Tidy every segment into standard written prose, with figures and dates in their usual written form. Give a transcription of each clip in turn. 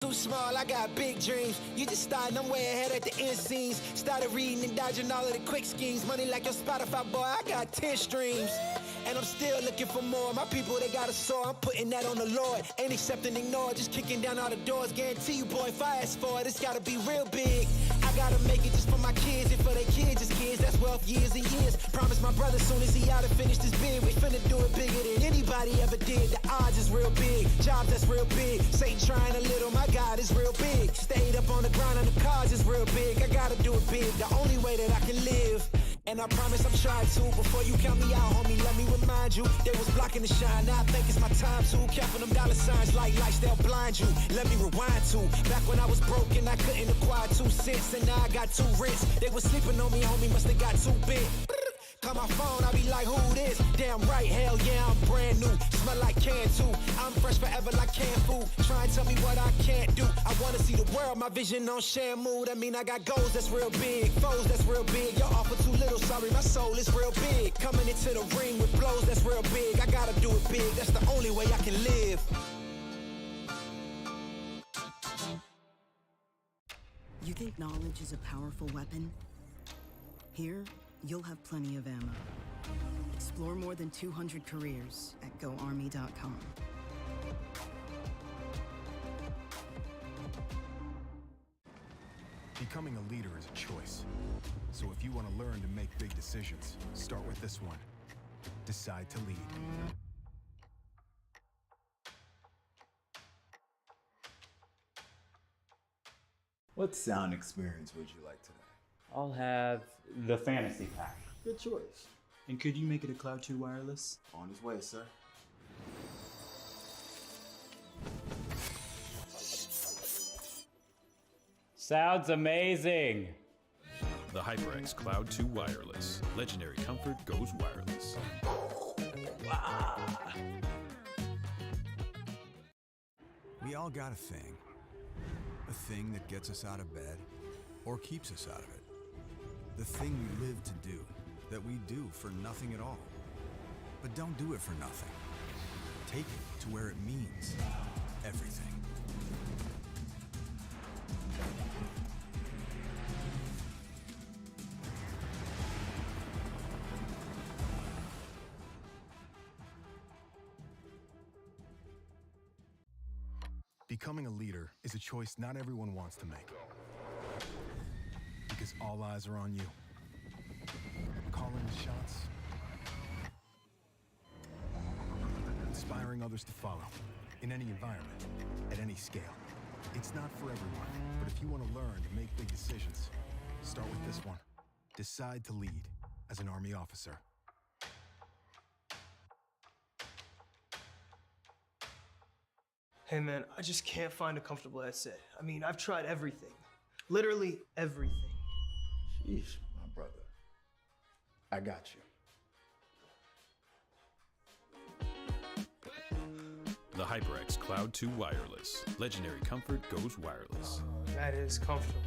Too small, I got big dreams. You just starting, I'm way ahead at the end scenes. Started reading and dodging all of the quick schemes. Money like your Spotify, boy, I got 10 streams. And I'm still looking for more. My people, they got a soar, I'm putting that on the Lord. Ain't accepting, ignore, just kicking down all the doors. Guarantee you, boy, if I ask for it, it's gotta be real big. I gotta make it just for my kids and for their kids' kids. That's wealth years and years. Promise my brother soon as he out and finish this bid, we finna do it bigger than anybody ever did. The odds is real big, jobs that's real big. Satan trying a little, my God is real big. Stayed up on the ground on the cars is real big. I gotta do it big, the only way that I can live. And I promise I'm trying to. Before you count me out, homie, let me remind you. They was blocking the shine, now I think it's my time to. Counting them dollar signs like lights, they'll blind you. Let me rewind to back when I was broke and I couldn't acquire 2 cents. And now I got 2 rents. They was sleeping on me, homie, must have got too big. Call my phone, I be like, who this? Damn right, hell yeah, I'm brand new. Smell like can too. I'm fresh forever like canned food. Try and tell me what I can't do. I wanna see the world, my vision on shamu. That mean I got goals that's real big, foes that's real big. Y'all offer too little, sorry, my soul is real big. Coming into the ring with blows that's real big. I gotta do it big, that's the only way I can live. You think knowledge is a powerful weapon? Here, you'll have plenty of ammo. Explore more than 200 careers at GoArmy.com. Becoming a leader is a choice. So if you want to learn to make big decisions, start with this one. Decide to lead. What sound experience would you like today? I'll have the fantasy pack. Good choice. And could you make it a Cloud 2 wireless? On his way, sir. Sounds amazing. The HyperX Cloud 2 Wireless. Legendary comfort goes wireless. Wow. We all got a thing. A thing that gets us out of bed or keeps us out of it. The thing we live to do, that we do for nothing at all. But don't do it for nothing. Take it to where it means everything. Becoming a leader is a choice not everyone wants to make. Because all eyes are on you. Calling the shots. Inspiring others to follow. In any environment. At any scale. It's not for everyone. But if you want to learn to make big decisions, start with this one. Decide to lead as an Army officer. Hey man, I just can't find a comfortable headset. I mean, I've tried everything. Literally everything. Sheesh, my brother. I got you. The HyperX Cloud 2 Wireless. Legendary comfort goes wireless. That is comfortable.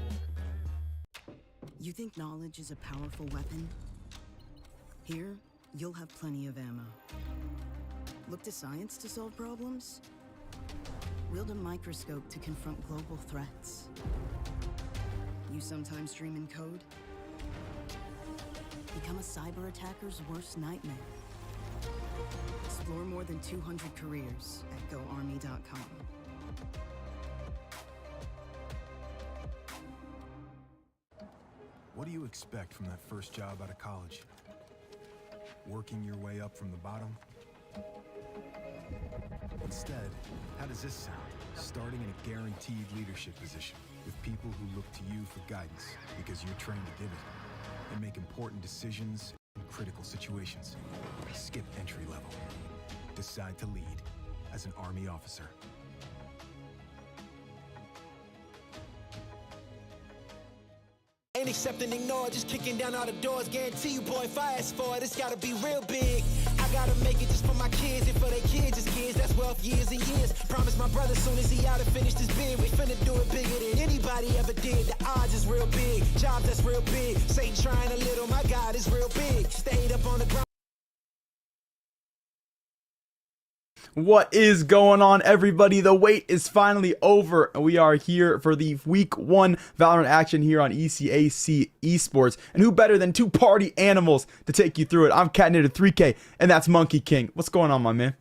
You think knowledge is a powerful weapon? Here, you'll have plenty of ammo. Look to science to solve problems? Wield a microscope to confront global threats. You sometimes dream in code? Become a cyber attacker's worst nightmare. Explore more than 200 careers at GoArmy.com. What do you expect from that first job out of college? Working your way up from the bottom? Instead, how does this sound? Starting in a guaranteed leadership position with people who look to you for guidance because you're trained to give it and make important decisions in critical situations. Skip entry level. Decide to lead as an Army officer. Ain't accepting, ignore, just kicking down all the doors. Guarantee you, boy, if I ask for it, it's gotta be real big. I gotta make it just for my kids and for their kids' kids. That's wealth years and years. Promise my brother soon as he out and finish this bid, we finna do it bigger than anybody ever did. The odds is real big, jobs that's real big. Satan trying a little, my God is real big. Stayed up on the ground. What is going on, everybody? The wait is finally over, and we are here for the week 1 Valorant action here on ECAC Esports. And who better than two party animals to take you through it? I'm Catnator3K, and that's Monkey King. What's going on, my man?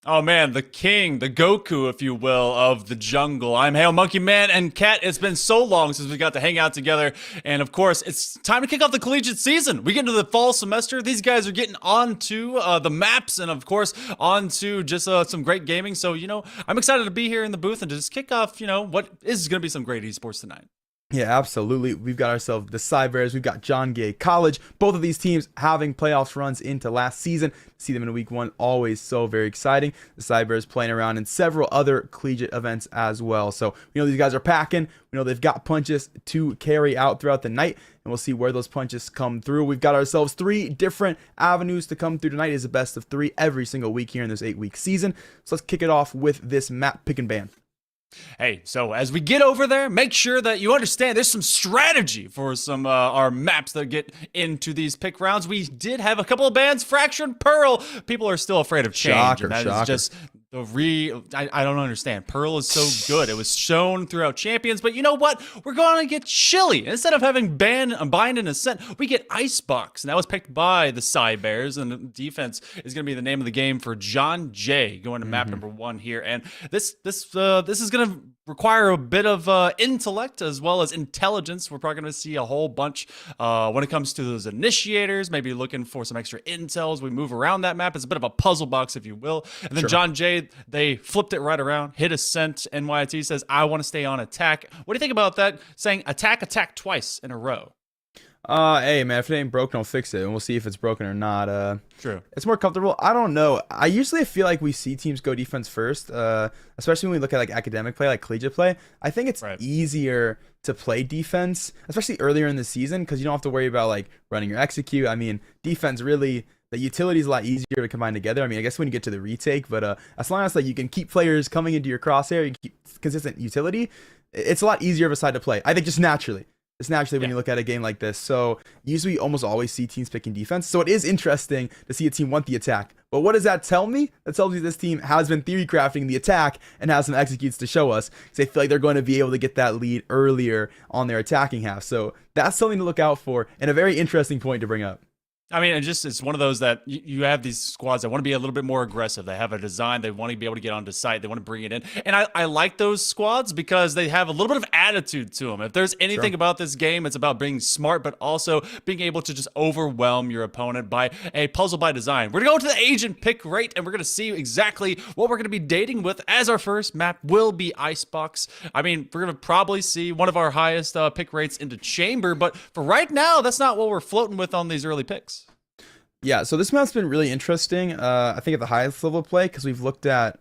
Oh man, the king, the Goku, if you will, of the jungle. I'm Hail Monkey Man, and Cat, it's been so long since we got to hang out together. And of course, it's time to kick off the collegiate season. We get into the fall semester. These guys are getting onto the maps and of course, onto just some great gaming. So, I'm excited to be here in the booth and to just kick off, what is going to be some great esports tonight. Yeah, absolutely. We've got ourselves the Cybears. We've got John Gay College. Both of these teams having playoffs runs into last season. See them in week 1, always so very exciting. The Cybears playing around in several other collegiate events as well. So we know these guys are packing. We know they've got punches to carry out throughout the night, and we'll see where those punches come through. We've got ourselves 3 different avenues to come through tonight. It's a best of 3 every single week here in this 8-week season. So let's kick it off with this map pick and ban. Hey, so as we get over there, make sure that you understand there's some strategy for some our maps that get into these pick rounds. We did have a couple of bans, Fractured Pearl. People are still afraid of change. Shocker, and that shocker. is just I don't understand. Pearl is so good. It was shown throughout Champions, but you know what? We're going to get chilly. Instead of having Bind and Ascent, we get Icebox, and that was picked by the Cybears, and the defense is going to be the name of the game for John Jay going to map number 1 here. And this is going to require a bit of intellect as well as intelligence. We're probably going to see a whole bunch when it comes to those initiators, maybe looking for some extra intel as we move around that map. It's a bit of a puzzle box, if you will. And then John Jay, they flipped it right around, hit Ascent. NYIT says, I want to stay on attack. What do you think about that? Saying attack twice in a row. Hey man, if it ain't broke, don't fix it, and we'll see if it's broken or not. True. It's more comfortable. I don't know. I usually feel like we see teams go defense first, especially when we look at like academic play, like collegiate play. I think it's easier to play defense, especially earlier in the season, because you don't have to worry about like running your execute. I mean, defense really, the utility is a lot easier to combine together. I mean, I guess when you get to the retake, but as long as like you can keep players coming into your crosshair, you keep consistent utility, it's a lot easier of a side to play. I think just naturally. It's naturally when you look at a game like this. So usually almost always see teams picking defense. So it is interesting to see a team want the attack. But what does that tell me? That tells me this team has been theory crafting the attack and has some executes to show us. Because they feel like they're going to be able to get that lead earlier on their attacking half. So that's something to look out for and a very interesting point to bring up. I mean, it's one of those that you have these squads that want to be a little bit more aggressive. They have a design. They want to be able to get onto site. They want to bring it in. And I like those squads because they have a little bit of attitude to them. If there's anything about this game, it's about being smart, but also being able to just overwhelm your opponent by a puzzle by design. We're going to go to the agent pick rate, and we're going to see exactly what we're going to be dating with as our first map will be Icebox. I mean, we're going to probably see one of our highest pick rates into Chamber, but for right now, that's not what we're floating with on these early picks. Yeah, so this map's been really interesting, I think at the highest level of play, because we've looked at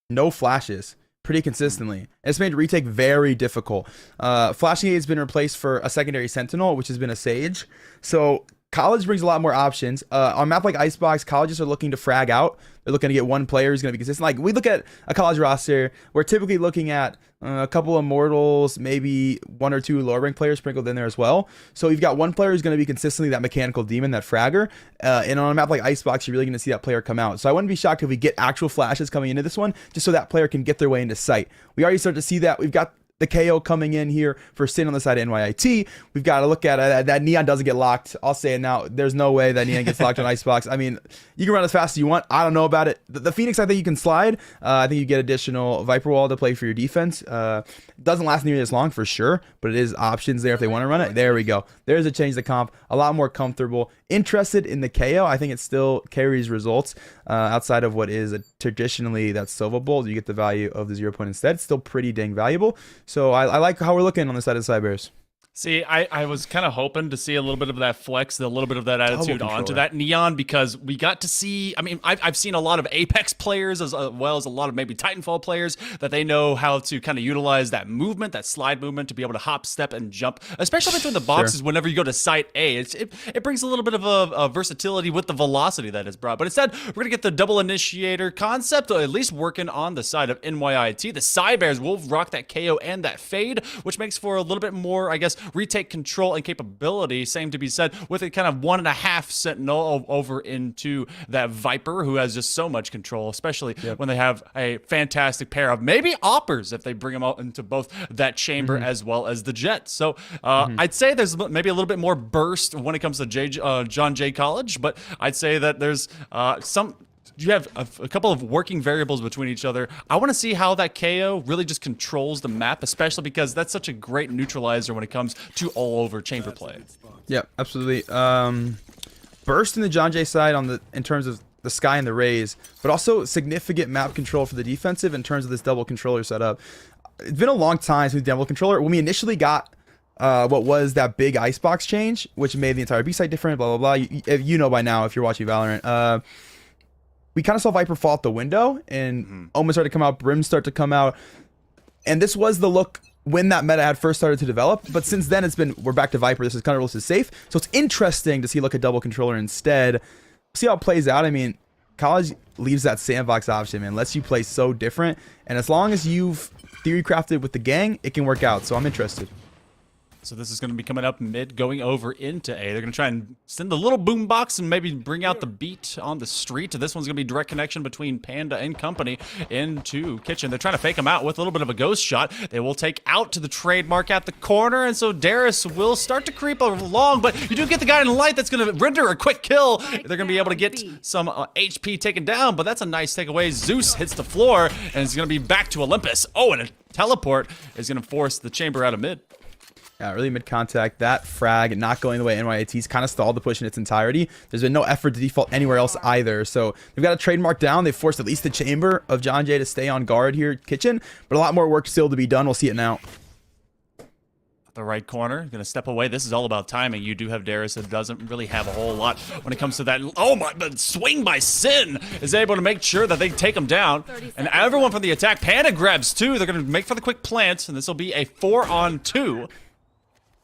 no flashes pretty consistently. And it's made retake very difficult. Flashing Aid has been replaced for a secondary Sentinel, which has been a Sage. So College brings a lot more options. On a map like Icebox, colleges are looking to frag out. They're looking to get one player who's going to be consistent. Like, we look at a college roster, we're typically looking at a couple of Immortals, maybe 1 or 2 lower rank players sprinkled in there as well. So you've got one player who's going to be consistently that mechanical demon, that fragger. And on a map like Icebox, you're really going to see that player come out. So I wouldn't be shocked if we get actual flashes coming into this one, just so that player can get their way into sight. We already start to see that. We've got the KO coming in here for Sin on the side of NYIT. We've got to look at that Neon doesn't get locked. I'll say it now. There's no way that Neon gets locked on Icebox. I mean, you can run as fast as you want. I don't know about it. The Phoenix, I think you can slide. I think you get additional Viper Wall to play for your defense. Doesn't last nearly as long for sure, but it is options there if they want to run it. There we go. There's a change to comp. A lot more comfortable. Interested in the KO. I think it still carries results outside of what is traditionally that Silva Bolt. You get the value of the 0 point instead. It's still pretty dang valuable. So I like how we're looking on the side of the Cybears. See, I was kind of hoping to see a little bit of that flex, a little bit of that attitude onto that Neon, because we got to see, I mean, I've seen a lot of Apex players as well as a lot of maybe Titanfall players that they know how to kind of utilize that movement, that slide movement, to be able to hop, step, and jump, especially between the boxes whenever you go to site A. It brings a little bit of a versatility with the velocity that is brought. But instead, we're going to get the double initiator concept, at least working on the side of NYIT. The Cybears will rock that KO and that fade, which makes for a little bit more, I guess, retake control and capability. Same to be said with a kind of 1.5 Sentinel over into that Viper, who has just so much control, especially when they have a fantastic pair of maybe Oppers if they bring them out into both that chamber as well as the Jet. So I'd say there's maybe a little bit more burst when it comes to John Jay College, but I'd say that there's you have a couple of working variables between each other. I want to see how that KO really just controls the map, especially because that's such a great neutralizer when it comes to all over chamber play. Yeah, absolutely. Burst in the John Jay side in terms of the Sky and the Rays, but also significant map control for the defensive in terms of this double controller setup. It's been a long time since double controller. When we initially got what was that big icebox change, which made the entire B side different, blah, blah, blah. You know by now if you're watching Valorant. We kind of saw Viper fall out the window, and Omen started to come out, Brim start to come out. And this was the look when that meta had first started to develop. But since then, we're back to Viper. This is kind of this is safe. So it's interesting to see look at double controller instead. See how it plays out. I mean, college leaves that sandbox option, man. Lets you play so different. And as long as you've theory crafted with the gang, it can work out. So I'm interested. So this is going to be coming up mid, going over into A. They're going to try and send the little boombox and maybe bring out the beat on the street. This one's going to be direct connection between Panda and company into Kitchen. They're trying to fake him out with a little bit of a ghost shot. They will take out to the trademark at the corner, and so Darius will start to creep along, but you do get the guy in the light that's going to render a quick kill. They're going to be able to get some HP taken down, but that's a nice takeaway. Zeus hits the floor, and it's going to be back to Olympus. Oh, and a teleport is going to force the chamber out of mid. Yeah, early mid-contact, that frag not going the way NYIT's kind of stalled the push in its entirety. There's been no effort to default anywhere else either. So they've got a trademark down. They've forced at least the chamber of John Jay to stay on guard here, Kitchen. But a lot more work still to be done. We'll see it now. The right corner, going to step away. This is all about timing. You do have Darius that doesn't really have a whole lot when it comes to that. Oh my, but swing by Sin is able to make sure that they take him down. And everyone from the attack, Panda grabs two. They're going to make for the quick plant, and this will be a 4-on-2.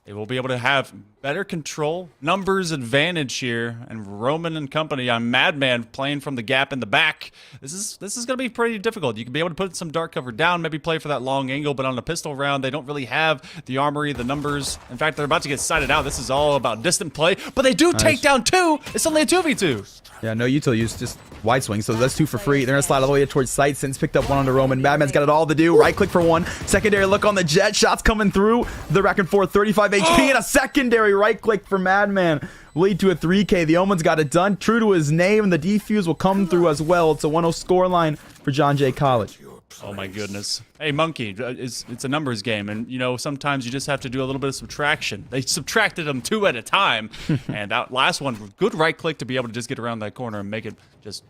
They will be able to have better control, numbers advantage here, and Roman and company on Madman playing from the gap in the back. This is going to be pretty difficult. You can be able to put some dark cover down, maybe play for that long angle, but on a pistol round, they don't really have the armory, the numbers. In fact, they're about to get sighted out. This is all about distant play, but they do take down two. It's only a 2v2. Yeah, no util use, just wide swing, so that's two for free. They're gonna slide all the way towards sight. Since picked up one on the Roman. Madman's got it all to do. Right click for one. Secondary look on the Jet. Shots coming through. The rack and forth, 35 HP, and a secondary right click for Madman. Lead to a 3K. The Omen's got it done. True to his name, the defuse will come through as well. It's a 1-0 scoreline for John Jay College. Oh my goodness. Hey, Monkey, it's a numbers game, and you know, sometimes you just have to do a little bit of subtraction. They subtracted them 2 at a time, and that last one, good right click to be able to just get around that corner and make it just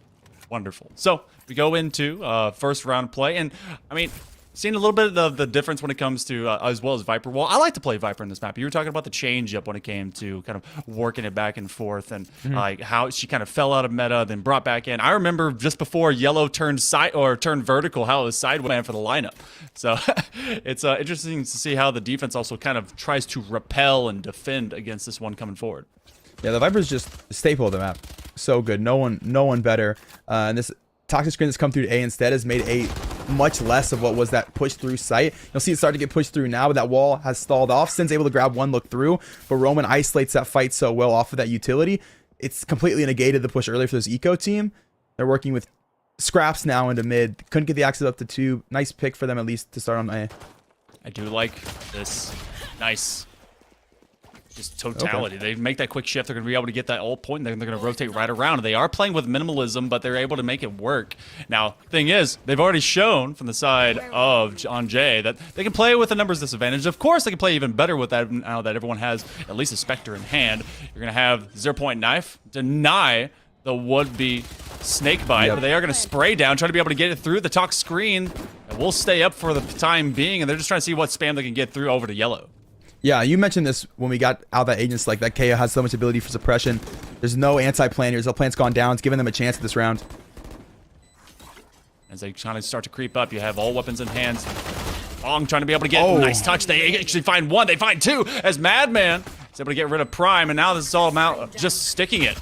wonderful. So we go into first round play, and I mean, seeing a little bit of the difference when it comes to as well as Viper. Well, I like to play Viper in this map. You were talking about the change up when it came to kind of working it back and forth, and like how she kind of fell out of meta, then brought back in. I remember just before Yellow turned turned vertical, how it was sideways for the lineup. So it's interesting to see how the defense also kind of tries to repel and defend against this one coming forward. Yeah, the Viper's just a staple of the map. So good. No one better. And this toxic screen that's come through to A instead has made A much less of what was that push through sight. You'll see it start to get pushed through now, but that wall has stalled off. Sin's able to grab one look through, but Roman isolates that fight so well off of that utility. It's completely negated the push earlier for this eco team. They're working with scraps now into mid. Couldn't get the access up to 2. Nice pick for them at least to start on A. I do like this. Nice. Just totality. Okay. They make that quick shift. They're going to be able to get that ult point, and they're going to rotate right around. They are playing with minimalism, but they're able to make it work. Now, thing is, they've already shown from the side of John Jay that they can play with a numbers disadvantage. Of course, they can play even better with that now that everyone has at least a Spectre in hand. You're going to have 0-point knife deny the would-be snake bite, but they are going to spray down, try to be able to get it through the talk screen. And we'll stay up for the time being, and they're just trying to see what spam they can get through over to Yellow. Yeah, you mentioned this when we got out that agents, like that KO has so much ability for suppression. There's no anti-plan here. The plant's gone down. It's giving them a chance at this round. As they kind of start to creep up, you have all weapons in hands. Ong trying to be able to get a nice touch. They actually find one. They find two as Madman is able to get rid of Prime, and now this is all about just sticking it.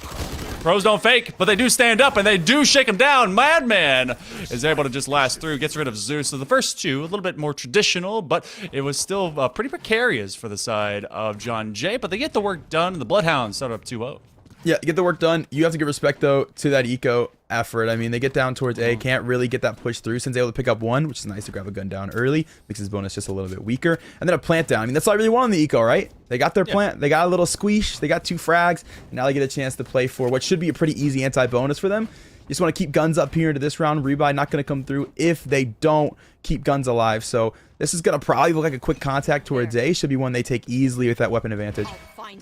Pros don't fake, but they do stand up, and they do shake him down. Madman is able to just last through, gets rid of Zeus. So the first two, a little bit more traditional, but it was still pretty precarious for the side of John Jay, but they get the work done, and the Bloodhounds start up 2-0. Yeah, get the work done. You have to give respect, though, to that eco effort. I mean, they get down towards A, can't really get that push through since they're able to pick up one, which is nice to grab a gun down early. Makes his bonus just a little bit weaker. And then a plant down. I mean, that's all I really want on the eco, right? They got their plant. They got a little squeeze. They got 2 frags. And now they get a chance to play for what should be a pretty easy anti-bonus for them. You just want to keep guns up here into this round. Rebuy not going to come through if they don't keep guns alive. So this is going to probably look like a quick contact towards A. Should be one they take easily with that weapon advantage.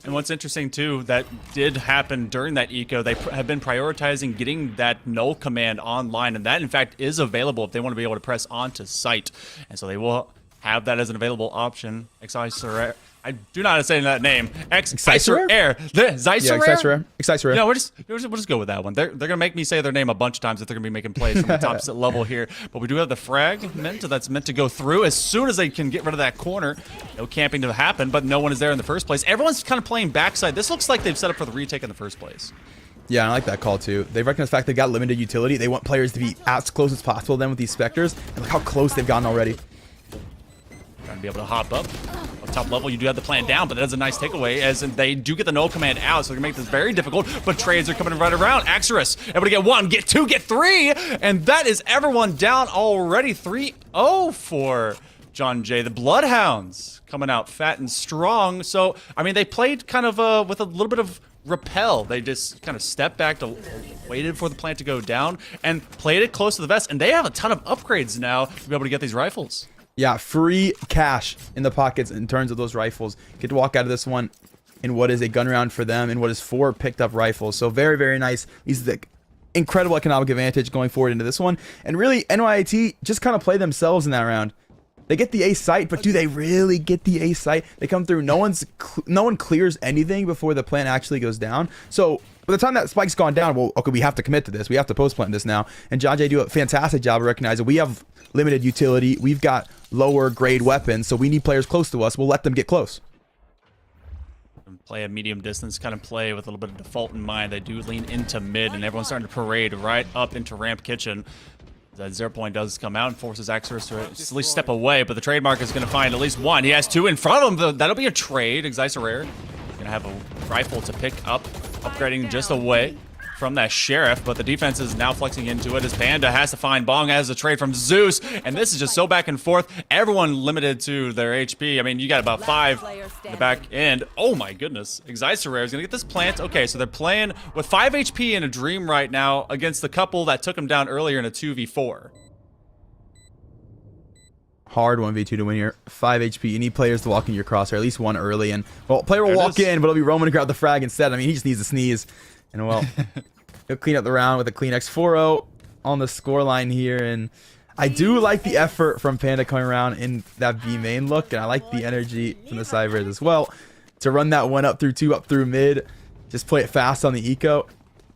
And what's interesting, too, that did happen during that eco, they have been prioritizing getting that null command online, and that, in fact, is available if they want to be able to press onto site. And so they will have that as an available option. I do not say that name. Exciser. Exciser. No, we'll just go with that one. They're going to make me say their name a bunch of times if they're going to be making plays from the top level here. But we do have the fragment that's meant to go through as soon as they can get rid of that corner. No camping to happen, but no one is there in the first place. Everyone's kind of playing backside. This looks like they've set up for the retake in the first place. Yeah, I like that call too. They recognize the fact they've got limited utility. They want players to be as close as possible then with these Spectres. And look how close they've gotten already. Trying to be able to hop up. Top level, you do have the plan down, but that is a nice takeaway as they do get the null command out, so they're gonna make this very difficult, but trades are coming right around. Axorus able to get 1, get 2, get 3, and that is everyone down already. 3-0 for John Jay. The Bloodhounds coming out fat and strong. So, I mean, they played kind of with a little bit of repel. They just kind of stepped back, waited for the plant to go down, and played it close to the vest, and they have a ton of upgrades now to be able to get these rifles. Yeah, free cash in the pockets in terms of those rifles. Get to walk out of this one in what is a gun round for them and what is 4 picked up rifles. So very, very nice. These are the incredible economic advantage going forward into this one. And really, NYIT just kind of play themselves in that round. They get the A site, but do they really get the A site? They come through. No one clears anything before the plant actually goes down. So by the time that spike's gone down, well, okay, we have to commit to this. We have to post-plant this now. And John Jay do a fantastic job of recognizing we have limited utility. We've got lower grade weapons, so we need players close to us. We'll let them get close. Play a medium distance kind of play with a little bit of default in mind. They do lean into mid, and everyone's starting to parade right up into ramp kitchen. That 0 point does come out and forces Axorus to at least step away, but the trademark is going to find at least 1. He has 2 in front of him. That'll be a trade. Exciser Rare going to have a rifle to pick up, upgrading just away from that Sheriff, but the defense is now flexing into it as Panda has to find Bong as a trade from Zeus, and this is just so back and forth. Everyone limited to their HP. I mean, you got about 5 in the back end. Oh my goodness. Exciser Rare is going to get this plant. Okay, so they're playing with 5 HP in a Dream right now against the couple that took him down earlier in a 2v4. Hard 1v2 to win here. 5 HP. You need players to walk in your crosshair, at least one early, and, well, player will walk in, but it'll be Roman to grab the frag instead. I mean, he just needs to sneeze. And, well, he'll clean up the round with a clean X4-0 on the scoreline here. And I do like the effort from Panda coming around in that B main look. And I like the energy from the Cybers as well. To run that one up through 2, up through mid. Just play it fast on the eco.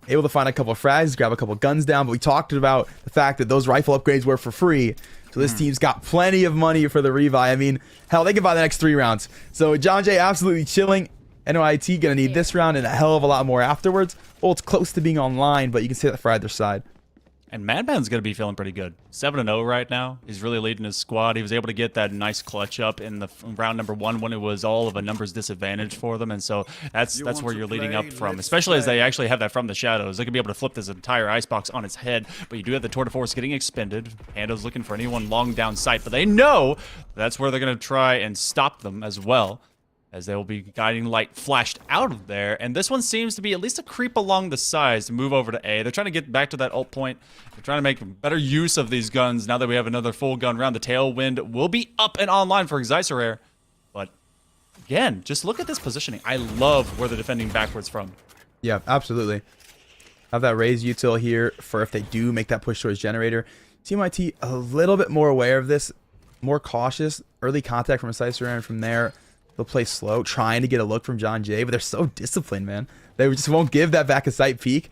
Able to find a couple of frags, grab a couple of guns down. But we talked about the fact that those rifle upgrades were for free. So this team's got plenty of money for the rebuy. I mean, hell, they can buy the next 3 rounds. So John Jay absolutely chilling. NYIT gonna need this round and a hell of a lot more afterwards. Well, it's close to being online, but you can say that for either side. And Madman's going to be feeling pretty good. 7-0 right now. He's really leading his squad. He was able to get that nice clutch up in the round number 1 when it was all of a numbers disadvantage for them. And so that's where you're leading up from, especially as they actually have that from the shadows. They could be able to flip this entire icebox on its head, but you do have the Tour de Force getting expended. Pando's looking for anyone long down sight, but they know that's where they're going to try and stop them as well, as they will be guiding light flashed out of there. And this one seems to be at least a creep along the sides to move over to A. They're trying to get back to that ult point. They're trying to make better use of these guns now that we have another full gun round. The Tailwind will be up and online for Exciser Rare. But again, just look at this positioning. I love where they're defending backwards from. Yeah, absolutely. Have that raise util here for if they do make that push towards generator. Team IT a little bit more aware of this, more cautious. Early contact from Exciser Rare, and from there they'll play slow, trying to get a look from John Jay, but they're so disciplined, man. They just won't give that back of sight peek.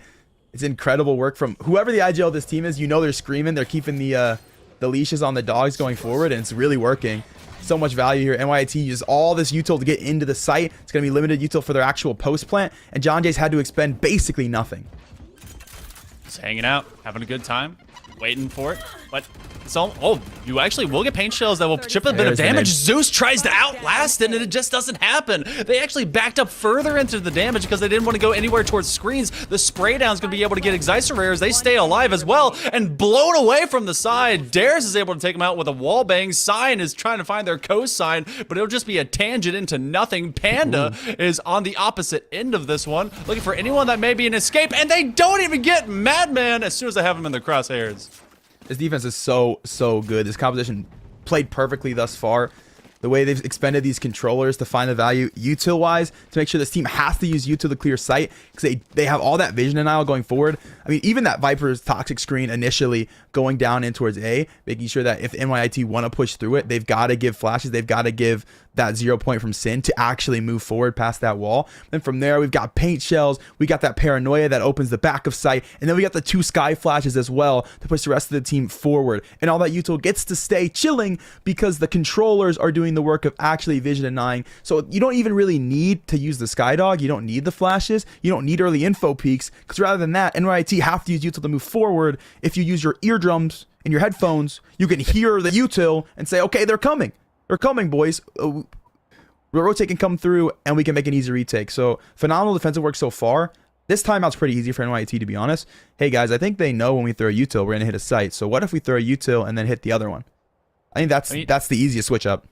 It's incredible work from whoever the IGL of this team is. You know they're screaming. They're keeping the leashes on the dogs going forward, and it's really working. so much value here. NYIT uses all this util to get into the site. It's going to be limited util for their actual post plant, and John Jay's had to expend basically nothing. Just hanging out, having a good time, waiting for it. But so, oh, you actually will get paint shells that will chip a bit of There's the damage. nade. Zeus tries to outlast it, and it just doesn't happen. They actually backed up further into the damage because they didn't want to go anywhere towards screens. The spray down's going to be able to get Exisa rares. They stay alive as well, and blown away from the side. Darius is able to take them out with a wall bang. Cyan is trying to find their cosign, but it'll just be a tangent into nothing. Panda is on the opposite end of this one, looking for anyone that may be an escape, and they don't even get Madman as soon as they have him in their crosshairs. This defense is so good. This composition played perfectly thus far. The way they've expended these controllers to find the value util-wise, to make sure this team has to use util to clear sight, because they have all that vision denial going forward. I mean, even that Viper's toxic screen initially going down in towards A, making sure that if NYIT want to push through it, they've got to give flashes, they've got to give that 0 point from Sin to actually move forward past that wall. Then from there, we've got paint shells, we got that paranoia that opens the back of sight, and then we got the 2 sky flashes as well to push the rest of the team forward. And all that util gets to stay chilling because the controllers are doing the work of actually vision denying. So you don't even really need to use the Skydog, you don't need the flashes, you don't need early info peaks, because rather than that, NYIT have to use util to move forward. If you use your eardrums and your headphones, you can hear the util and say, okay, they're coming. They're coming, boys. Rotate can come through, and we can make an easy retake. So, phenomenal defensive work so far. This timeout's pretty easy for NYT, to be honest. Hey, guys, I think they know when we throw a util, we're going to hit a site. So, what if we throw a util and then hit the other one? I think that's the easiest switch up.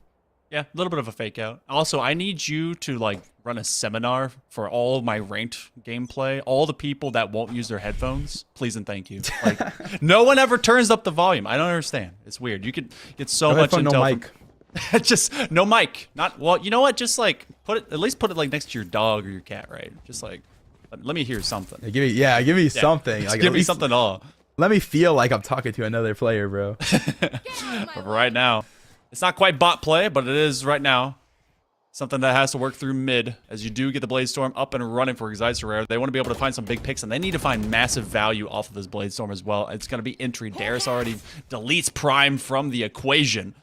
Yeah, a little bit of a fake out. Also, I need you to like run a seminar for all of my ranked gameplay. All the people that won't use their headphones, please and thank you. Like, no one ever turns up the volume. I don't understand. It's weird. You could get so much headphone, intel. no mic. Just no mic. Not well. You know what? Just like at least put it like next to your dog or your cat, right? Just like let me hear something. Hey, give me something. Just Like, give me something at all. Let me feel like I'm talking to another player, bro. But right now, it's not quite bot play, but it is right now. Something that has to work through mid, as you do get the Blade Storm up and running for Exisa Rare. They want to be able to find some big picks, and they need to find massive value off of this Blade Storm as well. It's going to be entry. Darius already deletes Prime from the equation.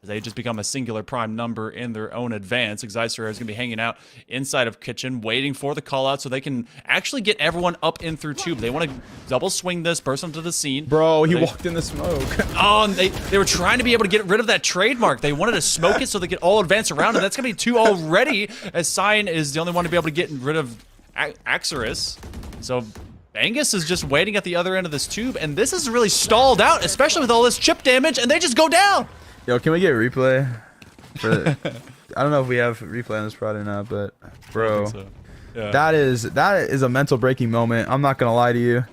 They just become a singular prime number in their own advance. Exisa Rare is going to be hanging out inside of Kitchen, waiting for the call out so they can actually get everyone up in through tube. They want to double swing this, burst onto the scene. Bro, he walked in the smoke. Oh, and they were trying to be able to get rid of that trademark. They wanted to smoke it so they could all advance around, and that's going to be 2 already, as Cyan is the only one to be able to get rid of Axorus. So Angus is just waiting at the other end of this tube, and this is really stalled out, especially with all this chip damage, and they just go down. Yo, can we get replay? I don't know if we have replay on this prod or not, but bro, So, yeah. that is a mental breaking moment. I'm not gonna lie to you.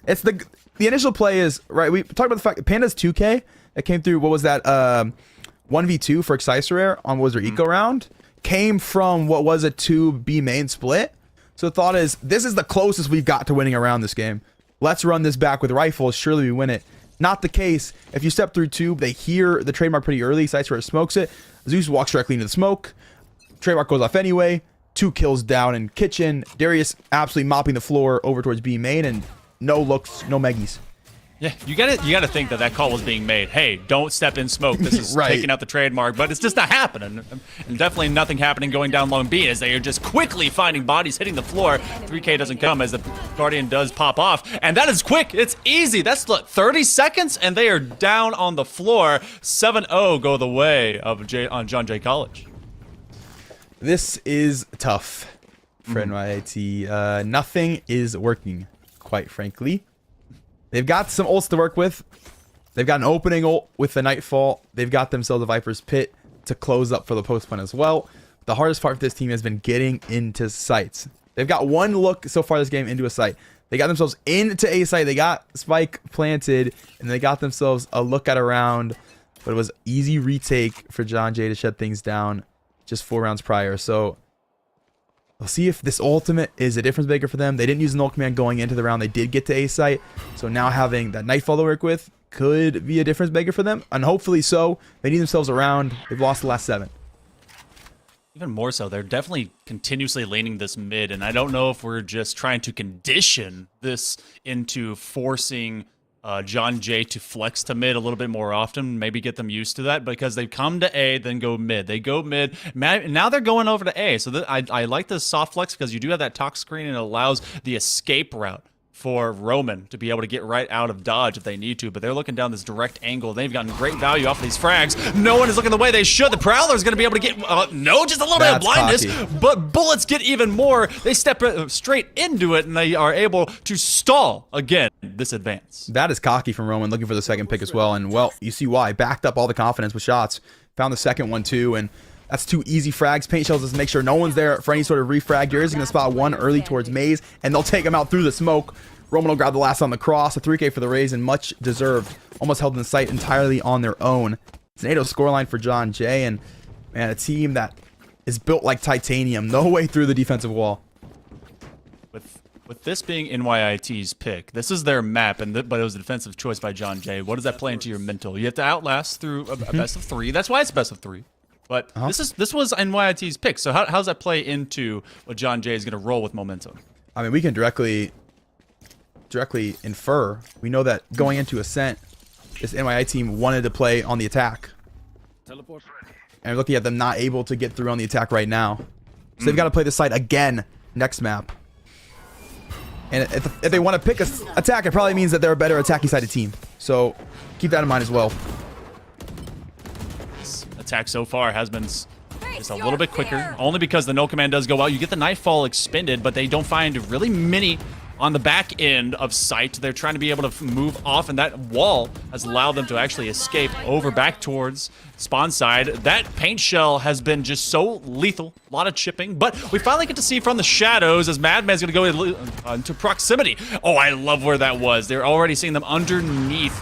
It's the initial play is right. We talked about the fact that Panda's 2K that came through. What was that? 1v2 for Exisa Rare on what was their eco round came from what was a 2B main split. So the thought is, this is the closest we've got to winning a round this game. Let's run this back with rifles. Surely we win it. Not the case. If you step through tube, they hear the trademark pretty early. Exisa Rare smokes it. Zeus walks directly into the smoke. Trademark goes off anyway. 2 kills down in Kitchen. Darius absolutely mopping the floor over towards B main, and no looks, no Meggies. Yeah, you gotta think that call was being made. Hey, don't step in smoke. This is Right. taking out the trademark, but it's just not happening. And definitely nothing happening going down long B as they are just quickly finding bodies hitting the floor. 3K doesn't come as the Guardian does pop off, and that is quick. It's easy. That's 30 seconds, and they are down on the floor. 7-0 go the way of John Jay College. This is tough for NYIT. Nothing is working, quite frankly. They've got some ults to work with. They've got an opening ult with the Nightfall. They've got themselves a Viper's Pit to close up for the post plan as well. The hardest part for this team has been getting into sites. They've got one look so far this game into a site. They got themselves into a site. They got Spike planted, and they got themselves a look at a round. But it was easy retake for John Jay to shut things down just 4 rounds prior. So we'll see if this ultimate is a difference maker for them. They didn't use an ult command going into the round. They did get to A site. So now having that Nightfall to work with could be a difference maker for them. And hopefully so. They need themselves around. They've lost the last 7. Even more so, they're definitely continuously laning this mid, and I don't know if we're just trying to condition this into forcing John Jay to flex to mid a little bit more often, maybe get them used to that, because they come to A, then go mid. They go mid. Now they're going over to A. So I like the soft flex because you do have that talk screen and it allows the escape route for Roman to be able to get right out of dodge if they need to, but they're looking down this direct angle. They've gotten great value off of these frags. No one is looking the way they should. The Prowler is going to be able to get, no, just a little bit of blindness, but bullets get even more. They step straight into it, and they are able to stall, again, this advance. That is cocky from Roman, looking for the second pick as well, and, well, you see why. Backed up all the confidence with shots. Found the second one, too, and that's 2 easy frags. Paint shells just make sure no one's there for any sort of refrag. Yours is going to spot one early towards Maze, and they'll take him out through the smoke. Roman will grab the last on the cross. A 3K for the Rays, and much deserved. Almost held in sight entirely on their own. It's an 8-0 scoreline for John Jay, and, man, a team that is built like titanium. No way through the defensive wall. With this being NYIT's pick, this is their map, but it was a defensive choice by John Jay. What does that play into your mental? You have to outlast through a best of 3. That's why it's best of 3. But this was NYIT's pick. So how does that play into what John Jay is going to roll with momentum? I mean, we can directly infer. We know that going into Ascent, this NYIT team wanted to play on the attack. And looking at them not able to get through on the attack right now. So they've got to play the site again next map. And if they want to pick a attack, it probably means that they're a better attacking sided team. So keep that in mind as well. This attack so far has been just a little bit quicker, only because the no command does go out. You get the Nightfall expended, but they don't find really many on the back end of sight. They're trying to be able to move off, and that wall has allowed them to actually escape over back towards spawn side. That paint shell has been just so lethal. A lot of chipping, but we finally get to see from the shadows as Madman's going to go into proximity. Oh, I love where that was. They're already seeing them underneath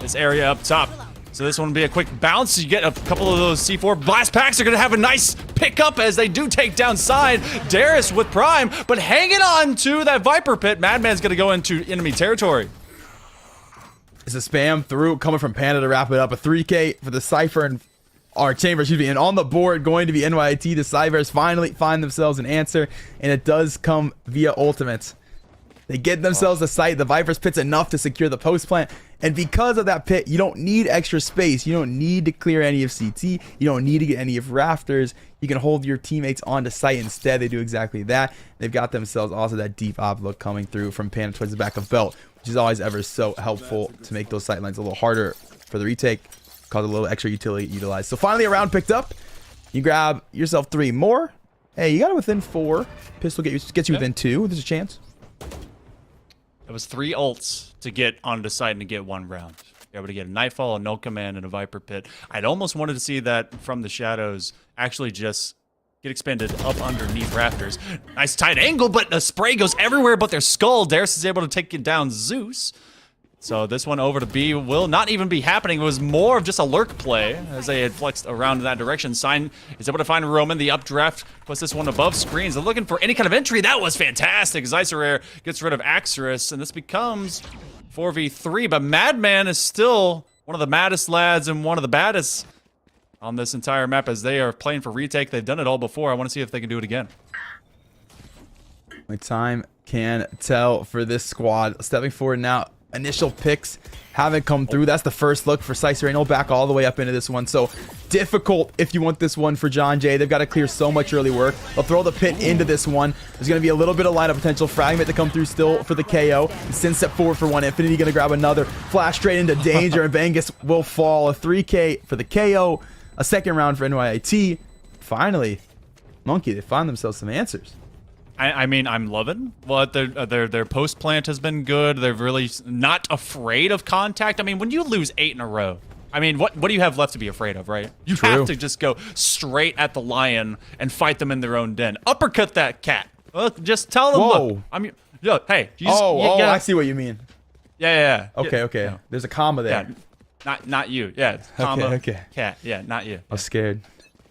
this area up top. So this one will be a quick bounce. You get a couple of those C4 blast packs. They're going to have a nice pickup as they do take down side. Darius with Prime, but hanging on to that Viper Pit. Madman's going to go into enemy territory. It's a spam through coming from Panda to wrap it up. A 3K for the Cypher and our Chamber, excuse me. And on the board going to be NYIT. The Cyphers finally find themselves an answer, and it does come via ultimates. They get themselves a site. The Viper's Pit's enough to secure the post plant. And because of that pit, you don't need extra space. You don't need to clear any of CT. You don't need to get any of rafters. You can hold your teammates onto site instead. They do exactly that. They've got themselves also that deep op look coming through from Panda towards the back of Belt, which is always ever so helpful to make those sight lines a little harder for the retake, cause a little extra utility utilized. So finally a round picked up. You grab yourself 3 more. Hey, you got it within 4. Pistol gets you within 2. There's a chance. It was 3 ults to get onto site and to get 1 round. You're able to get a Nightfall, a No Command, and a Viper Pit. I'd almost wanted to see that from the shadows actually just get expanded up underneath rafters. Nice tight angle, but the spray goes everywhere but their skull. Darius is able to take it down Zeus. So this one over to B will not even be happening. It was more of just a lurk play as they had flexed around in that direction. Sign is able to find Roman. The updraft puts this one above screens. They're looking for any kind of entry. That was fantastic. Zycerare gets rid of Axorus, and this becomes 4v3. But Madman is still one of the maddest lads and one of the baddest on this entire map as they are playing for retake. They've done it all before. I want to see if they can do it again. My time can tell for this squad. Stepping forward now. Initial picks haven't come through. That's the first look for Cycer. He'll back all the way up into this one. So difficult if you want this one for John Jay. They've got to clear so much early work. They'll throw the pit into this one. There's going to be a little bit of lineup potential. Fragment to come through still for the KO. Sin step forward for one. Infinity going to grab another. Flash straight into danger, and Vangus will fall. A 3K for the KO. A second round for NYIT. Finally, Monkey, they find themselves some answers. I mean, I'm loving what their post plant has been good. They're really not afraid of contact. I mean, when you lose 8 in a row, I mean, what do you have left to be afraid of, right? You have to just go straight at the lion and fight them in their own den. Uppercut that cat. Look, just tell them, look, hey. I see what you mean. Yeah. Okay. Yeah. There's a comma there. Yeah, not you. Yeah, comma, okay. Cat. Yeah, not you. I was scared.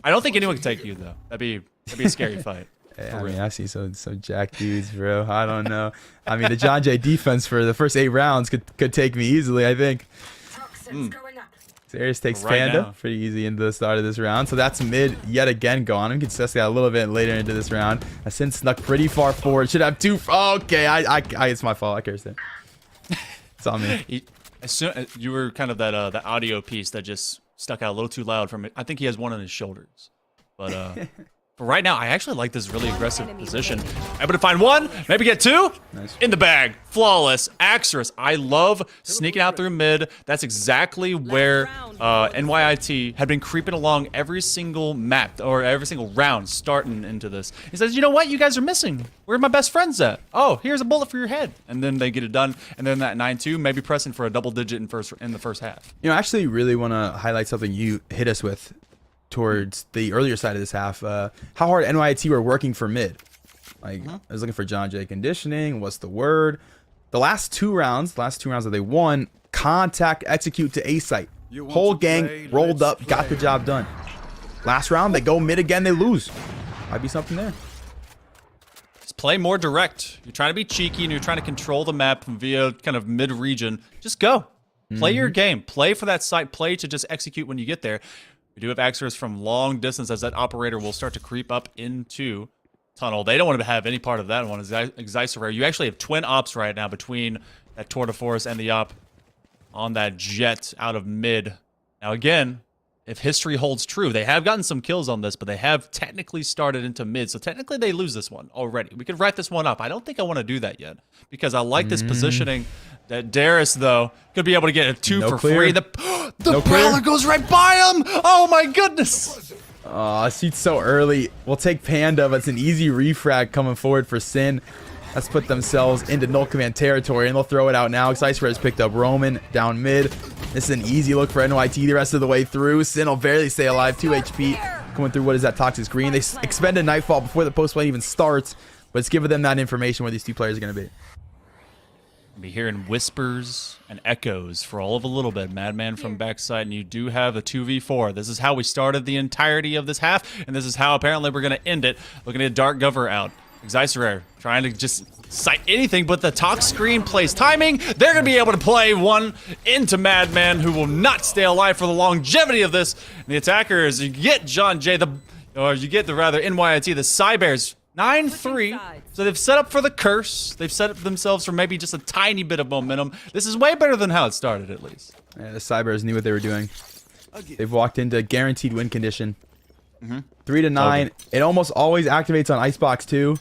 I don't think anyone can take you, though. That'd be a scary fight. I mean, I see some jack dudes, bro. I don't know. I mean, the John Jay defense for the first 8 rounds could take me easily, I think. Darius takes Panda pretty easy into the start of this round. So that's mid yet again gone. We can discuss that a little bit later into this round. Sin snuck pretty far forward. Should have 2. Okay, it's my fault. I cursed it. It's on me. As soon you were kind of that audio piece that just stuck out a little too loud from it. I think he has one on his shoulders, but right now I actually like this really aggressive position. Able to find one, maybe get two. Nice. In the bag, flawless. Axorus, I love sneaking out through mid. That's exactly where NYIT had been creeping along every single map or every single round starting into this. He says, you know what, you guys are missing. Where are my best friends at? Oh, here's a bullet for your head. And then they get it done. And then that 9-2, maybe pressing for a double digit in the first half. You know, I actually really want to highlight something you hit us with towards the earlier side of this half. How hard NYIT were working for mid. Like, I was looking for John Jay conditioning. What's the word? The last two rounds that they won, contact, execute to A site. Whole gang rolled up, got the job done. Last round, they go mid again, they lose. Might be something there. Just play more direct. You're trying to be cheeky and you're trying to control the map via kind of mid-region. Just go. Play your game. Play for that site. Play to just execute when you get there. We do have Axorus from long distance as that operator will start to creep up into tunnel. They don't want to have any part of that one. Exisarare. You actually have twin ops right now between that Tour de Force and the op on that jet out of mid. Now again, if history holds true, they have gotten some kills on this, but they have technically started into mid. So technically they lose this one already. We could write this one up. I don't think I want to do that yet because I like this positioning. That Darius, though, could be able to get a 2 for free. The Prowler goes right by him. Oh, my goodness. Oh, seats so early. We'll take Panda, but it's an easy refrag coming forward for Sin. Let's put themselves into null command territory, and they'll throw it out now. Exisarare has picked up Roman down mid. This is an easy look for NYT the rest of the way through. Sin will barely stay alive. 2 HP. Going through what is that toxic green. They expend a Nightfall before the post play even starts, but it's giving them that information where these two players are going to be. Be hearing whispers and echoes for all of a little bit. Madman from backside, and you do have a 2v4. This is how we started the entirety of this half, and this is how apparently we're going to end it. Looking at Dark Gover out. Exisarare trying to just sight anything but the talk screen plays timing. They're going to be able to play one into Madman, who will not stay alive for the longevity of this. And the attackers, you get John Jay, you get the NYIT, the Cybears. 9-3, so they've set up for the curse. They've set up themselves for maybe just a tiny bit of momentum. This is way better than how it started, at least. Yeah, the Cybers knew what they were doing. They've walked into guaranteed win condition. 3 to 9. It almost always activates on Icebox too.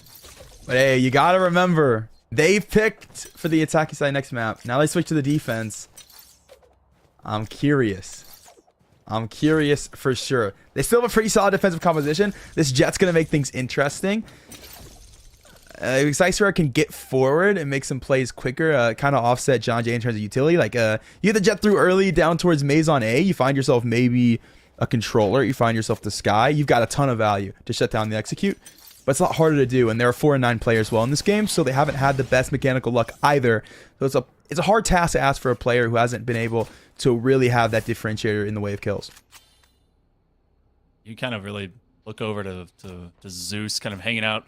But hey, you gotta remember, they picked for the attacking side next map. Now they switch to the defense. I'm curious for sure. They still have a pretty solid defensive composition. This jet's gonna make things interesting. Exisarare can get forward and make some plays quicker, kind of offset John Jay in terms of utility. Like, you get the jet through early down towards Maison A. You find yourself maybe a controller. You find yourself the Sky. You've got a ton of value to shut down the execute. But it's a lot harder to do, and there are 4 and 9 players well in this game, so they haven't had the best mechanical luck either. So it's a hard task to ask for a player who hasn't been able to really have that differentiator in the way of kills. You kind of really look over to Zeus kind of hanging out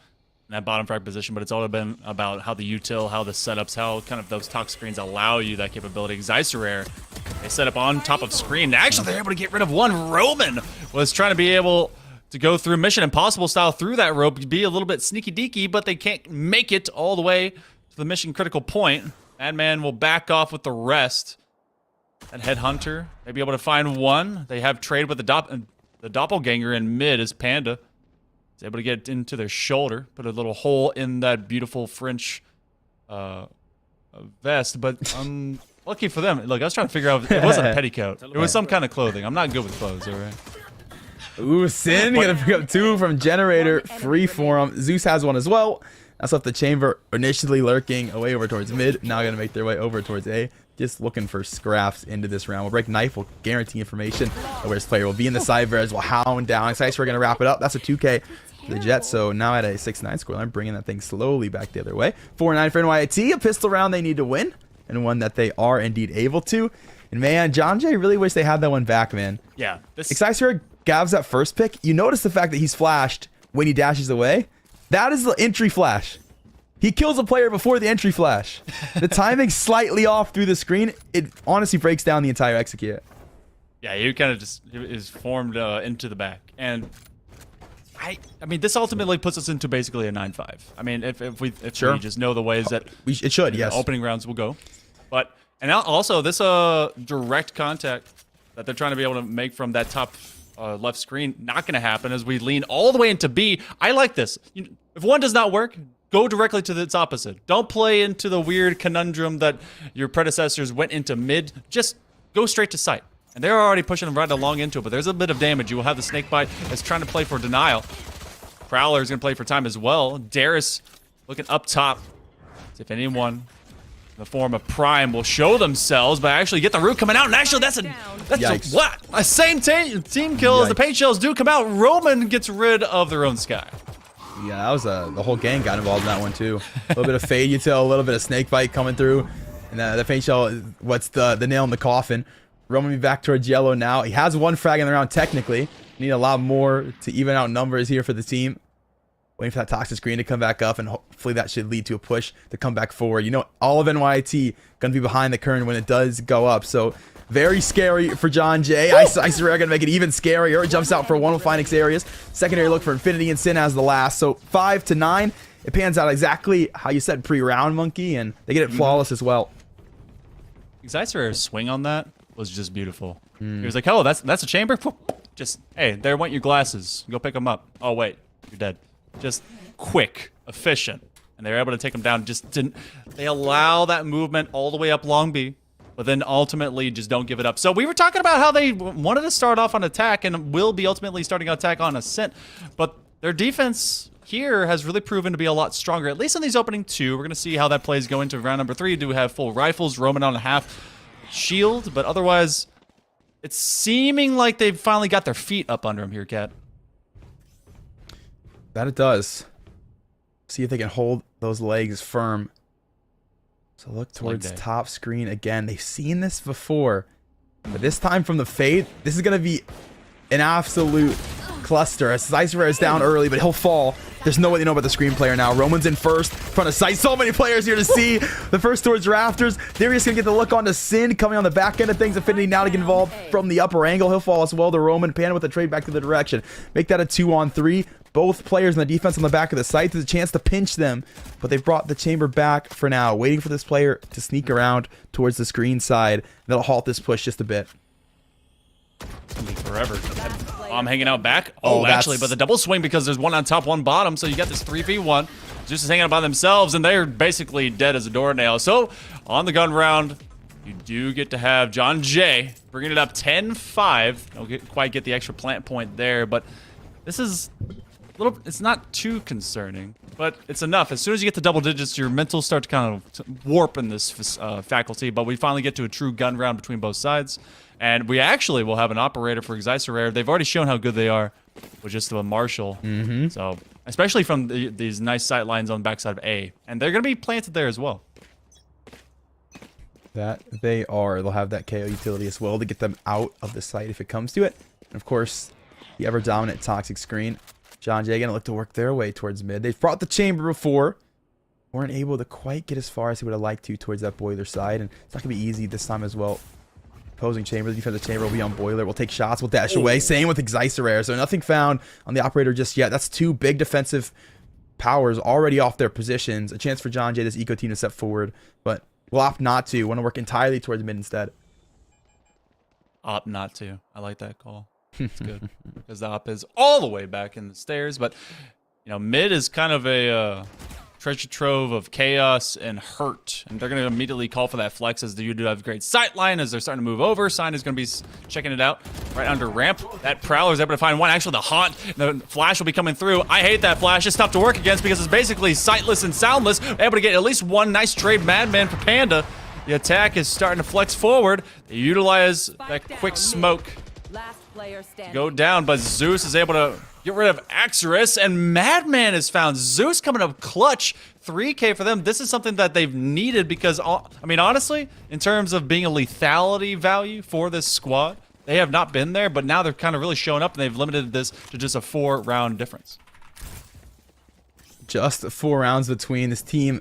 in that bottom frag position, but it's all been about how the util, how the setups, how kind of those talk screens allow you that capability. Exisarare, they set up on top of screen. Actually, they're able to get rid of one. Roman was trying to be able to go through Mission Impossible style through that rope, be a little bit sneaky deaky, but they can't make it all the way to the mission critical point. Madman will back off with the rest. That Headhunter may be able to find one. They have trade with the doppelganger in mid as Panda is able to get into their shoulder, put a little hole in that beautiful French vest. But lucky for them. Look, I was trying to figure out, it wasn't a petticoat. It was some kind of clothing. I'm not good with clothes, all right? Ooh, Sin gonna pick up 2 from Generator. Free for him. Zeus has one as well. That's left the chamber initially lurking away over towards mid. Now gonna make their way over towards A. Just looking for scraps into this round. We'll break knife. We'll guarantee information of where his player will be in the Cybers. We'll hound down. Excited, we're gonna wrap it up. That's a 2K for the Jets. So now at a 6-9 scoreline, bringing that thing slowly back the other way. 4-9 for NYIT. A pistol round they need to win, and one that they are indeed able to. And man, John Jay really wish they had that one back, man. Yeah. Excited Gav's that first pick. You notice the fact that he's flashed when he dashes away. That is the entry flash. He kills a player before the entry flash. The timing's slightly off through the screen. It honestly breaks down the entire execute. Yeah, he kind of just is formed into the back. And I mean, this ultimately puts us into basically a 9-5. I mean, if we just know the ways that it should, yes. Opening rounds will go. But And now also, this direct contact that they're trying to be able to make from that top left screen, not going to happen as we lean all the way into B. I like this. If one does not work, go directly to its opposite. Don't play into the weird conundrum that your predecessors went into mid. Just go straight to site. And they're already pushing right along into it, but there's a bit of damage. You will have the Snakebite that's trying to play for denial. Prowler is going to play for time as well. Darius looking up top. As if anyone in the form of Prime will show themselves, but actually get the root coming out. And actually, that's a same team kill as the Paint Shells do come out. Roman gets rid of their own Sky. Yeah, that was the whole gang got involved in that one too. A little bit of Fade Util, a little bit of Snakebite coming through. And the Paint Shell, what's the nail in the coffin. Roman be back towards yellow now. He has one frag in the round technically. Need a lot more to even out numbers here for the team. Waiting for that toxic screen to come back up, and hopefully that should lead to a push to come back forward. You know, all of NYIT going to be behind the current when it does go up. So very scary for John Jay. Ice Rare going to make it even scarier. It jumps out for one with Phoenix Areas. Secondary look for Infinity and Sin as the last. So 5 to 9. It pans out exactly how you said pre-round, Monkey, and they get it flawless as well. Ice Rare's swing on that was just beautiful. He was like, oh, that's a chamber? Just, hey, there went your glasses. Go pick them up. Oh, wait, you're dead. Just quick, efficient. And they were able to take them down. Just didn't, they allow that movement all the way up long B, but then ultimately just don't give it up. So we were talking about how they wanted to start off on attack and will be ultimately starting an attack on Ascent, but their defense here has really proven to be a lot stronger, at least in these opening 2. We're going to see how that plays go into round number 3. Do have full rifles, Roman on a half shield, but otherwise it's seeming like they've finally got their feet up under him here, Cat. That it does. See if they can hold those legs firm. So look towards top screen again. They've seen this before, but this time from the Fade, this is going to be an absolute cluster. As Ice Rare is down early, but he'll fall. There's no way they know about the screen player now. Roman's in first, front of sight. So many players here to see. The first towards Rafters. Darius gonna get the look onto Sin coming on the back end of things. Infinity now to get involved from the upper angle. He'll fall as well to Roman. Panda with the trade back to the direction. Make that a 2-on-3. Both players in the defense on the back of the site. There's a chance to pinch them, but they've brought the chamber back for now, waiting for this player to sneak around towards the screen side. That'll halt this push just a bit. Forever. I'm hanging out back. Oh, actually, but the double swing because there's one on top, one bottom. So you got this 3v1. Zeus is hanging out by themselves, and they're basically dead as a doornail. So on the gun round, you do get to have John Jay bringing it up 10-5. Don't quite get the extra plant point there, but this is a little. It's not too concerning, but it's enough. As soon as you get to double digits, your mental start to kind of warp in this faculty. But we finally get to a true gun round between both sides. And we actually will have an operator for Rare. They've already shown how good they are with just a Marshall. So, especially from these nice sight lines on the backside of A. And they're going to be planted there as well. That they are. They'll have that KO utility as well to get them out of the site if it comes to it. And of course, the ever-dominant Toxic Screen. John Jay going to look to work their way towards mid. They've brought the chamber before. Weren't able to quite get as far as he would have liked to towards that boiler side. And it's not going to be easy this time as well. Opposing chamber, the defensive chamber will be on boiler. We'll take shots. We'll dash away. Same with Rare. So nothing found on the operator just yet. That's 2 big defensive powers already off their positions. A chance for John Jay, this eco team, to step forward, but we'll opt not to. Want to work entirely towards mid instead. Opt not to. I like that call. It's good because the op is all the way back in the stairs. But you know, mid is kind of a treasure trove of chaos and hurt, and they're going to immediately call for that flex as you do have great sight line as they're starting to move over. Sign is going to be checking it out right under ramp. That Prowler is able to find one. Actually, the haunt, the flash will be coming through. I hate that flash. It's tough to work against because it's basically sightless and soundless. Able to get at least one nice trade Madman for Panda. The attack is starting to flex forward. They utilize that quick smoke to go down, but Zeus is able to get rid of Axorus, and Madman is found. Zeus coming up clutch. 3K for them. This is something that they've needed because, I mean, honestly, in terms of being a lethality value for this squad, they have not been there, but now they're kind of really showing up, and they've limited this to just a 4-round difference. Just 4 rounds between this team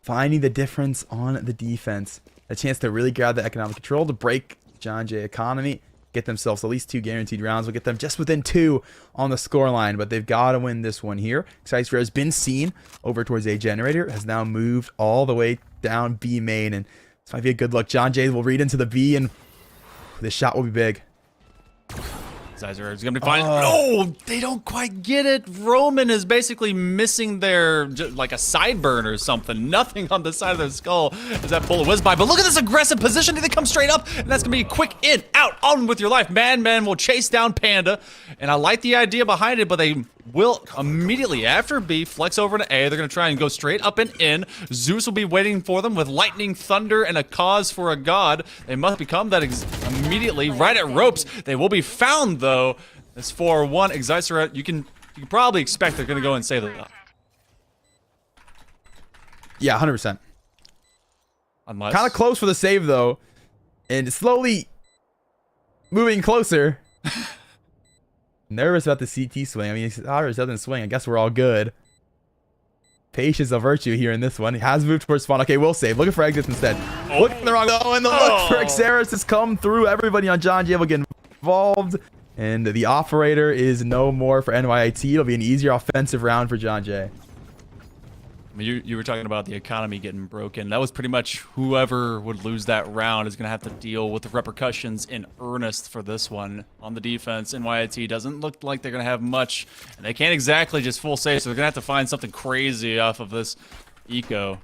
finding the difference on the defense. A chance to really grab the economic control to break John Jay economy. Get themselves at least 2 guaranteed rounds. We'll get them just within 2 on the scoreline, but they've got to win this one here. Rare has been seen over towards A Generator, has now moved all the way down B main, and This might be a good look. John Jay will read into the B, and this shot will be big. Zeiser is going to be fine. No, they don't quite get it. Roman is basically missing their, like a sideburn or something. Nothing on the side of their skull as that bullet whizzed by. But look at this aggressive positioning. They come straight up, and that's going to be a quick in, out, on with your life. Man will chase down Panda, and I like the idea behind it, but they will immediately after B flex over to A. They're going to try and go straight up and in. Zeus will be waiting for them with lightning, thunder, and a cause for a god. They must become that immediately right at ropes. They will be found though. This 4-1 Exicera, you can probably expect they're going to go and save that. Yeah, 100%. Unless Kind of close for the save though, and slowly moving closer. Nervous about the CT swing. I mean, Otters doesn't swing. I guess we're all good. Patience a virtue here in this one. He has moved towards spawn. Okay, we'll save. Looking for exits instead. Looking the wrong. Oh, and the look for Xeris has come through. Everybody on John Jay will get involved. And the operator is no more for NYIT. It'll be an easier offensive round for John Jay. I mean, you were talking about the economy getting broken. That was pretty much whoever would lose that round is going to have to deal with the repercussions in earnest for this one. On the defense, NYIT doesn't look like they're going to have much, and they can't exactly just full save, so they're going to have to find something crazy off of this eco.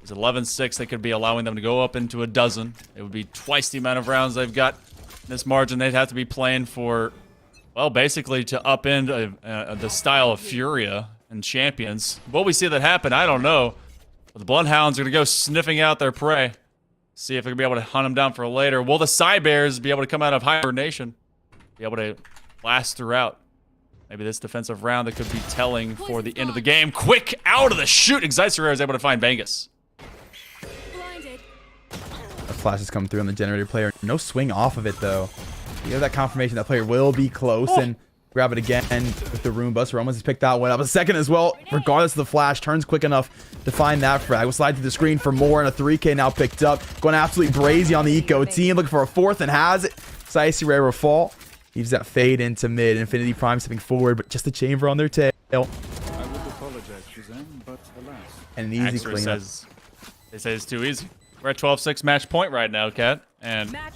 It's 11-6. They could be allowing them to go up into a dozen. It would be twice the amount of rounds they've got. This margin, they'd have to be playing for, well, basically to upend the style of Furia and Champions. Will we see that happen? I don't know. But the Bloodhounds are going to go sniffing out their prey. See if they're going to be able to hunt them down for later. Will the Cybears be able to come out of hibernation? Be able to last throughout? Maybe this defensive round that could be telling for the end of the game. Quick out of the shoot! Exicera is able to find Bangus. A flash is coming through on the generator player. No swing off of it though. You have that confirmation that player will be close and grab it again with the Room Bus. Romans has picked that one up. A second as well, regardless of the flash. Turns quick enough to find that frag. Will slide through the screen for more, and a 3K now picked up. Going absolutely brazy on the eco team. Looking for a fourth and has it. Icy Rare will fall. Leaves that fade into mid. Infinity Prime stepping forward, but just a chamber on their tail. I would apologize to them, but alas. And an easy Axer cleanup. they say it's too easy. We're at 12-6 match point right now, Kat. And I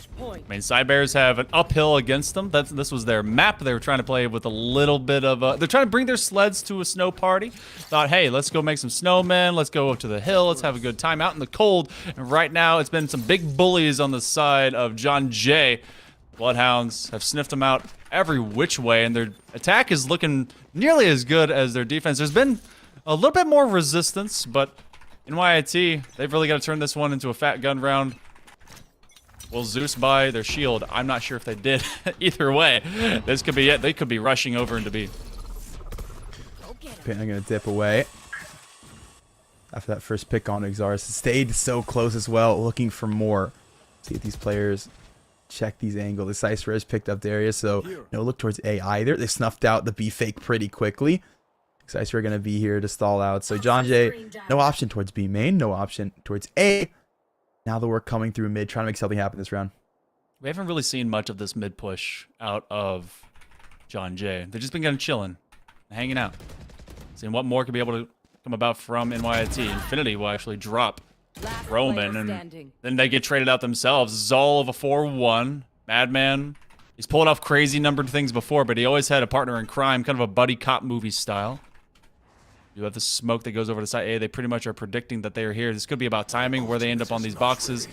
mean, Cybears have an uphill against them. This was their map. They were trying to play with a little bit of they're trying to bring their sleds to a snow party. Thought, hey, let's go make some snowmen. Let's go up to the hill. Let's have a good time out in the cold. And right now, it's been some big bullies on the side of John Jay. Bloodhounds have sniffed them out every which way, and their attack is looking nearly as good as their defense. There's been a little bit more resistance, but NYIT, they've really got to turn this one into a fat gun round. Will Zeus buy their shield? I'm not sure if they did. Either way, this could be it. They could be rushing over into B. I'm gonna dip away. After that first pick on Exaris. Stayed so close as well, looking for more. See if these players check these angles. The Icy Rare picked up Darius, so no look towards A either. They snuffed out the B fake pretty quickly. Icy Rare gonna be here to stall out. So John Jay, no option towards B main, no option towards A. Now that we're coming through mid, trying to make something happen this round. We haven't really seen much of this mid push out of John Jay. They've just been kind of chilling, hanging out. Seeing what more could be able to come about from NYIT. Infinity will actually drop Roman, and then they get traded out themselves. Zol of a 4-1. Madman. He's pulled off crazy numbered things before, but he always had a partner in crime, kind of a buddy cop movie style. You have the smoke that goes over to side A. They pretty much are predicting that they are here. This could be about timing, where they end up on these boxes.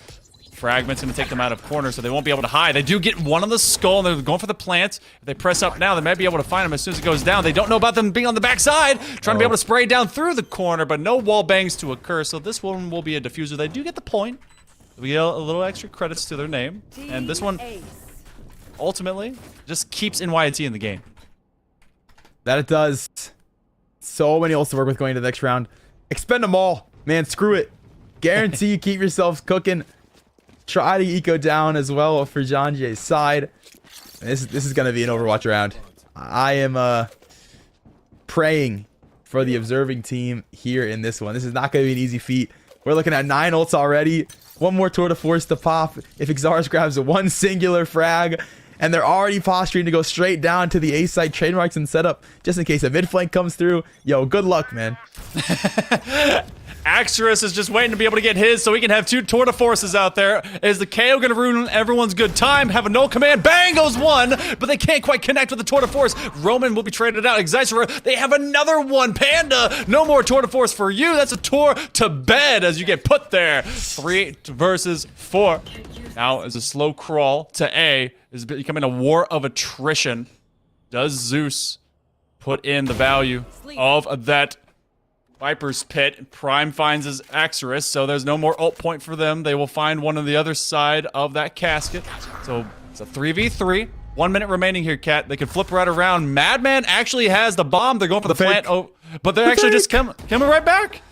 Fragment's going to take them out of corner, so they won't be able to hide. They do get one on the skull, and they're going for the plant. If they press up now, they might be able to find him as soon as it goes down. They don't know about them being on the backside, trying to be able to spray down through the corner, but no wall bangs to occur, so this one will be a diffuser. They do get the point. We get a little extra credits to their name, and this one ultimately just keeps NYIT in the game. That it does. So many ults to work with going to the next round. Expend them all. Man, screw it. Guarantee you keep yourselves cooking. Try to eco down as well for John Jay's side. This is going to be an Overwatch round. I am praying for the observing team here in this one. This is not going to be an easy feat. We're looking at 9 ults already. One more tour de force to pop if Exaris grabs one singular frag. And they're already posturing to go straight down to the A site trademarks and setup just in case a mid flank comes through. Yo, good luck, man. Axorus is just waiting to be able to get his so he can have 2 Tour de Forces out there. Is the KO going to ruin everyone's good time? Have a null command. Bang goes one, but they can't quite connect with the Tour de Force. Roman will be traded out. Excicer, they have another one. Panda, no more Tour de Force for you. That's a tour to bed as you get put there. 3 versus 4. Now is a slow crawl to A. Is becoming a war of attrition. Does Zeus put in the value of that Viper's Pit? Prime finds his Axorus, so there's no more ult point for them. They will find one on the other side of that casket. So it's a 3v3. 1 minute remaining here, Cat. They can flip right around. Madman actually has the bomb. They're going for the plant. Oh, but they're actually just coming right back.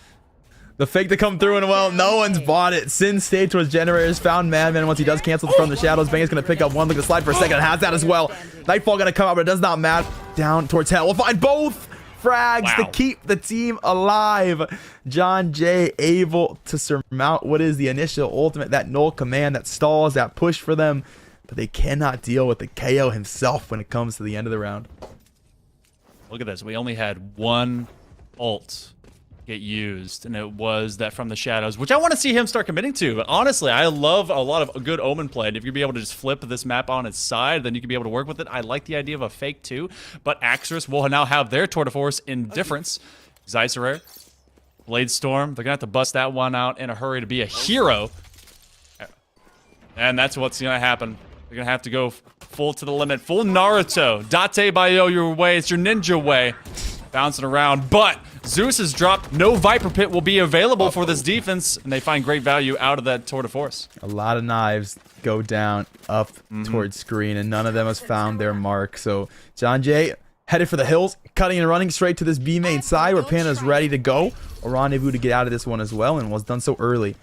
The fake to come through, and well, no one's bought it. Sin stayed towards generators, found Madman. Once he does cancel from the shadows, Bang is going to pick up one. Look at the slide for a second. Has that as well. Nightfall going to come out, but it does not matter. Down towards hell. We'll find both frags to keep the team alive. John Jay able to surmount what is the initial ultimate, that null command that stalls, that push for them. But they cannot deal with the KO himself when it comes to the end of the round. Look at this. We only had one ult get used, and it was that from the shadows, which I want to see him start committing to. But honestly, I love a lot of good Omen play, and if you'd be able to just flip this map on its side, then you can be able to work with it. I like the idea of a fake too, but Axorus will now have their Tour de Force indifference. Xycerer, Blade Storm, they're gonna have to bust that one out in a hurry to be a hero, and that's what's gonna happen. They're gonna have to go full to the limit, full Naruto. Date Bayo your way, it's your ninja way. Bouncing around, but Zeus has dropped. No Viper Pit will be available for this defense, and they find great value out of that Tour de Force. A lot of knives go down up towards screen, and none of them has found their mark. So John Jay headed for the hills, cutting and running straight to this B main side where Panda's ready to go. A rendezvous to get out of this one as well, and was done so early.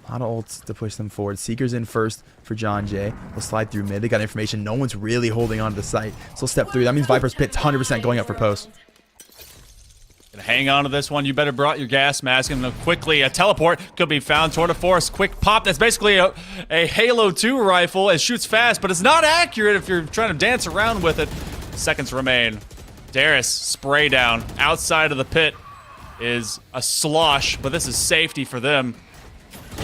A lot of ults to push them forward. Seeker's in first for John Jay. We'll slide through mid. They got information. No one's really holding on to the site. So step through. That means Viper's Pit's 100% going up for post. Hang on to this one. You better brought your gas mask, and quickly a teleport could be found. Tour de Force, quick pop. That's basically a Halo 2 rifle. It shoots fast, but it's not accurate if you're trying to dance around with it. Seconds remain. Darius, spray down. Outside of the pit is a slosh, but this is safety for them.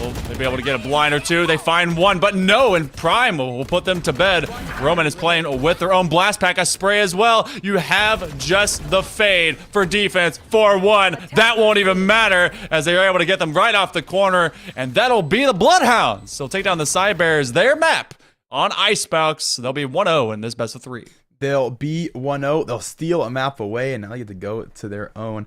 Will they be able to get a blind or two? They find one, but no, and Prime will put them to bed. Roman is playing with their own blast pack, a spray as well. You have just the fade for defense, 4-1. That won't even matter as they are able to get them right off the corner, and that'll be the Bloodhounds. So take down the Cybears, their map on Icebox. They'll be 1-0 in this best of 3. They'll be 1-0. They'll steal a map away, and now they get to go to their own.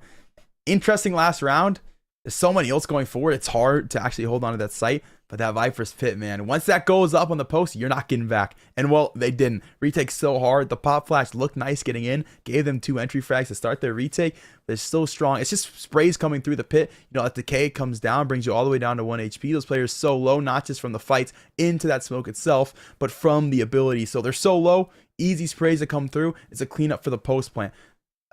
Interesting last round. There's so many ults going forward. It's hard to actually hold on to that site. But that Viper's Pit, man, once that goes up on the post, you're not getting back. And, well, they didn't. Retake so hard. The pop flash looked nice getting in. Gave them 2 entry frags to start their retake. But it's so strong. It's just sprays coming through the pit. You know, that decay comes down, brings you all the way down to 1 HP. Those players so low, not just from the fights into that smoke itself, but from the ability. So they're so low, easy sprays that come through. It's a cleanup for the post plant.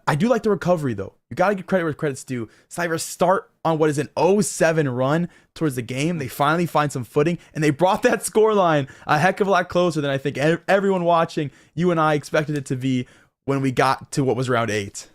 I do like the recovery, though. You got to give credit where credit's due. Cyber start on what is an 0-7 run towards the game. They finally find some footing, and they brought that scoreline a heck of a lot closer than I think everyone watching, you and I, expected it to be when we got to what was round 8.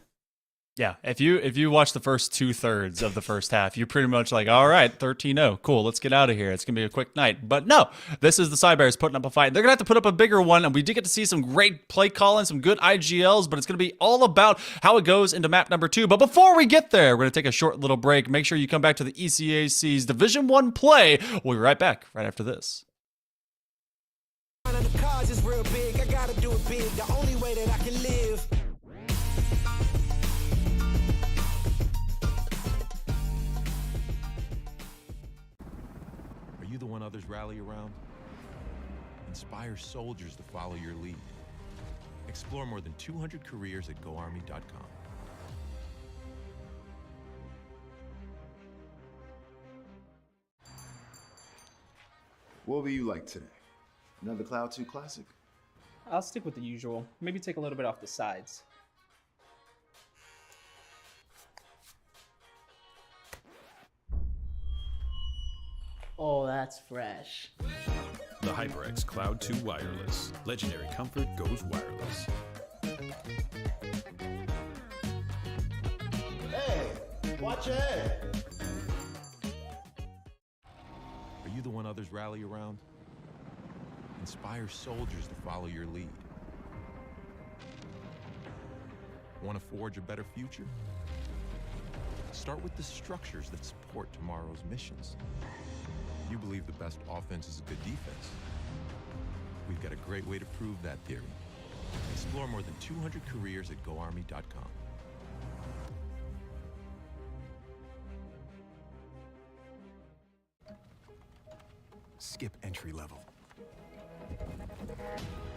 Yeah, if you watch the first 2/3 of the first half, you're pretty much like, all right, 13-0, cool, let's get out of here. It's gonna be a quick night. But no, this is the Cybears putting up a fight. They're gonna have to put up a bigger one, and we did get to see some great play calling, some good IGLs, but it's gonna be all about how it goes into map number 2. But before we get there, we're gonna take a short little break. Make sure you come back to the ECAC's Division 1 play. We'll be right back right after this. The cause is real big. I gotta do it big. The only way that I can live. Are you the one others rally around? Inspire soldiers to follow your lead. Explore more than 200 careers at GoArmy.com. What will you like today? Another Cloud 2 classic? I'll stick with the usual. Maybe take a little bit off the sides. Oh, that's fresh. The HyperX Cloud 2 Wireless. Legendary comfort goes wireless. Hey, watch your head. others rally around? Inspire soldiers to follow your lead. Want to forge a better future? Start with the structures that support tomorrow's missions. You believe the best offense is a good defense. We've got a great way to prove that theory. Explore more than 200 careers at GoArmy.com. Skip entry level.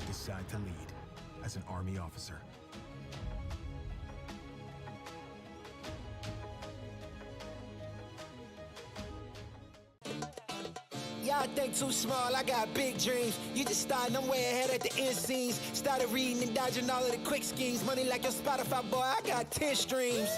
Decide to lead as an Army officer. Y'all think too small, I got big dreams. You just starting, I'm way ahead at the end scenes. Started reading and dodging all of the quick schemes. Money like your Spotify, boy, I got 10 streams.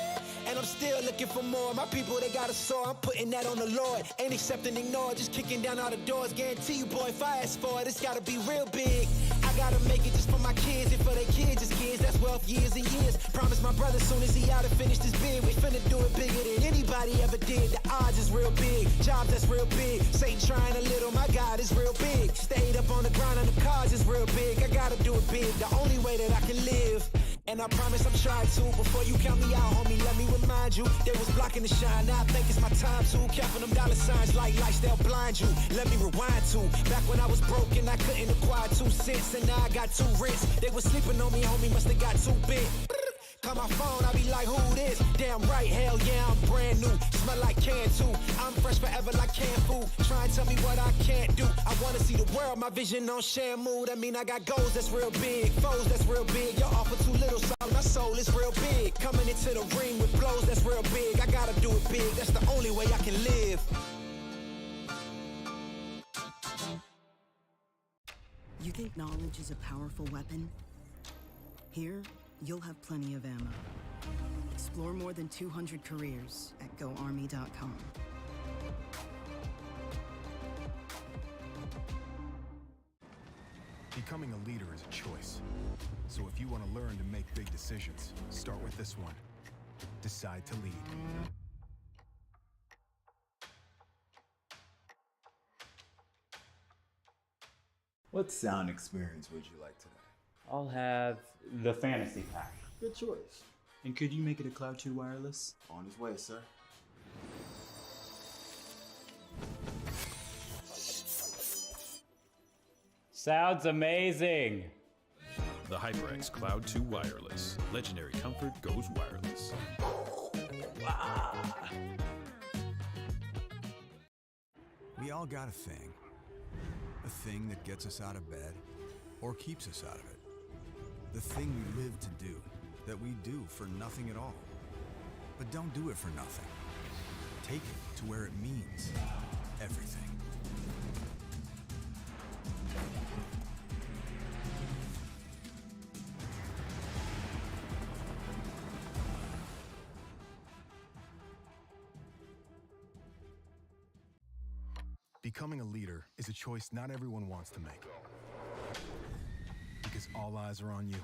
And I'm still looking for more. My people, they got a soar. I'm putting that on the Lord. Ain't accepting, ignore, just kicking down all the doors. Guarantee you, boy, if I ask for it, it's gotta be real big. I gotta make it just for my kids and for their kids, just kids. That's wealth, years and years. Promise my brother soon as he out and finish this bid, we finna do it bigger than anybody ever did. The odds is real big, jobs that's real big. Satan trying a little, my God is real big. Stayed up on the grind on the cars is real big. I gotta do it big, the only way that I can live. And I promise I'm trying to. Before you count me out, homie, let me remind you. They was blocking the shine, now I think it's my time to. Counting them dollar signs like lights, they'll blind you. Let me rewind to back when I was broke and I couldn't acquire 2 cents. And now I got 2 rents. They was sleeping on me, homie, must have got too big. Call my phone, I be like, who this? Damn right, hell yeah, I'm brand new. Smell like can too. I'm fresh forever like canned food. Try and tell me what I can't do. I wanna see the world, my vision on Shamu. That mean I got goals that's real big, foes that's real big. Y'all offer too little, so my soul is real big. Coming into the ring with blows that's real big. I gotta do it big, that's the only way I can live. You think knowledge is a powerful weapon? Here, you'll have plenty of ammo. Explore more than 200 careers at GoArmy.com. Becoming a leader is a choice. So if you want to learn to make big decisions, start with this one. Decide to lead. What sound experience would you like today? I'll have the fantasy pack. Good choice. And could you make it a Cloud 2 wireless? On his way, sir. Sounds amazing. The HyperX Cloud 2 Wireless. Legendary comfort goes wireless. We all got a thing. A thing that gets us out of bed or keeps us out of it. The thing we live to do, that we do for nothing at all. But don't do it for nothing. Take it to where it means everything. Becoming a leader is a choice not everyone wants to make. Because all eyes are on you.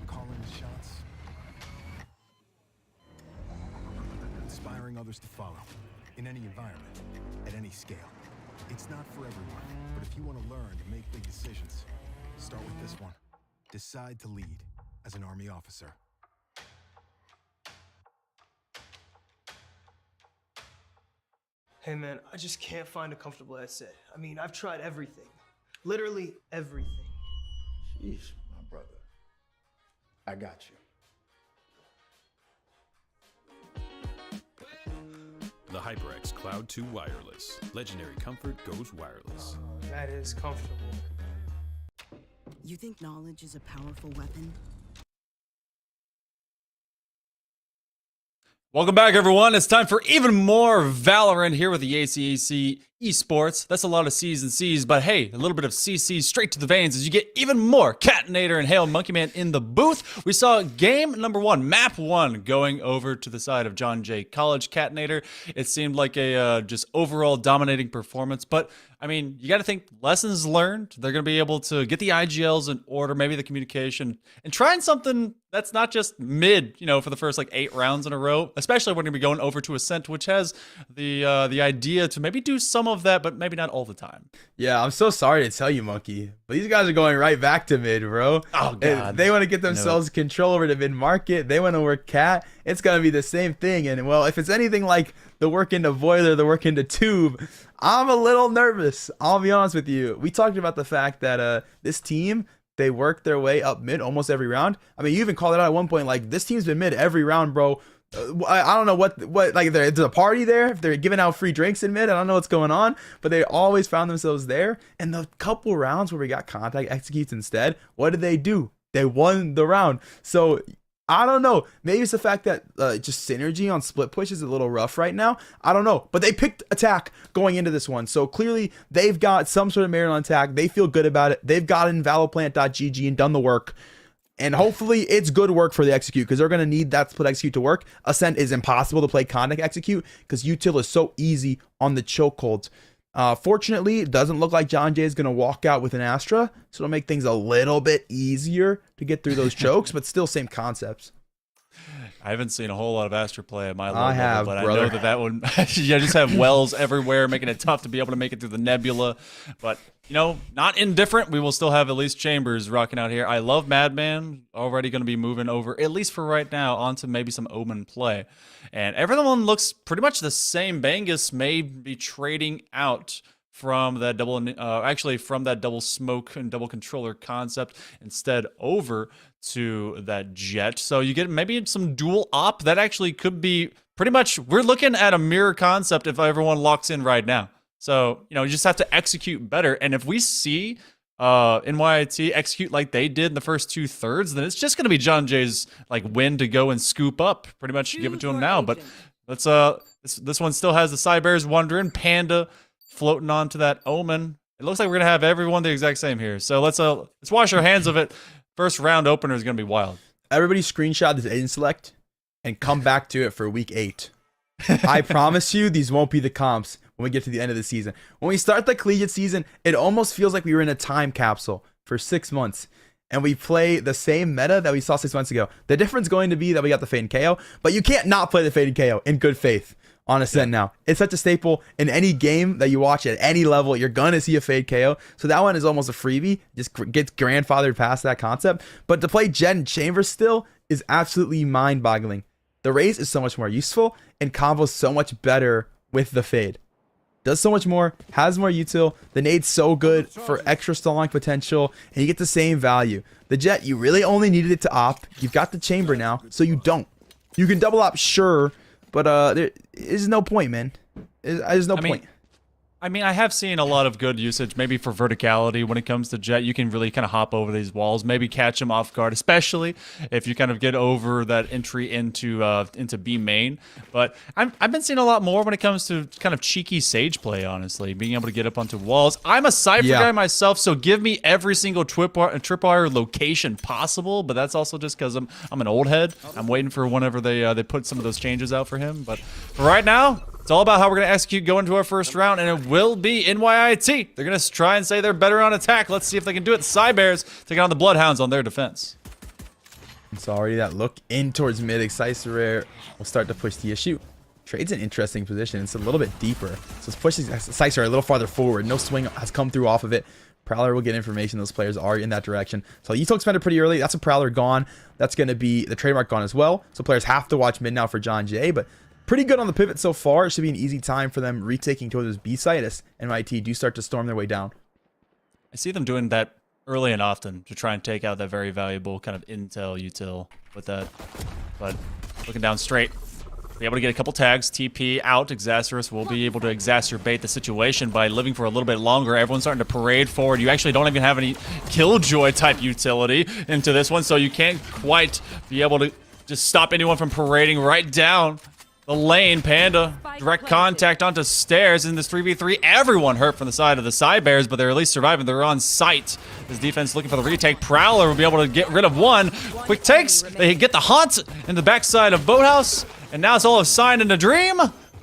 Calling the shots. Inspiring others to follow. In any environment. At any scale. It's not for everyone. But if you want to learn to make big decisions, start with this one. Decide to lead as an Army officer. Hey man, I just can't find a comfortable headset. I mean, I've tried everything. Literally everything. Sheesh, my brother. I got you. The HyperX Cloud 2 Wireless. Legendary comfort goes wireless. That is comfortable. You think knowledge is a powerful weapon? Welcome back, everyone. It's time for even more Valorant here with the ECAC Esports. That's a lot of C's and C's, but hey, a little bit of CC straight to the veins as you get even more Catinator and Hail Monkey Man in the booth. We saw game number 1, map 1, going over to the side of John Jay College Catinator. It seemed like a just overall dominating performance, but I mean, you got to think lessons learned. They're going to be able to get the IGLs in order, maybe the communication, and trying something that's not just mid, you know, for the first like 8 rounds in a row, especially when we're going to be going over to Ascent, which has the idea to maybe do some of that, but maybe not all the time. Yeah, I'm so sorry to tell you, Monkey, but these guys are going right back to mid, bro. Oh, God. They want to get themselves control over the mid market. They want to work cat. It's going to be the same thing. And, well, if it's anything like the work into boiler, the work into tube, I'm a little nervous. I'll be honest with you. We talked about the fact that this team, they work their way up mid almost every round. I mean, you even called it out at one point, like, this team's been mid every round, bro. I don't know what like, there's a party there. If they're giving out free drinks in mid, I don't know what's going on, but they always found themselves there. And the couple rounds where we got contact executes instead, what did they do? They won the round. So I don't know. Maybe it's the fact that just synergy on split push is a little rough right now. I don't know. But they picked attack going into this one. So clearly they've got some sort of merit on attack. They feel good about it. They've gotten valoplant.gg and done the work. And hopefully it's good work for the execute, because they're going to need that split execute to work. Ascent is impossible to play contact execute because util is so easy on the chokeholds. Fortunately, it doesn't look like John Jay is going to walk out with an Astra, so it'll make things a little bit easier to get through those chokes, but still same concepts. I haven't seen a whole lot of Astra play at my level, I have, but brother. I know that one, you just have wells everywhere, making it tough to be able to make it through the nebula. But, you know, not indifferent. We will still have at least Chambers rocking out here. I love Madman, already going to be moving over, at least for right now, onto maybe some Omen play. And everyone looks pretty much the same. Bangus may be trading out from that double smoke and double controller concept instead over to that jet. So you get maybe some dual op. That actually could be pretty much, we're looking at a mirror concept if everyone locks in right now. So, you know, you just have to execute better. And if we see NYIT execute like they did in the first 2/3, then it's just going to be John Jay's like win to go and scoop up. Pretty much give it to him now. But let's this one still has the Cybears wondering, Panda floating onto that Omen. It looks like we're gonna have everyone the exact same here. So let's wash our hands of it. First round opener is gonna be wild. Everybody screenshot this agent select and come back to it for week 8. I promise you, these won't be the comps when we get to the end of the season. When we start the collegiate season, it almost feels like we were in a time capsule for 6 months. And we play the same meta that we saw 6 months ago. The difference going to be that we got the Fade and KO, but you can't not play the Fade and KO in good faith on Ascent now. It's such a staple in any game that you watch at any level. You're going to see a Fade KO. So that one is almost a freebie. Just gets grandfathered past that concept. But to play Jet and Chambers still is absolutely mind-boggling. The Raze is so much more useful, and Combo's so much better with the Fade. Does so much more, has more util. The nade's so good for extra stalling potential, and you get the same value. The Jet, you really only needed it to op. You've got the Chamber now, so you don't. You can double op, sure, but there is no point, man. There's no point. I mean, I have seen a lot of good usage, maybe for verticality when it comes to Jet. You can really kind of hop over these walls, maybe catch them off guard, especially if you kind of get over that entry into B main. But I've been seeing a lot more when it comes to kind of cheeky Sage play, honestly, being able to get up onto walls. I'm a Cypher guy myself, so give me every single tripwire location possible, but that's also just because I'm an old head. I'm waiting for whenever they put some of those changes out for him. But for right now, it's all about how we're going to execute going to our first round, and it will be NYIT. They're going to try and say they're better on attack. Let's see if they can do it. Cybears taking on the Bloodhounds on their defense. It's already that look in towards mid. Excicerare will start to push the issue. Trade's an interesting position. It's a little bit deeper. So it's pushing Excicerare a little farther forward. No swing has come through off of it. Prowler will get information. Those players are in that direction. So Yuto expended pretty early. That's a Prowler gone. That's going to be the trademark gone as well. So players have to watch mid now for John Jay, but pretty good on the pivot so far. It should be an easy time for them retaking towards this B site as NYT do start to storm their way down. I see them doing that early and often to try and take out that very valuable kind of intel util with that. But looking down straight, be able to get a couple tags. TP out. Exacerus will be able to exacerbate the situation by living for a little bit longer. Everyone's starting to parade forward. You actually don't even have any Killjoy type utility into this one, so you can't quite be able to just stop anyone from parading right down the lane. Panda, direct contact onto stairs in this 3v3. Everyone hurt from the side of the Cybears, but they're at least surviving. They're on site. This defense looking for the retake. Prowler will be able to get rid of one. Quick takes. They get the haunt in the backside of Boathouse, and now it's all a sign and a dream.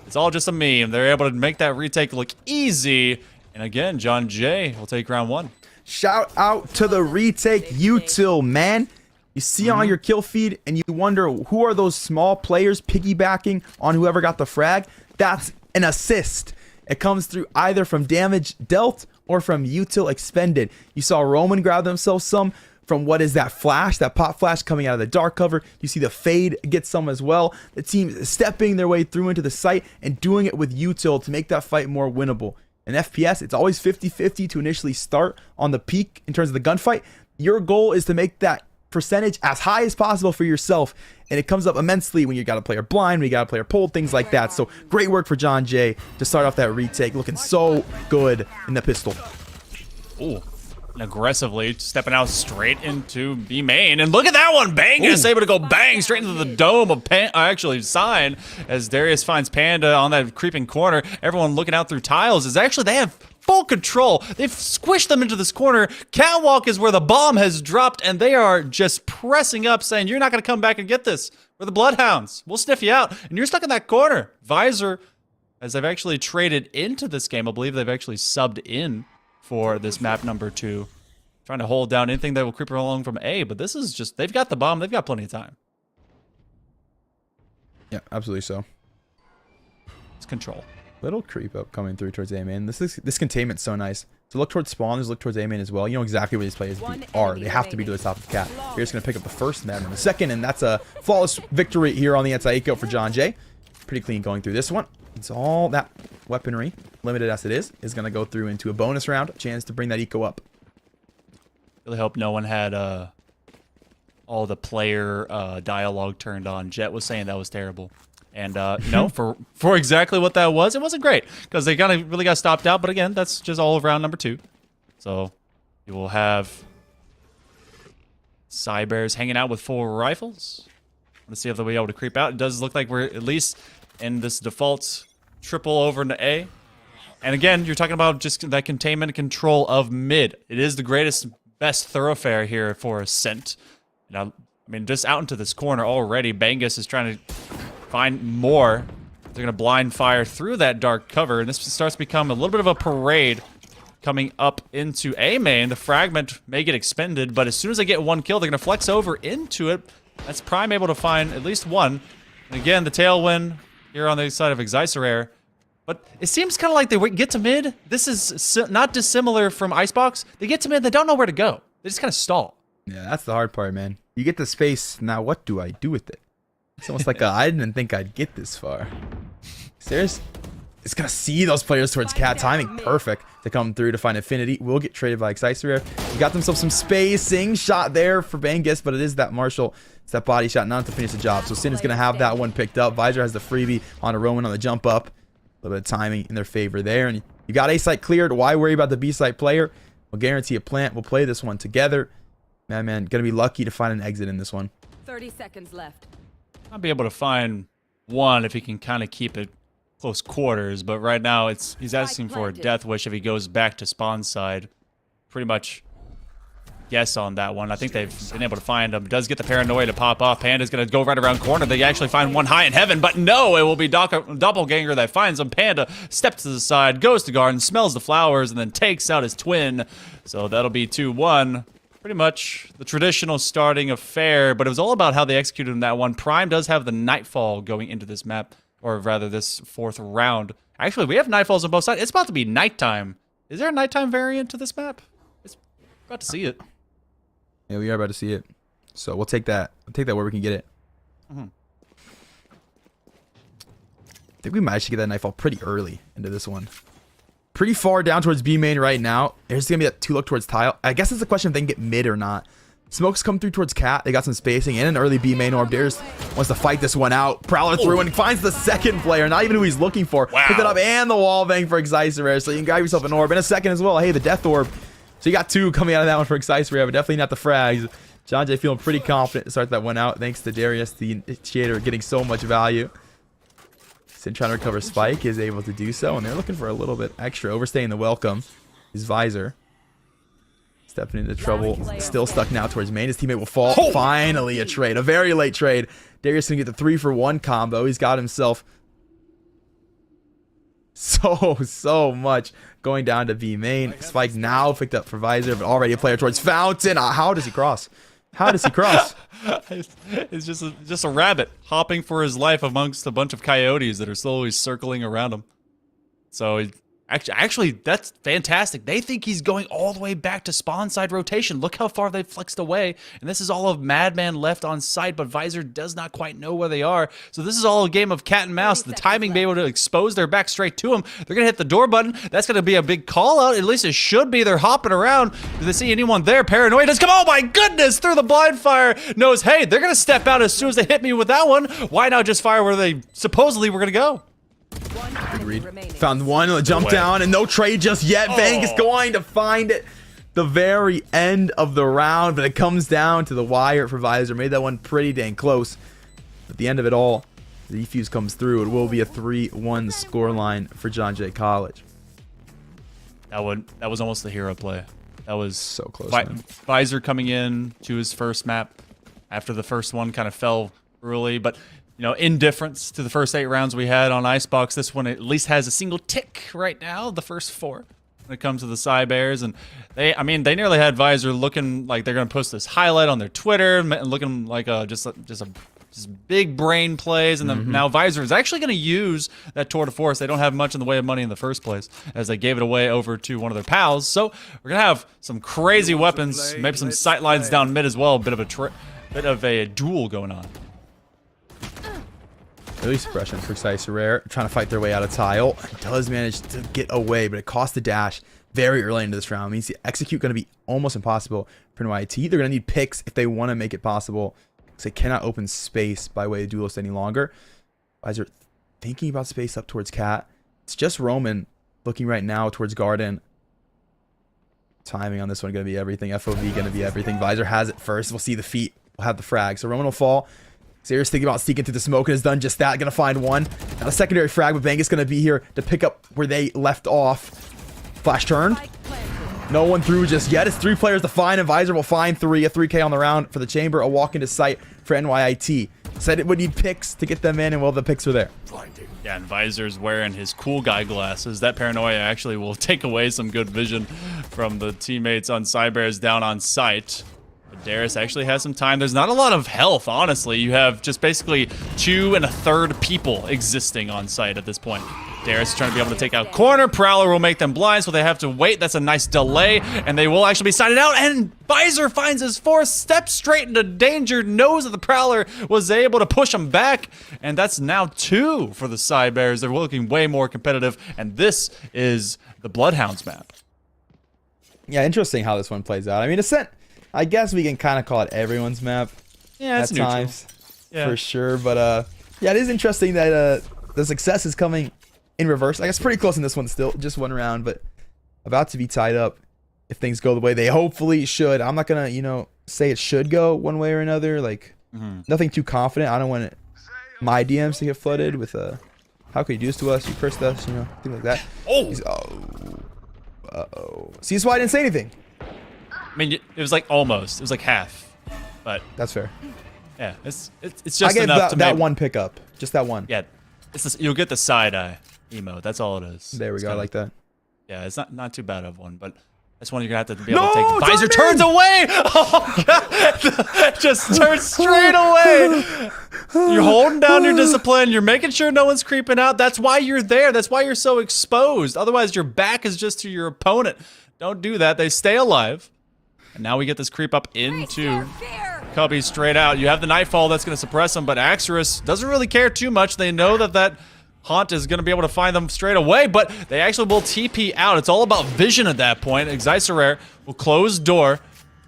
It's all just a meme. They're able to make that retake look easy, And again, John Jay will take round 1. Shout out to the retake util, man. You see on your kill feed and you wonder who are those small players piggybacking on whoever got the frag? That's an assist. It comes through either from damage dealt or from util expended. You saw Roman grab themselves some from what is that flash, that pop flash coming out of the dark cover. You see the fade get some as well. The team is stepping their way through into the site and doing it with util to make that fight more winnable. In FPS, it's always 50-50 to initially start on the peak in terms of the gunfight. Your goal is to make that percentage as high as possible for yourself, and it comes up immensely when you got a player blind, when you got a player pulled, things like that. So great work for John Jay to start off that retake, looking so good in the pistol. Ooh. And aggressively stepping out straight into B main. And look at that one! Bangus able to go bang straight into the dome of Sign as Darius finds Panda on that creeping corner. Everyone looking out through tiles is actually, they have full control. They've squished them into this corner. Catwalk is where the bomb has dropped, and they are just pressing up, saying, you're not going to come back and get this. We're the Bloodhounds. We'll sniff you out. And you're stuck in that corner. Visor, as they've actually traded into this game, I believe they've actually subbed in for this map number 2. Trying to hold down anything that will creep along from A, but this is just, they've got the bomb. They've got plenty of time. Yeah, absolutely so. It's control. Little creep up coming through towards A main. This containment's so nice. So look towards spawners, look towards A main as well. You know exactly where these players are. They have to be to the top of the cat. You're just going to pick up the first, Madden in the second, and that's a flawless victory here on the anti-eco for John Jay. Pretty clean going through this one. It's all that weaponry, limited as it is going to go through into a bonus round. A chance to bring that eco up. Really hope no one had all the player dialogue turned on. Jet was saying that was terrible. And, you know, for exactly what that was, it wasn't great. Because they really got stopped out. But again, that's just all of round number 2. So you will have Cybears hanging out with 4 rifles. Let's see if they'll be able to creep out. It does look like we're at least in this default triple over into A. And again, you're talking about just that containment and control of mid. It is the best thoroughfare here for Ascent. Now, I mean, just out into this corner already, Bangus is trying to find more. They're going to blind fire through that dark cover, and this starts to become a little bit of a parade coming up into A main. The fragment may get expended, but as soon as they get one kill, they're going to flex over into it. That's Prime able to find at least one. And again, the tailwind here on the side of Exiserair. But it seems kind of like they get to mid. This is not dissimilar from Icebox. They get to mid, they don't know where to go. They just kind of stall. Yeah, that's the hard part, man. You get the space, now what do I do with it? It's almost like I didn't think I'd get this far. Serious? It's going to see those players towards cat. Timing perfect to come through to find Infinity. Will get traded by Exiserair. You got themselves some spacing shot there for Bangus, but it is that Marshall. It's that body shot, not to finish the job. So Sin is going to have that one picked up. Visor has the freebie on a Roman on the jump up. A little bit of timing in their favor there. And you got A site cleared. Why worry about the B site player? We'll guarantee a plant. We'll play this one together. Man, gonna be lucky to find an exit in this one. 30 seconds left. I'll be able to find one if he can kind of keep it close quarters. But right now, he's asking for a death wish if he goes back to spawn side. Pretty much guess on that one. I think they've been able to find him. Does get the paranoia to pop off. Panda's going to go right around corner. They actually find one high in heaven, but no, it will be Doppelganger that finds him. Panda steps to the side, goes to garden, smells the flowers, and then takes out his twin. So that'll be 2-1. Pretty much the traditional starting affair, but it was all about how they executed in that one. Prime does have the Nightfall going into this map, or rather this 4th round. Actually, we have Nightfalls on both sides. It's about to be nighttime. Is there a nighttime variant to this map? It's about to see it. Yeah, we are about to see it. So we'll take that. We'll take that where we can get it. I think we might actually get that Nightfall pretty early into this one. Pretty far down towards B main right now. There's going to be that 2 look towards tile. I guess it's a question if they can get mid or not. Smokes come through towards cat. They got some spacing and an early B main orb. Darius wants to fight this one out. Prowler through and finds the second player. Not even who he's looking for. Wow. Picked it up and the wall bang for Exiserair. So you can grab yourself an orb in a second as well. Hey, the death orb. So you got 2 coming out of that one for Exiserair, but definitely not the frags. John Jay feeling pretty confident to start that one out. Thanks to Darius, the initiator, getting so much value. Sin trying to recover Spike is able to do so, and they're looking for a little bit extra. Overstaying the welcome is Visor. Stepping into trouble. Still stuck now towards main. His teammate will fall. Oh! Finally a trade. A very late trade. Darius can get the 3-for-1 combo. He's got himself so much going down to B main. Spike now picked up for Visor, but already a player towards Fountain. How does he cross? How does he cross? It's just a rabbit hopping for his life amongst a bunch of coyotes that are slowly circling around him. So actually, that's fantastic. They think he's going all the way back to spawn side rotation. Look how far they've flexed away. And this is all of Madman left on site, but Visor does not quite know where they are. So this is all a game of cat and mouse. The timing be able to expose their back straight to him. They're going to hit the door button. That's going to be a big call out. At least it should be. They're hopping around. Do they see anyone there? Paranoia does come. Oh my goodness! Through the blind fire. Knows, hey, they're going to step out as soon as they hit me with that one. Why not just fire where they supposedly were going to go? Good read. Found one, jump down, and no trade just yet. Vegas going to find it the very end of the round, but it comes down to the wire for Visor. Made that one pretty dang close. At the end of it all, the defuse comes through. It will be a 3-1 scoreline for John Jay College. That was almost the hero play. That was so close. Visor coming in to his first map after the first one kind of fell early, but you know, indifference to the first 8 rounds we had on Icebox. This one at least has a single tick right now, the first 4 when it comes to the Cybears. And they nearly had Visor looking like they're going to post this highlight on their Twitter and looking like just big brain plays. And then now Visor is actually going to use that tour de force. They don't have much in the way of money in the first place as they gave it away over to one of their pals. So we're going to have some crazy weapons, maybe some sight lines down mid as well. A bit of a duel going on. Early suppression for Rare, trying to fight their way out of tile. Does manage to get away, but it costs the dash very early into this round. It means the execute going to be almost impossible for NYIT. They're going to need picks if they want to make it possible, because they cannot open space by way of duelist any longer. Visor thinking about space up towards Cat. It's just Roman looking right now towards Garden. Timing on this one going to be everything. FOV going to be everything. Visor has it first. We'll see the feet. We'll have the frag. So Roman will fall. Xayah's thinking about sneaking through the smoke and has done just that. Gonna find one. And a secondary frag, but Bangus gonna be here to pick up where they left off. Flash turned. No one through just yet. It's 3 players to find, and Visor will find 3. A 3K on the round for the chamber. A walk into sight for NYIT. Said it would need picks to get them in, and well, the picks are there. Yeah, and Visor's wearing his cool guy glasses. That paranoia actually will take away some good vision from the teammates on Cybears down on site. Darius actually has some time. There's not a lot of health, honestly. You have just basically 2 1/3 people existing on site at this point. Darius is trying to be able to take out corner. Prowler will make them blind, so they have to wait. That's a nice delay, and they will actually be sighted out. And Visor finds his 4th, steps straight into danger, knows that the Prowler was able to push him back, and that's now 2 for the Cybears. They're looking way more competitive, and this is the Bloodhounds map. Yeah, interesting how this one plays out. I mean, Ascent, I guess we can kind of call it everyone's map. Yeah, it's at neutral. Times, for sure. But yeah, it is interesting that the success is coming in reverse. I guess pretty close in this one still, just 1 round, but about to be tied up if things go the way they hopefully should. I'm not gonna, say it should go one way or another. Like nothing too confident. I don't want my DMs to get flooded with how could you do this to us? You cursed us, things like that. See, that's why I didn't say anything. I mean, it was like almost. It was like half, but that's fair. Yeah, it's just I gave enough to that one pickup, just that one. Yeah, you'll get the side eye emote. That's all it is. There we go. I like that. Yeah, it's not too bad of one, but that's one you're gonna have to be able to take. Visor turns away. Oh god, just turns straight away. You're holding down your discipline. You're making sure no one's creeping out. That's why you're there. That's why you're so exposed. Otherwise, your back is just to your opponent. Don't do that. They stay alive. And now we get this creep up into Cubby straight out. You have the Nightfall that's going to suppress them, but Axorus doesn't really care too much. They know that Haunt is going to be able to find them straight away, but they actually will TP out. It's all about vision at that point. Xayah will close door.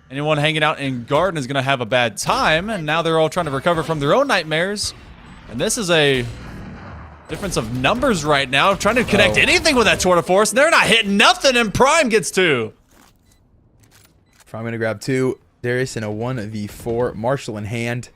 Anyone hanging out in Garden is going to have a bad time, and now they're all trying to recover from their own nightmares. And this is a difference of numbers right now, trying to connect anything with that Tour de Force, and they're not hitting nothing, and Prime gets 2. I'm going to grab 2. Darius in a 1v4. Marshall in hand.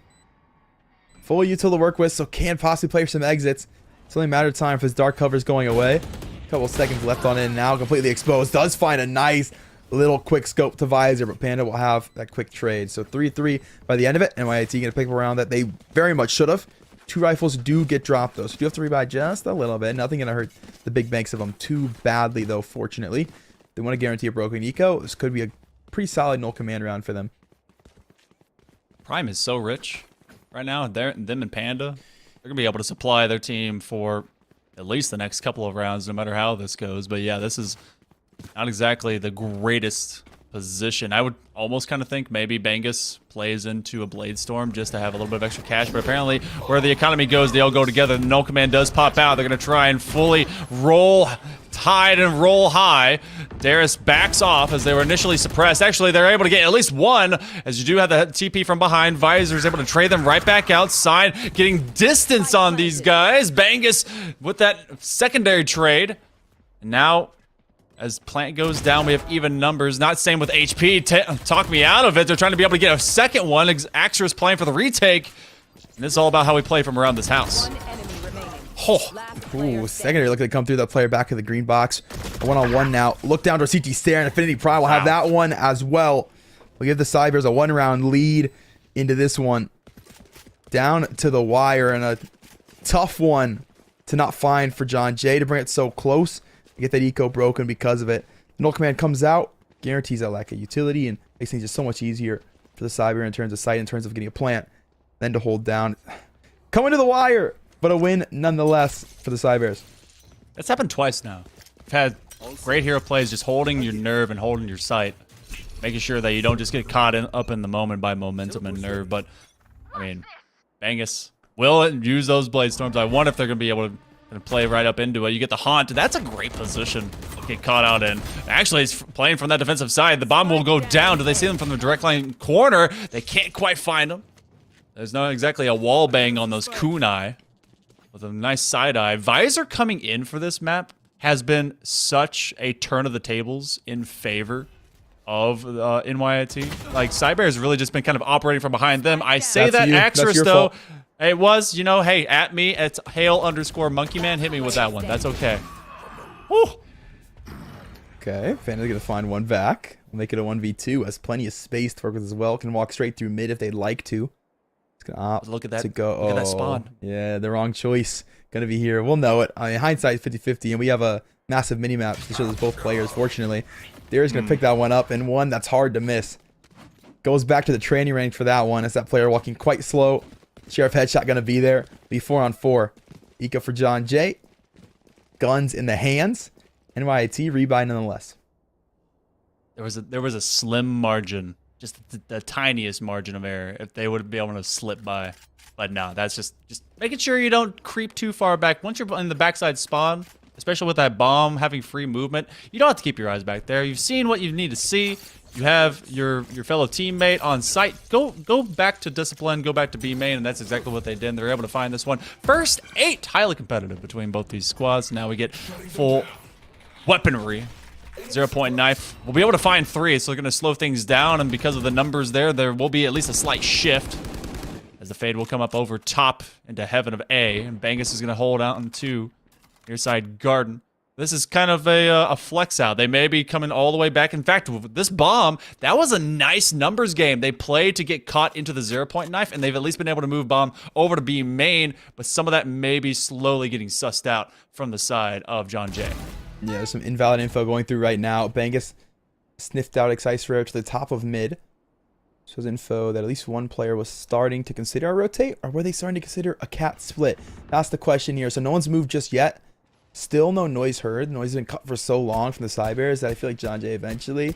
Full util to work with, so can possibly play for some exits. It's only a matter of time if his dark cover is going away. A couple seconds left on it now. Completely exposed. Does find a nice little quick scope to Visor, but Panda will have that quick trade. So 3-3 by the end of it. NYIT going to pick up a round that they very much should have. 2 rifles do get dropped, though. So you do have to rebuy just a little bit. Nothing going to hurt the big banks of them too badly, though, fortunately. They want to guarantee a broken eco. This could be a pretty solid null command round for them. Prime is so rich right now. Them and Panda, they're going to be able to supply their team for at least the next couple of rounds, no matter how this goes. But yeah, this is not exactly the greatest position. I would almost kind of think maybe Bangus plays into a Blade Storm just to have a little bit of extra cash, but apparently where the economy goes, they all go together. The null command does pop out. They're going to try and fully roll tide and roll high. Darius backs off as they were initially suppressed. Actually, they're able to get at least one, as you do have the TP from behind. Visor's able to trade them right back outside, getting distance on these guys. Bangus with that secondary trade. And now, as plant goes down, we have even numbers. Not same with HP. Talk me out of it. They're trying to be able to get a second one. Axer is playing for the retake. And this is all about how we play from around this house. Oh. Ooh, secondary looking to come through that player back of the green box. A one-on-one now. Look down to CT Stare, and Affinity Prime will have that one as well. We'll give the Cybers a 1-round lead into this one. Down to the wire, and a tough one to not find for John Jay to bring it so close. Get that eco broken because of it. Null command comes out, guarantees that lack of utility, and makes things just so much easier for the Cyber in terms of sight, in terms of getting a plant, then to hold down. Coming to the wire, but a win nonetheless for the Cybers. That's happened twice now. We've had great hero plays, just holding your nerve and holding your sight, making sure that you don't just get caught up in the moment by momentum and nerve. But I mean, Bangus will use those Blade Storms. I wonder if they're going to be able to play right up into it. You get the haunt. That's a great position to get caught out in. Actually, it's playing from that defensive side. The bomb will go down. Do they see them from the direct line corner? They can't quite find them. There's not exactly a wall bang on those kunai. With a nice side eye. Visor coming in for this map has been such a turn of the tables in favor of NYIT. Like, Cyber has really just been kind of operating from behind them. I say that Axris, though, it was, you know, hey, at me, it's Hail_Monkeyman. Hit me with that one. That's okay. Woo! Okay, Fanta's gonna find one back. We'll make it a 1v2. Has plenty of space to work with as well. Can walk straight through mid if they'd like to. It's gonna opt look at that. To go. Look at that spawn. Yeah, the wrong choice. Gonna be here. We'll know it. I mean, hindsight 50-50, and we have a massive mini map that shows us both players. Fortunately, Darius gonna pick that one up, and one that's hard to miss. Goes back to the training range for that one. As that player walking quite slow. Sheriff headshot gonna be there. Be 4-on-4. Eco for John Jay. Guns in the hands. NYIT rebuy nonetheless. There was a slim margin, just the tiniest margin of error if they would be able to slip by. But no, that's just making sure you don't creep too far back. Once you're in the backside spawn, especially with that bomb having free movement, you don't have to keep your eyes back there. You've seen what you need to see. You have your fellow teammate on site. Go back to discipline, go back to B main, and that's exactly what they did. They're able to find this one. First 8, highly competitive between both these squads. Now we get full weaponry. 0-point knife. We'll be able to find 3, so they're going to slow things down, and because of the numbers there will be at least a slight shift. As the fade will come up over top into heaven of A, and Bangus is going to hold out into near side garden. This is kind of a flex out. They may be coming all the way back. In fact, with this bomb, that was a nice numbers game. They played to get caught into the 0-point knife, and they've at least been able to move bomb over to B main, but some of that may be slowly getting sussed out from the side of John Jay. Yeah, there's some invalid info going through right now. Bangus sniffed out Excise Rare to the top of mid. Shows info that at least one player was starting to consider a rotate, or were they starting to consider a cat split? That's the question here. So no one's moved just yet. Still no noise heard. The noise has been cut for so long from the Cybears that I feel like John Jay eventually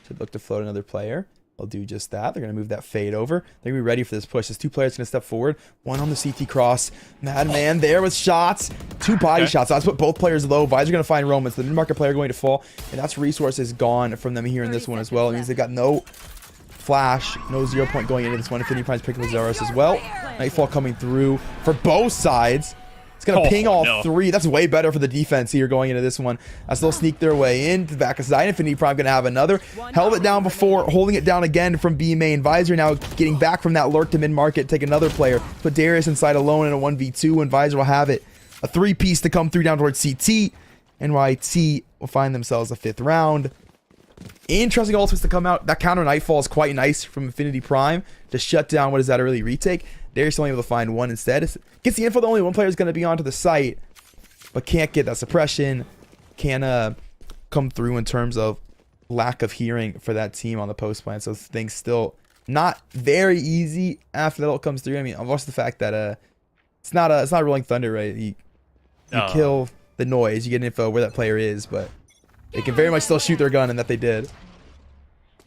should look to float another player. They'll do just that. They're going to move that fade over. They're going to be ready for this push. There's 2 players going to step forward. One on the CT cross. Madman there with shots. 2 body shots. That's what both players low. Visor going to find Romans. The mid-market player going to fall. And that's resources gone from them here in this one as well. It means they've got no flash, no 0-point going into this one. Infinity Prime's picking with Zaros as well. Nightfall coming through for both sides. It's going to ping all 3. That's way better for the defense here going into this one. As they'll sneak their way in to the back of side. Infinity Prime going to have another. Held it down before, holding it down again from B main. Visor now getting back from that lurk to mid-market. Take another player. Put Darius inside alone in a 1v2, and Visor will have it. A 3-piece to come through down towards CT. NYT will find themselves a 5th round. Interesting ultimates to come out. That counter Nightfall is quite nice from Infinity Prime to shut down what is that a really retake. Darius only able to find one instead. Gets the info that only one player is going to be onto the site, but can't get that suppression. Can't come through in terms of lack of hearing for that team on the post plant. So things still not very easy after that all comes through. I mean, also the fact that it's not Rolling Thunder, right? You kill the noise, you get info where that player is, but they can very much still shoot their gun, and that they did.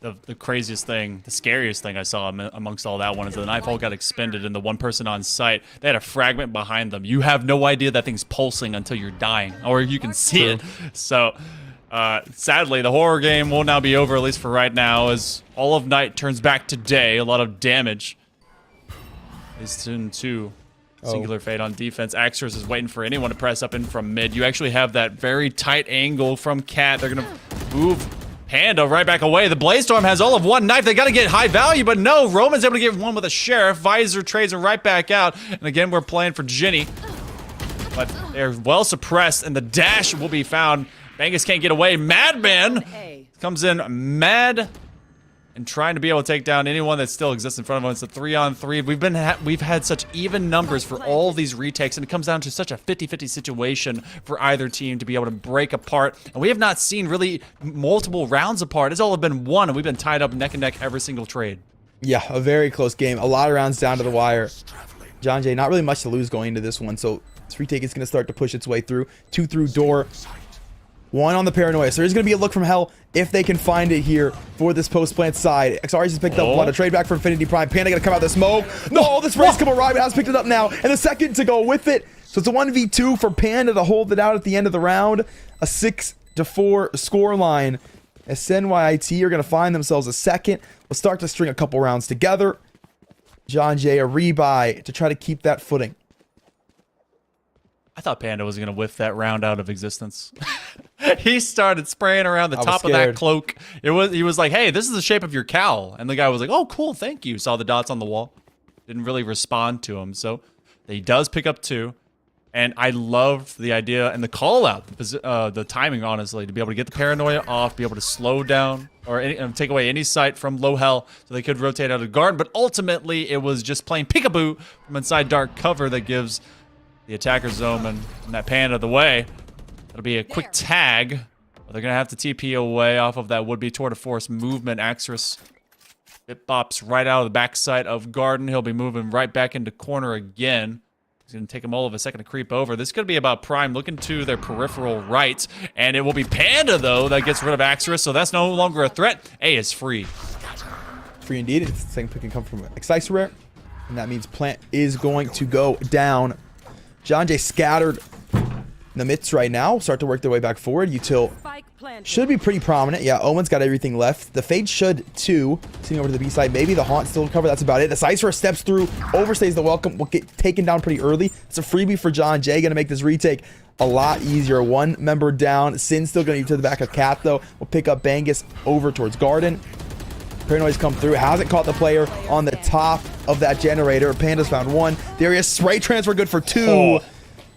The craziest thing, the scariest thing I saw amongst all that one is the Nightfall got expended and the one person on site, they had a fragment behind them. You have no idea that thing's pulsing until you're dying, or you can see it. So, sadly, the horror game will now be over, at least for right now, as all of night turns back to day. A lot of damage is into Singular Fate on defense. Axris is waiting for anyone to press up in from mid. You actually have that very tight angle from Cat. They're going to move Panda right back away. The Blazestorm has all of one knife. They got to get high value, but no. Roman's able to get one with a Sheriff. Visor trades him right back out. And again, we're playing for Ginny. But they're well suppressed, and the dash will be found. Bangus can't get away. Madman comes in mad and trying to be able to take down anyone that still exists in front of him. It's a 3-on-3. We've had such even numbers for all of these retakes, and it comes down to such a 50-50 situation for either team to be able to break apart. And we have not seen really multiple rounds apart. It's all been one, and we've been tied up neck and neck every single trade. Yeah, a very close game. A lot of rounds down to the wire. John Jay, not really much to lose going into this one, so this retake is going to start to push its way through. 2 through door. 1 on the Paranoia. So there's going to be a look from hell if they can find it here for this post-plant side. XRS has picked up one. A trade back for Infinity Prime. Panda going to come out the smoke. No, the spray's come arrive. Has picked it up now. And a second to go with it. So it's a 1v2 for Panda to hold it out at the end of the round. A 6-4 score line. As NYIT are going to find themselves a second. We'll start to string a couple rounds together. John Jay, a rebuy to try to keep that footing. I thought Panda was going to whiff that round out of existence. He started spraying around the top of that cloak. He was like, hey, this is the shape of your cowl. And the guy was like, oh, cool, thank you. Saw the dots on the wall. Didn't really respond to him. So he does pick up 2. And I loved the idea and the call out, the timing, honestly, to be able to get the Paranoia off, be able to slow down or take away any sight from low hell so they could rotate out of guard. But ultimately, it was just playing peekaboo from inside dark cover that gives the attacker zone and that Panda the way. It'll be a quick tag. But they're going to have to TP away off of that would-be tour de force movement. Axris bit bops right out of the backside of Garden. He'll be moving right back into corner again. It's going to take him all of a second to creep over. This could be about Prime looking to their peripheral right. And it will be Panda, though, that gets rid of Axris. So that's no longer a threat. A is free. Free indeed. It's the second pick can come from Excicer. And that means Plant is going to go down. John Jay scattered in the midst right now. Start to work their way back forward. Util should be pretty prominent. Yeah, Omen's got everything left. The Fade should too. Sitting over to the B side. Maybe the Haunt still cover. That's about it. The Cypher steps through, overstays the welcome. Will get taken down pretty early. It's a freebie for John Jay. Going to make this retake a lot easier. 1 member down. Sin still going to to the back of Cat though. We'll pick up Bangus over towards Garden. Paranoia's come through. Hasn't caught the player on the top of that generator. Panda's found 1. Darius spray transfer good for 2.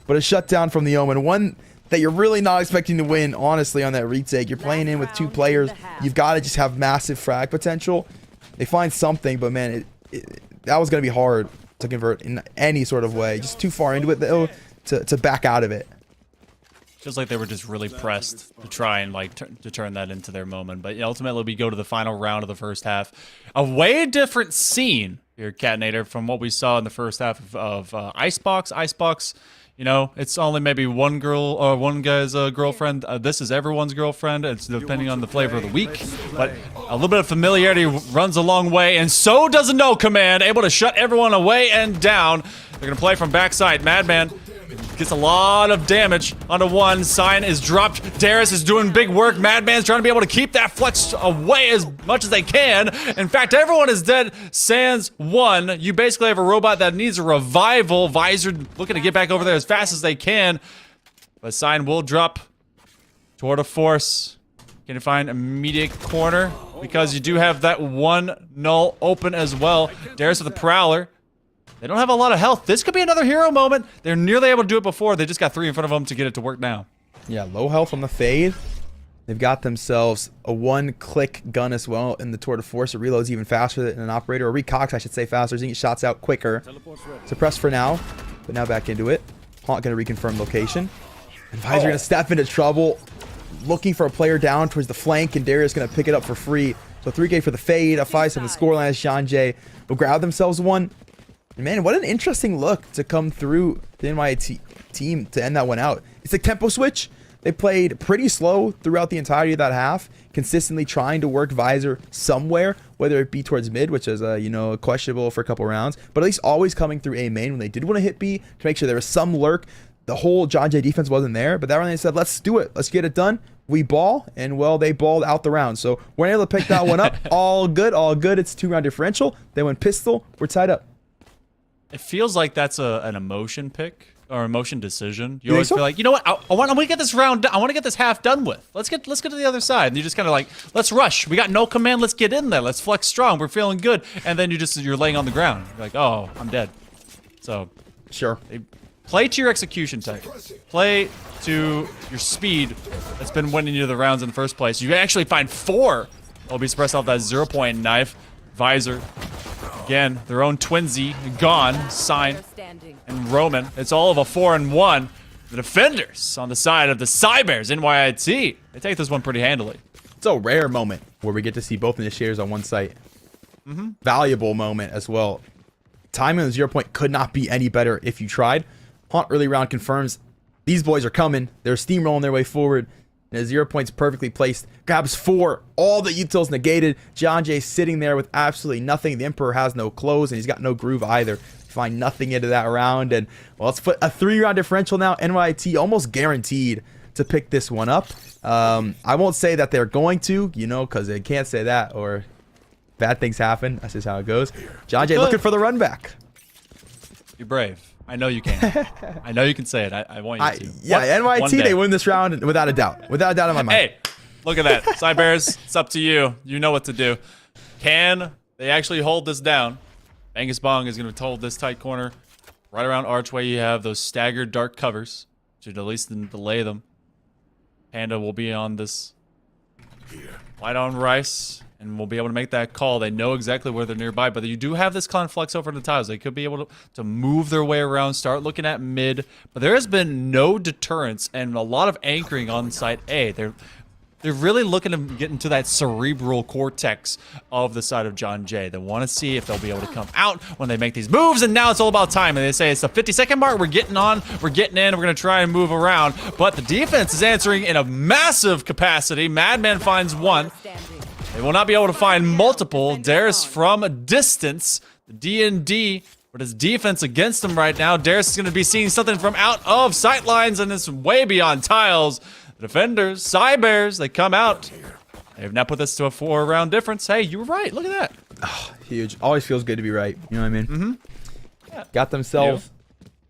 But a shutdown from the Omen. One that you're really not expecting to win, honestly, on that retake. You're playing in with 2 players. You've got to just have massive frag potential. They find something, but man, that was going to be hard to convert in any sort of way. Just too far into it, though, to back out of it. Feels like they were just really pressed to try and to turn that into their moment. But ultimately, we go to the final round of the first half. A way different scene here, Catnator, from what we saw in the first half of Icebox. Icebox, you know, it's only maybe one girl or one guy's girlfriend. This is everyone's girlfriend. It's depending on the flavor of the week. But a little bit of familiarity runs a long way, and so does a no command, able to shut everyone away and down. They're going to play from backside. Madman gets a lot of damage onto 1. Sign is dropped. Darius is doing big work. Madman's trying to be able to keep that flex away as much as they can. In fact, everyone is dead. Sans 1. You basically have a robot that needs a revival. Visor looking to get back over there as fast as they can. But Sign will drop toward a force. Can you find immediate corner? Because you do have that 1 null open as well. Darius with a Prowler. They don't have a lot of health. This could be another hero moment. They're nearly able to do it before. They just got 3 in front of them to get it to work now. Yeah, low health on the Fade. They've got themselves a one-click gun as well in the Tour de Force. It reloads even faster than an operator, or recocks, I should say, faster. So you can get shots out quicker. Suppressed for now, but now back into it. Haunt going to reconfirm location. And Visor going to step into trouble, looking for a player down towards the flank, and Darius going to pick it up for free. So 3K for the fade, a 5-7 scoreline as John Jay will grab themselves one. And man, what an interesting look to come through the NYIT team to end that one out. It's a tempo switch. They played pretty slow throughout the entirety of that half, consistently trying to work Visor somewhere, whether it be towards mid, which is, questionable for a couple rounds, but at least always coming through A main when they did want to hit B to make sure there was some lurk. The whole John Jay defense wasn't there, but that round they said, let's do it. Let's get it done. We ball, and well, they balled out the round. So we're able to pick that one up. All good, all good. It's 2-round differential. They went pistol. We're tied up. It feels like that's an emotion pick or emotion decision. You always feel like, you know what? I want to get this round. I want to get this half done with. Let's get to the other side. And you just kind of like, let's rush. We got no command. Let's get in there. Let's flex strong. We're feeling good. And then you're laying on the ground. You're like, oh, I'm dead. So sure. Play to your execution type. Play to your speed that's been winning you the rounds in the first place. You actually find 4. I'll be suppressed off that 0-point knife. Visor. Again, their own twinsy. Gone. Sign. And Roman. It's all of a 4-1. The defenders on the side of the Cybears, NYIT. They take this one pretty handily. It's a rare moment where we get to see both initiators on one site. Valuable moment as well. Timing on the 0-point could not be any better if you tried. Haunt early round confirms these boys are coming. They're steamrolling their way forward. And 0-point's perfectly placed. Grabs 4. All the utils negated. John Jay sitting there with absolutely nothing. The Emperor has no clothes, and he's got no groove either. Find nothing into that round. And, well, let's put a 3-round differential now. NYIT almost guaranteed to pick this one up. I won't say that they're going to, because they can't say that, or bad things happen. That's just how it goes. John Jay looking for the run back. You're brave. I know you can. I know you can say it. I want you to. Yeah, NYT, they win this round without a doubt. Without a doubt in my mind. Hey, look at that. Cybears, it's up to you. You know what to do. Can they actually hold this down? Angus Bong is going to hold this tight corner. Right around Archway, you have those staggered dark covers. Should at least delay them. Panda will be on this light on Rice, and we'll be able to make that call. They know exactly where they're nearby, but you do have this clan flex over the tiles. They could be able to move their way around, start looking at mid, but there has been no deterrence and a lot of anchoring on side A. They're really looking to get into that cerebral cortex of the side of John Jay. They want to see if they'll be able to come out when they make these moves, and now it's all about time. And they say it's the 50-second mark. We're getting on. We're getting in. We're going to try and move around. But the defense is answering in a massive capacity. Madman finds 1. They will not be able to find multiple. Darius from a distance. The D&D, with his defense against him right now. Darius is going to be seeing something from out of sight lines, and it's way beyond tiles. The defenders, Cybears, they come out. They have now put this to a 4-round difference. Hey, you were right. Look at that. Oh, huge. Always feels good to be right. You know what I mean? Yeah. Got themselves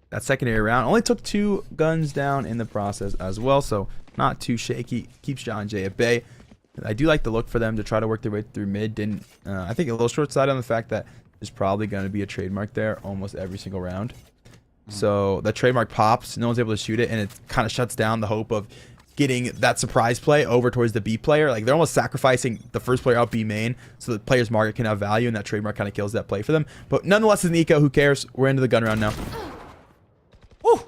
that secondary round. Only took 2 guns down in the process as well, so not too shaky. Keeps John Jay at bay. I do like the look for them to try to work their way through mid. I think a little short-sighted on the fact that there's probably going to be a trademark there almost every single round. So the trademark pops, no one's able to shoot it, and it kind of shuts down the hope of getting that surprise play over towards the B player. Like, they're almost sacrificing the first player out B main so the player's market can have value, and that trademark kind of kills that play for them. But nonetheless, as an eco, who cares? We're into the gun round now. Woo!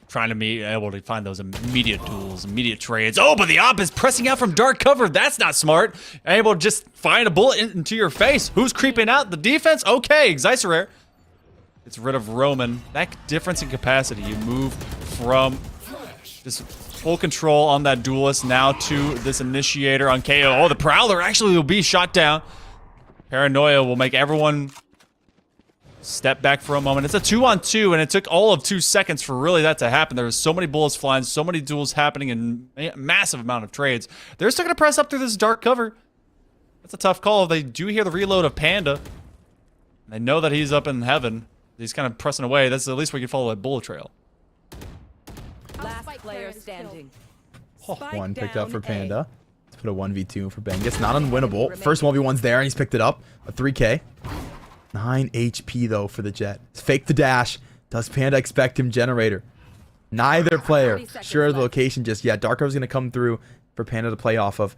Trying to be able to find those immediate tools, immediate trades. Oh, but the op is pressing out from dark cover. That's not smart. Able to just find a bullet into your face. Who's creeping out? The defense? Okay, Xycerare. Gets rid of Roman. That difference in capacity. You move from just full control on that duelist now to this initiator on KO. Oh, the Prowler actually will be shot down. Paranoia will make everyone step back for a moment. It's a 2-on-2, and it took all of 2 seconds for really that to happen. There was so many bullets flying, so many duels happening, and a massive amount of trades. They're still going to press up through this dark cover. That's a tough call. They do hear the reload of Panda. They know that he's up in heaven. He's kind of pressing away. That's the least we can follow that bullet trail. Last player standing. Oh, 1 picked up for Panda. Let's put a 1v2 for Bengus. Not unwinnable. First 1v1's there, and he's picked it up. A 3K. 9 HP, though, for the Jet. Fake the dash. Does Panda expect him generator? Neither player sure of the location just yet. Darko's going to come through for Panda to play off of.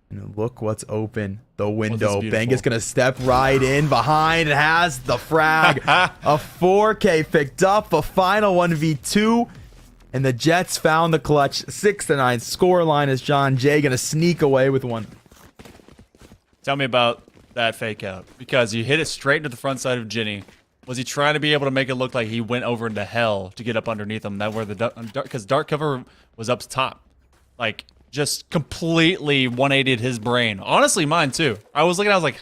And look what's open. The window. beautiful. Bang is going to step right in behind. It has the frag. A 4K picked up. A final 1v2. And the Jets found the clutch. 6-9 score line as John Jay going to sneak away with one. Tell me about that fake out. Because you hit it straight into the front side of Ginny. Was he trying to be able to make it look like he went over into hell to get up underneath him? That where the because dark cover was up top. Like, just completely 180'd his brain. Honestly, mine too. I was looking, I was like,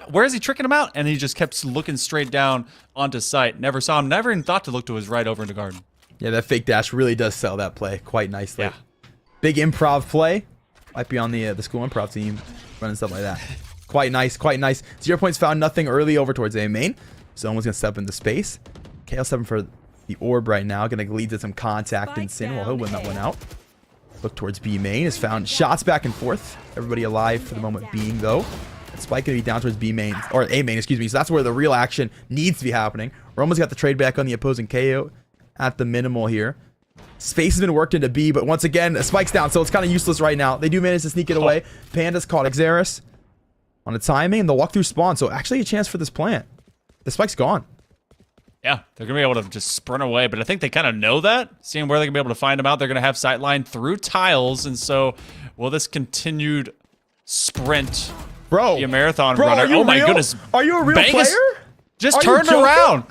where is he tricking him out? And he just kept looking straight down onto sight. Never saw him. Never even thought to look to his right over into garden. Yeah, that fake dash really does sell that play quite nicely. Yeah. Big improv play. Might be on the school improv team running stuff like that. Quite nice, quite nice. 0 points found, nothing early over towards A main. Someone's going to step into space. KL7 for the orb right now. Going to lead to some contact and Sin. Well, he'll win that one out. Look towards B main. Is found. Shots back and forth. Everybody alive for the moment being, though. Spike going to be down towards B main. Or A main, excuse me. So that's where the real action needs to be happening. Roma's got the trade back on the opposing KO at the minimal here. Space has been worked into B, but once again, Spike's down, so it's kind of useless right now. They do manage to sneak it away. Panda's caught Xeris on a timing, and they'll walk through spawn, so actually a chance for this plant. The Spike's gone. Yeah, they're going to be able to just sprint away, but I think they kind of know that. Seeing where they're going to be able to find them out, they're going to have sightline through tiles, and so will this continued sprint be a marathon runner? Oh my goodness. Are you a real player? Just turned around.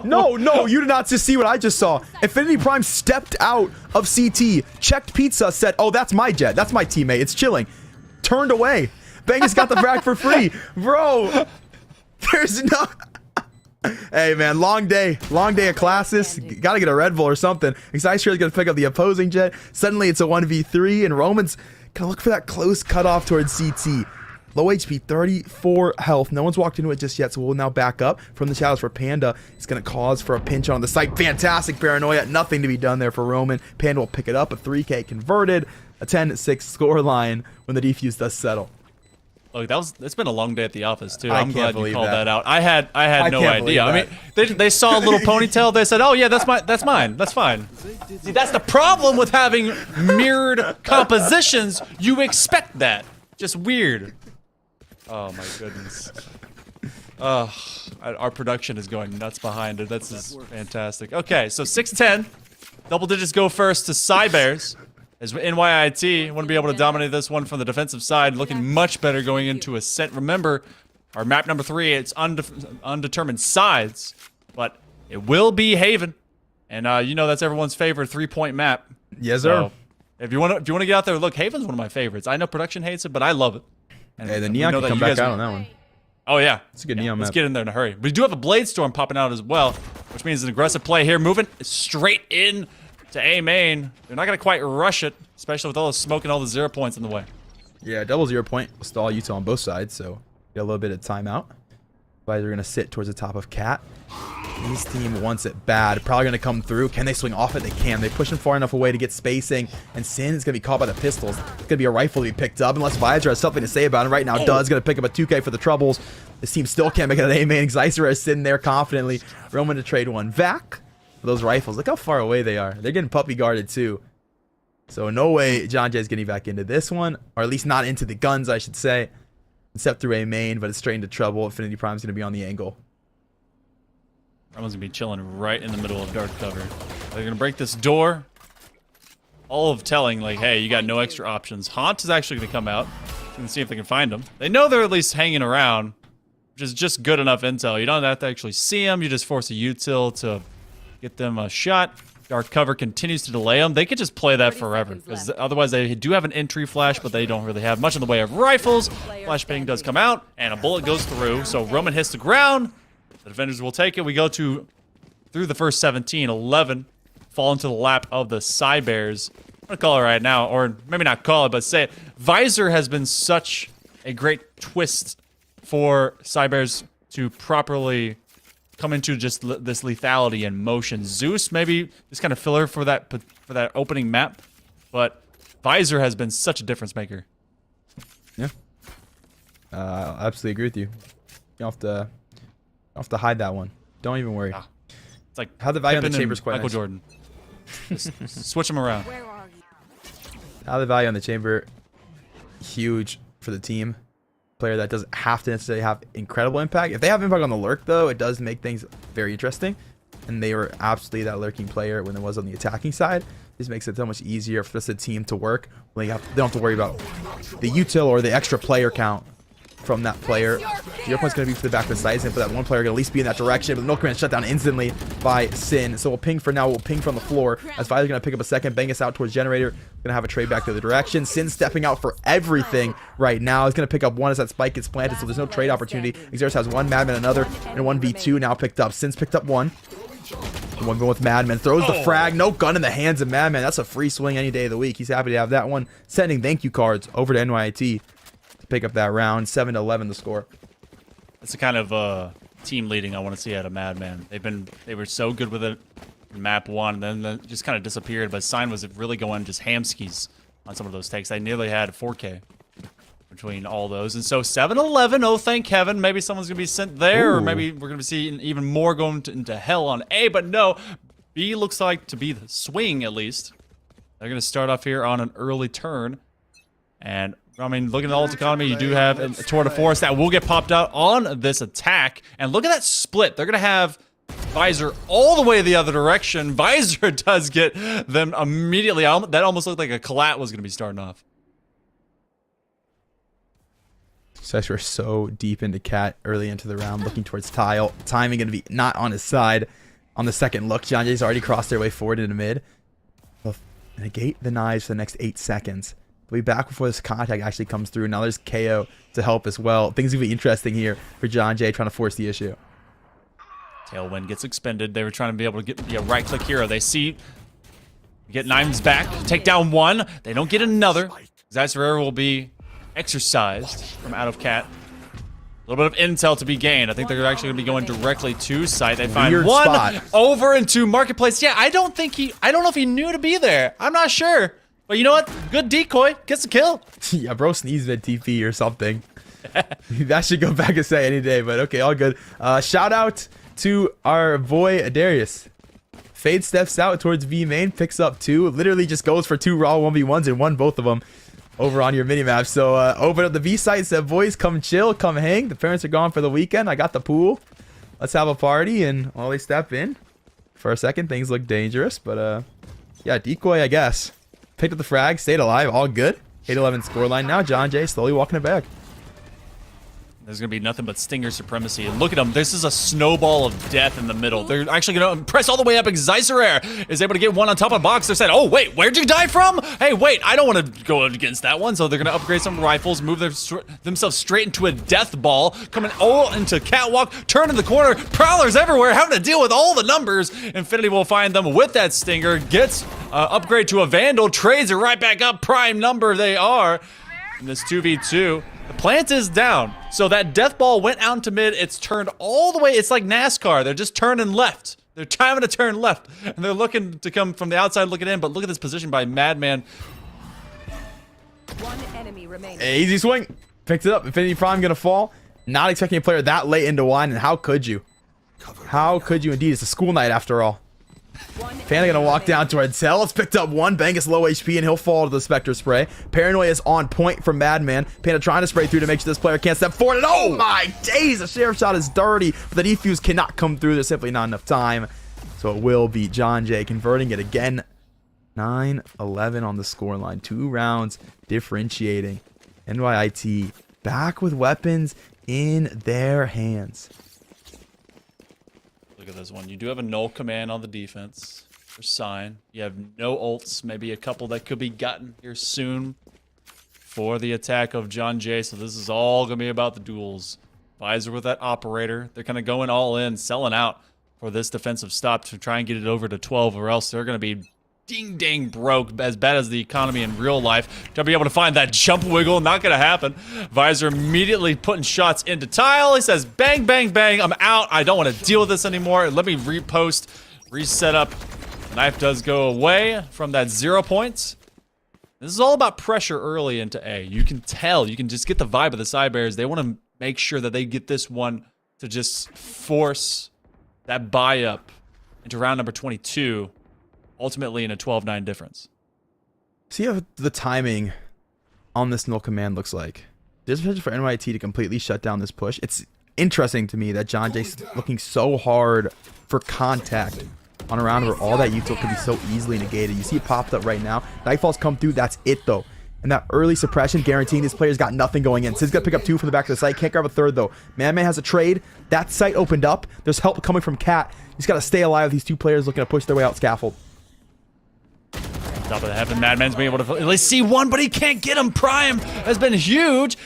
No, you did not just see what I just saw. Infinity Prime stepped out of CT, checked pizza, said, oh, that's my jet. That's my teammate. It's chilling. Turned away. Bangus got the frag for free. Bro, there's no... Hey, man, long day of classes. Gotta get a Red Bull or something. Excite's gonna pick up the opposing jet. Suddenly, it's a 1v3, and Roman's gonna look for that close cutoff towards CT. Low HP, 34 health. No one's walked into it just yet, so we'll now back up from the shadows for Panda. It's going to cause for a pinch on the site. Fantastic paranoia. Nothing to be done there for Roman. Panda will pick it up. A 3K converted. A 10-6 score line when the defuse does settle. Look, it's been a long day at the office too. I'm glad you called that out. I had no idea. I mean, they saw a little ponytail. They said, "Oh yeah, that's mine. That's fine." See, that's the problem with having mirrored compositions. You expect that. Just weird. Oh my goodness. Our production is going nuts behind it. That's just fantastic. Okay, so 6-10. Double digits go first to Cybears. As NYIT want to be able to dominate this one from the defensive side, looking much better going into Ascent. Remember, our map number 3, it's undetermined sides, but it will be Haven. And you know that's everyone's favorite 3-point map. Yes, sir. So if you want to get out there, look, Haven's one of my favorites. I know production hates it, but I love it. And hey, the Neon can come back out on that one. Oh, yeah. It's a good Neon map. Let's get in there in a hurry. We do have a Blade Storm popping out as well, which means an aggressive play here. Moving straight in to A main. They're not going to quite rush it, especially with all the smoke and all the 0 points in the way. Yeah, double 0 point will stall Utah on both sides, so get a little bit of timeout. But they're going to sit towards the top of Cat. This team wants it bad. Probably going to come through. Can they swing off it? They can. They push him far enough away to get spacing. And Sin is going to be caught by the pistols. It's going to be a rifle to be picked up unless Visor has something to say about it. Right now, Dud's going to pick up a 2K for the troubles. This team still can't make it an A-main. Xycer is sitting there confidently. Roman to trade one. Vac for those rifles. Look how far away they are. They're getting puppy guarded too. So no way John Jay's getting back into this one. Or at least not into the guns, I should say. Except through A-main, but it's straight into trouble. Infinity Prime's going to be on the angle. Someone's gonna be chilling right in the middle of dark cover. They're gonna break this door. All of telling, like, hey, you got no extra options. Haunt is actually gonna come out. Gonna see if they can find him. They know they're at least hanging around, which is just good enough intel. You don't have to actually see them. You just force a util to get them a shot. Dark cover continues to delay them. They could just play that forever, because otherwise they do have an entry flash, but they don't really have much in the way of rifles. Flashbang does come out, and a bullet goes through. So Roman hits the ground. The defenders will take it. We go through the first 17, 11 fall into the lap of the Cybears. I'm going to call it right now, or maybe not call it, but say it. Visor has been such a great twist for Cybears to properly come into just this lethality and motion. Zeus, maybe this kind of filler for that opening map, but Visor has been such a difference maker. Yeah. I absolutely agree with you. You have to hide that one. Don't even worry. It's like how the value on the Pippen chamber's quite Michael nice. Jordan. Just switch them around. Now the value on the chamber, huge for the team. Player that doesn't have to necessarily have incredible impact. If they have impact on the lurk, though, it does make things very interesting. And they were absolutely that lurking player when it was on the attacking side. This makes it so much easier for the team to work. They don't have to worry about the util or the extra player count from that player. 0 point's going to be for the back of the site, and for that one player going to at least be in that direction. But the milk command shut down instantly by Sin. So we'll ping for now. We'll ping from the floor as Vi's going to pick up a second, bang us out towards Generator. Going to have a trade back to the direction. Sin stepping out for everything right now. He's going to pick up one as that spike gets planted, so there's no trade opportunity. Xeris has one, Madman another, and 1v2 now picked up. Sin's picked up one. One going with Madman. Throws the frag. No gun in the hands of Madman. That's a free swing any day of the week. He's happy to have that one. Sending thank you cards over to NYIT to pick up that round. 7-11 the score. That's the kind of team leading I want to see out of Madman. They were so good with it in map 1, and then just kind of disappeared. But Sign was really going just hamskis on some of those takes. They nearly had 4K between all those. And so 7-11, oh thank heaven. Maybe someone's going to be sent there, or maybe we're going to see even more going into hell on A. But no, B looks like to be the swing at least. They're going to start off here on an early turn. And I mean, looking at the ult economy, you do have a tour de force that will get popped out on this attack. And look at that split. They're going to have Visor all the way the other direction. Visor does get them immediately. That almost looked like a collat was going to be starting off. We're so deep into Cat early into the round, looking towards Tile. Timing going to be not on his side on the second look. John Jay's already crossed their way forward into mid. They'll negate the knives for the next 8 seconds. They'll be back before this contact actually comes through. Now there's KO to help as well. Things will be interesting here for John Jay trying to force the issue. Tailwind gets expended. They were trying to be able to get a right-click hero. They see, get Nimes back, take down one. They don't get another. Zaisarera will be exercised from out of Cat. A little bit of intel to be gained. I think they're actually going to be going directly to site. They find Weird one spot. over into Marketplace. Yeah, I don't know if he knew to be there. I'm not sure. But you know what? Good decoy. Gets the kill. Yeah, bro sneezed mid TP or something. That should go back and say any day, but okay, all good. Shout out to our boy Darius. Fade steps out towards V main, picks up 2. Literally just goes for 2 raw 1v1s and won both of them over on your minimap. So open up the V site, said, boys, come chill, come hang. The parents are gone for the weekend. I got the pool. Let's have a party. And while they step in for a second, things look dangerous. But yeah, decoy, I guess. Picked up the frag, stayed alive, all good. 8-11 scoreline now. John Jay slowly walking it back. There's going to be nothing but Stinger supremacy. And look at them. This is a snowball of death in the middle. They're actually going to press all the way up. Xyzerair is able to get one on top of the box. They're saying, oh, wait, where'd you die from? Hey, wait, I don't want to go against that one. So they're going to upgrade some rifles, move themselves straight into a death ball, coming all into catwalk, turn in the corner. Prowlers everywhere, having to deal with all the numbers. Infinity will find them with that Stinger, gets upgrade to a Vandal, trades it right back up. Prime number they are in this 2v2. The plant is down. So that death ball went out into mid. It's turned all the way. It's like NASCAR. They're just turning left. They're timing to turn left. And they're looking to come from the outside looking in. But look at this position by Madman. One enemy remaining. Easy swing. Picked it up. Infinity Prime going to fall. Not expecting a player that late into wine. And how could you? How could you indeed? It's a school night after all. Panda gonna walk down towards Hell. It's picked up one. Bangus low HP and he'll fall to the Spectre spray. Paranoia is on point from Madman. Panda trying to spray through to make sure this player can't step forward. And oh my days! The sheriff shot is dirty, but the defuse cannot come through. There's simply not enough time. So it will be John Jay converting it again. 9-11 on the scoreline. 2 rounds differentiating. NYIT back with weapons in their hands. Look at this one. You do have a null command on the defense for Sign. You have no ults, maybe a couple that could be gotten here soon for the attack of John Jay. So this is all going to be about the duels. Visor with that operator. They're kind of going all in, selling out for this defensive stop to try and get it over to 12, or else they're going to be ding-dang broke, as bad as the economy in real life. To be able to find that jump wiggle, not going to happen. Visor immediately putting shots into Tile. He says, bang, bang, bang, I'm out. I don't want to deal with this anymore. Let me repost, reset up. Knife does go away from that 0 points. This is all about pressure early into A. You can tell, you can just get the vibe of the side bears. They want to make sure that they get this one to just force that buy up into round number 22. Ultimately in a 12-9 difference. See how the timing on this null command looks like. There's potential for NYIT to completely shut down this push. It's interesting to me that John Jay's looking so hard for contact on a round where all that util could be so easily negated. You see it popped up right now. Nightfall's come through. That's it, though. And that early suppression guaranteeing this player's got nothing going in. Sid's got to pick up 2 from the back of the site. Can't grab a third, though. Man has a trade. That site opened up. There's help coming from Cat. He's got to stay alive with these 2 players looking to push their way out scaffold. Top of the heaven, Madman's been able to at least see one, but he can't get him. Prime has been huge.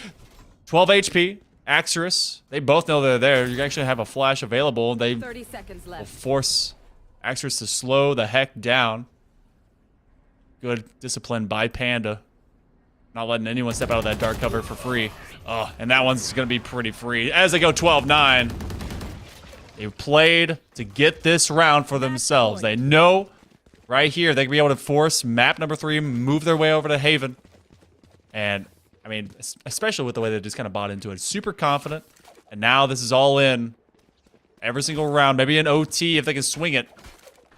12 HP. Axorus, they both know they're there. You actually have a flash available. They 30 seconds left. will force Axorus to slow the heck down. Good discipline by Panda. Not letting anyone step out of that dark cover for free. Oh, and that one's going to be pretty free. As they go 12-9. They played to get this round for themselves. They know right here they can be able to force map number 3, move their way over to Haven. And, I mean, especially with the way they just kind of bought into it. Super confident. And now this is all in. Every single round. Maybe an OT if they can swing it.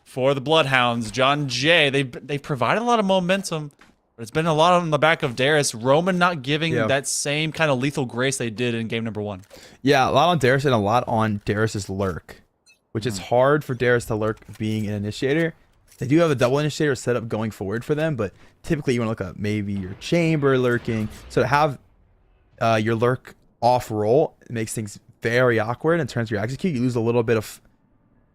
For the Bloodhounds, John Jay, they've provided a lot of momentum. But it's been a lot on the back of Darius. Roman not giving that same kind of lethal grace they did in game number 1. Yeah, a lot on Darius and a lot on Darius's lurk. Which is hard for Darius to lurk being an initiator. They do have a double initiator set up going forward for them, but typically you want to look up maybe your chamber lurking. So to have your lurk off roll, it makes things very awkward in terms of your execute. You lose a little bit of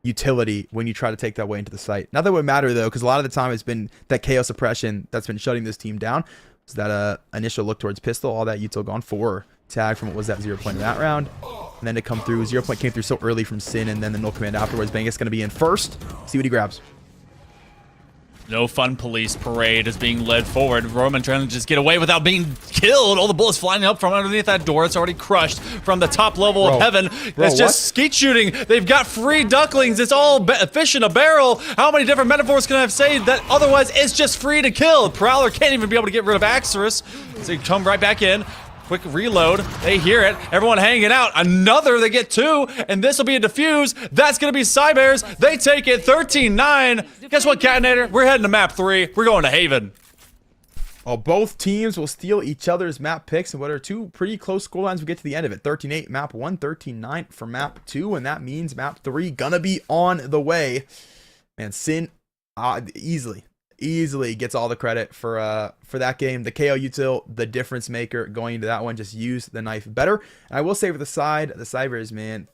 utility when you try to take that way into the site. Not that it would matter though, because a lot of the time it's been that KO suppression that's been shutting this team down. So that initial look towards pistol, all that util gone for tag from what was that 0 point in that round. And then to come through, 0 point came through so early from Sin, and then the null command afterwards. Bangus going to be in first. See what he grabs. No fun police parade is being led forward. Roman trying to just get away without being killed. All the bullets flying up from underneath that door. It's already crushed from the top level of heaven. It's just skeet shooting. They've got free ducklings. It's all fish in a barrel. How many different metaphors can I say that otherwise it's just free to kill? Prowler can't even be able to get rid of Axorus. So they come right back in. Quick reload. They hear it. Everyone hanging out. Another. They get 2. And this will be a defuse. That's going to be Cybears. They take it 13-9. Guess what, Catinator? We're heading to map 3. We're going to Haven. Oh, both teams will steal each other's map picks. And what are 2 pretty close score lines we get to the end of it. 13-8 map 1. 13-9 for map 2. And that means map 3 gonna be on the way. Man, Sin easily gets all the credit for that game. The KO util, the difference maker going into that one, just use the knife better. And I will say for the Cybers, man,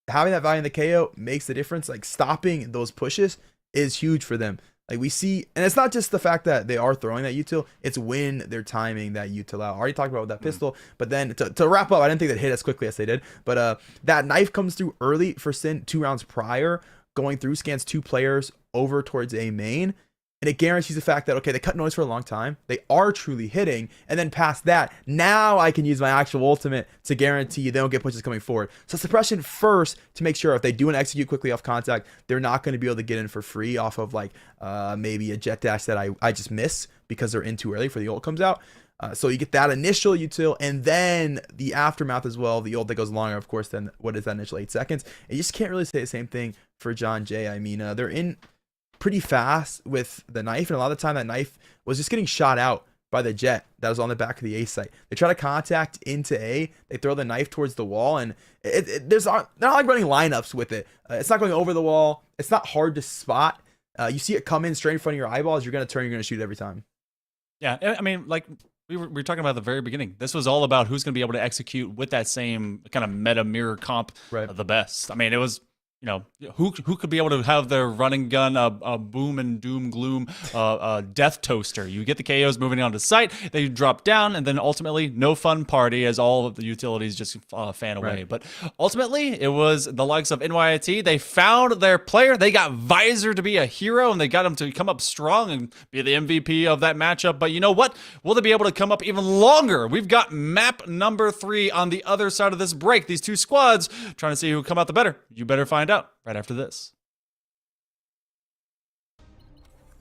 having that value in the KO makes the difference. Like stopping those pushes is huge for them. Like we see, and it's not just the fact that they are throwing that util, it's when they're timing that util out. I already talked about that pistol, but then to wrap up, I didn't think that hit as quickly as they did, but that knife comes through early for Sin 2 rounds prior, going through, scans 2 players over towards A main. And it guarantees the fact that, okay, they cut noise for a long time. They are truly hitting. And then past that, now I can use my actual ultimate to guarantee they don't get pushes coming forward. So suppression first to make sure if they do an execute quickly off contact, they're not going to be able to get in for free off of like maybe a jet dash that I just miss because they're in too early for the ult comes out. So you get that initial util and then the aftermath as well. The ult that goes longer, of course, than what is that initial 8 seconds. And you just can't really say the same thing for John Jay. I mean, they're in pretty fast with the knife, and a lot of the time that knife was just getting shot out by the jet that was on the back of the A site. They try to contact into A, they throw the knife towards the wall, and they're not like running lineups with it. It's not going over the wall. It's not hard to spot. You see it come in straight in front of your eyeballs, you're going to turn, you're going to shoot every time. Yeah, I mean, like we were talking about at the very beginning. This was all about who's going to be able to execute with that same kind of meta mirror comp the best. I mean, it was, you know, who could be able to have their running gun, a boom and doom gloom, death toaster. You get the KOs moving onto site, they drop down, and then ultimately no fun party as all of the utilities just fan away. But ultimately, it was the likes of NYIT. They found their player. They got Visor to be a hero, and they got him to come up strong and be the MVP of that matchup. But you know what? Will they be able to come up even longer? We've got map number 3 on the other side of this break. These 2 squads trying to see who come out the better. You better find out right after this.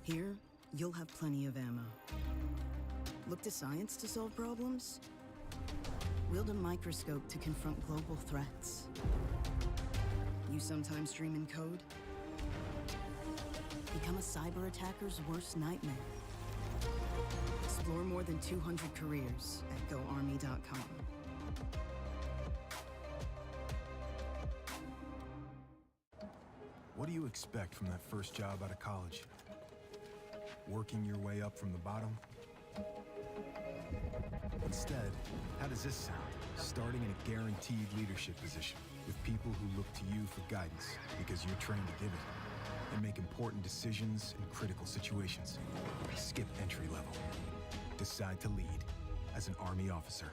Here, you'll have plenty of ammo. Look to science to solve problems? Wield a microscope to confront global threats. You sometimes dream in code? Become a cyber attacker's worst nightmare. Explore more than 200 careers at GoArmy.com. What do you expect from that first job out of college? Working your way up from the bottom? Instead, how does this sound? Starting in a guaranteed leadership position with people who look to you for guidance because you're trained to give it and make important decisions in critical situations. Skip entry level. Decide to lead as an Army officer.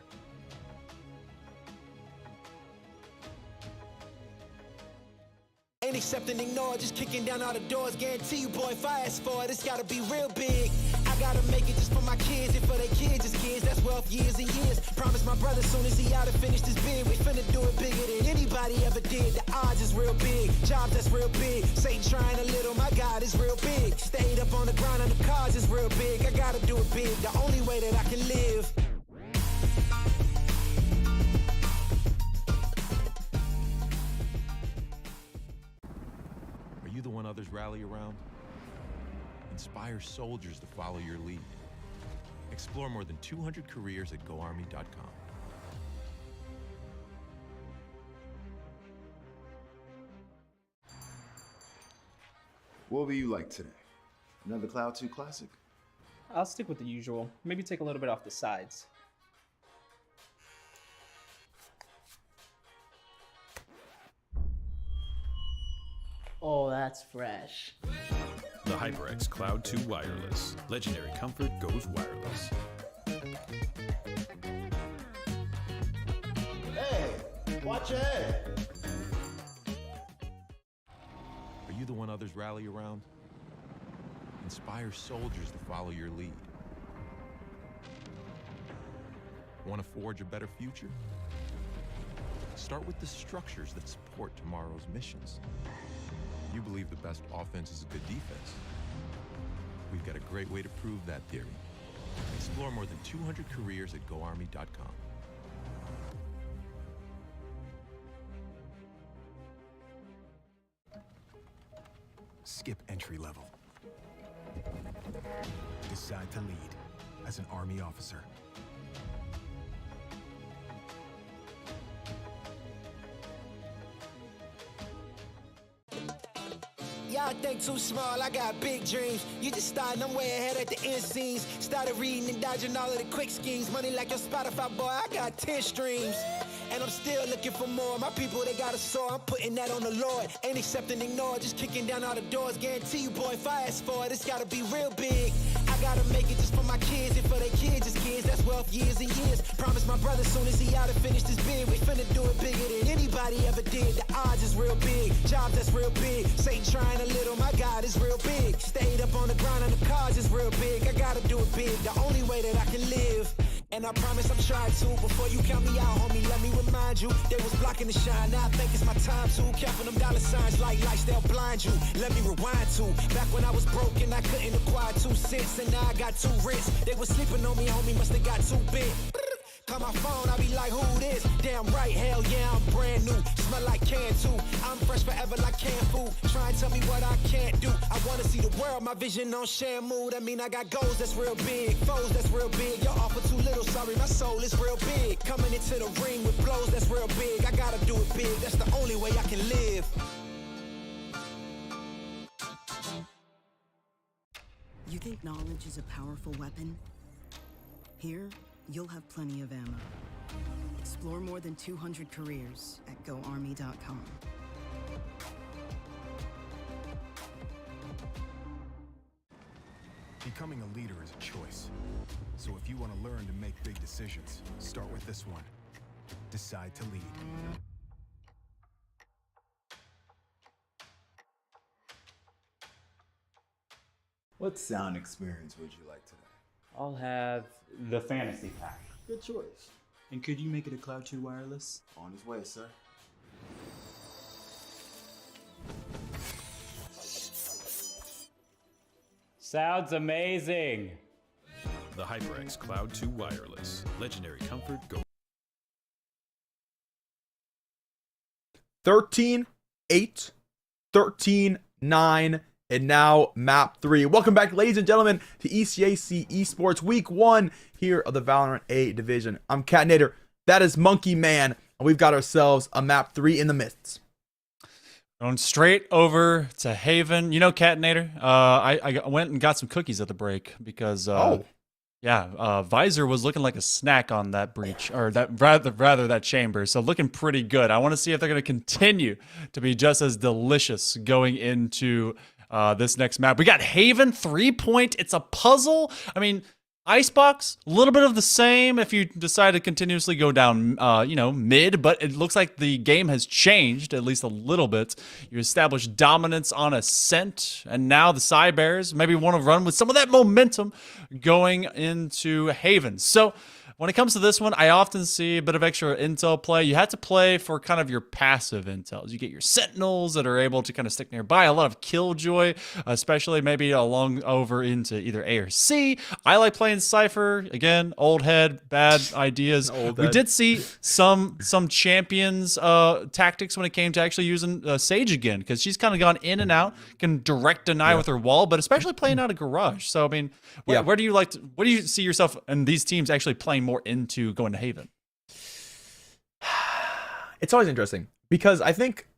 Ain't accepting, ignore, just kicking down all the doors. Guarantee you, boy, if I ask for it, it's gotta be real big. I gotta make it just for my kids and for their kids' as kids. That's wealth years and years. Promise my brother soon as he out and finish this bid, we finna do it bigger than anybody ever did. The odds is real big, jobs that's real big. Satan trying a little, my God is real big. Stayed up on the grind on the cars is real big. I gotta do it big, the only way that I can live. Are you the one others rally around? Inspire soldiers to follow your lead. Explore more than 200 careers at GoArmy.com. What will you like today? Another Cloud 2 classic? I'll stick with the usual. Maybe take a little bit off the sides. Oh, that's fresh. The HyperX Cloud 2 Wireless. Legendary comfort goes wireless. Hey, watch your head. Are you the one others rally around? Inspire soldiers to follow your lead. Want to forge a better future? Start with the structures that support tomorrow's missions. You believe the best offense is a good defense. We've got a great way to prove that theory. Explore more than 200 careers at GoArmy.com. Skip entry level. Decide to lead as an Army officer. Y'all think too small, I got big dreams. You just starting, I'm way ahead at the end scenes. Started reading and dodging all of the quick schemes. Money like your Spotify, boy, I got 10 streams. And I'm still looking for more. My people, they got a soar, I'm putting that on the Lord. Ain't accepting, ignore, just kicking down all the doors. Guarantee you, boy, if I ask for it, it's gotta be real big. I gotta make it just for my kids and for their kids' as kids. That's wealth years and years. Promise my brother soon as he out and finish this bid, we finna do it bigger than anybody ever did. The odds is real big, jobs that's real big. Satan trying a little, my God is real big. Stayed up on the grind on the cars is real big. I gotta do it big, the only way that I can live. And I promise I'm trying to. Before you count me out, homie, let me remind you. They was blocking the shine, now I think it's my time to. Counting them dollar signs like lights, they'll blind you. Let me rewind to back when I was broke and I couldn't acquire 2 cents. And now I got 2 wrists. They was sleeping on me, homie, must have got too big. Call my phone, I be like, who this? Damn right, hell yeah, I'm brand new. Smell like can too. I'm fresh forever like canned food. Try and tell me what I can't do. I wanna see the world, my vision on Shamu. That mean I got goals that's real big, foes that's real big. Y'all offer too little, sorry, my soul is real big. Coming into the ring with blows that's real big. I gotta do it big, that's the only way I can live. You think knowledge is a powerful weapon? Here, you'll have plenty of ammo. Explore more than 200 careers at GoArmy.com. Becoming a leader is a choice. So if you want to learn to make big decisions, start with this one. Decide to lead. What sound experience would you like today? I'll have the fantasy pack. Good choice. And could you make it a Cloud 2 wireless? On his way, sir. Sounds amazing. The HyperX Cloud 2 Wireless. Legendary comfort goes 13-8, 13-9, And now map 3. Welcome back, ladies and gentlemen, to ECAC Esports Week 1 here of the Valorant A Division. I'm Catnator. That is Monkey Man. And we've got ourselves a map 3 in the midst. Going straight over to Haven. You know, Catnator, I went and got some cookies at the break because, Visor was looking like a snack on that breach, or that rather that chamber. So looking pretty good. I want to see if they're going to continue to be just as delicious going into this next map. We got Haven 3-point. It's a puzzle. I mean, Icebox, a little bit of the same if you decide to continuously go down, mid, but it looks like the game has changed at least a little bit. You establish dominance on Ascent, and now the Cybears maybe want to run with some of that momentum going into Haven. So when it comes to this one, I often see a bit of extra intel play. You have to play for kind of your passive intels. You get your Sentinels that are able to kind of stick nearby. A lot of Killjoy, especially maybe along over into either A or C. I like playing Cypher. Again, old head, bad ideas. We did see some champions tactics when it came to actually using Sage again, because she's kind of gone in and out, can direct deny with her wall, but especially playing out of Garage. So, I mean, where do you what do you see yourself and these teams actually playing more into going to Haven? It's always interesting because I think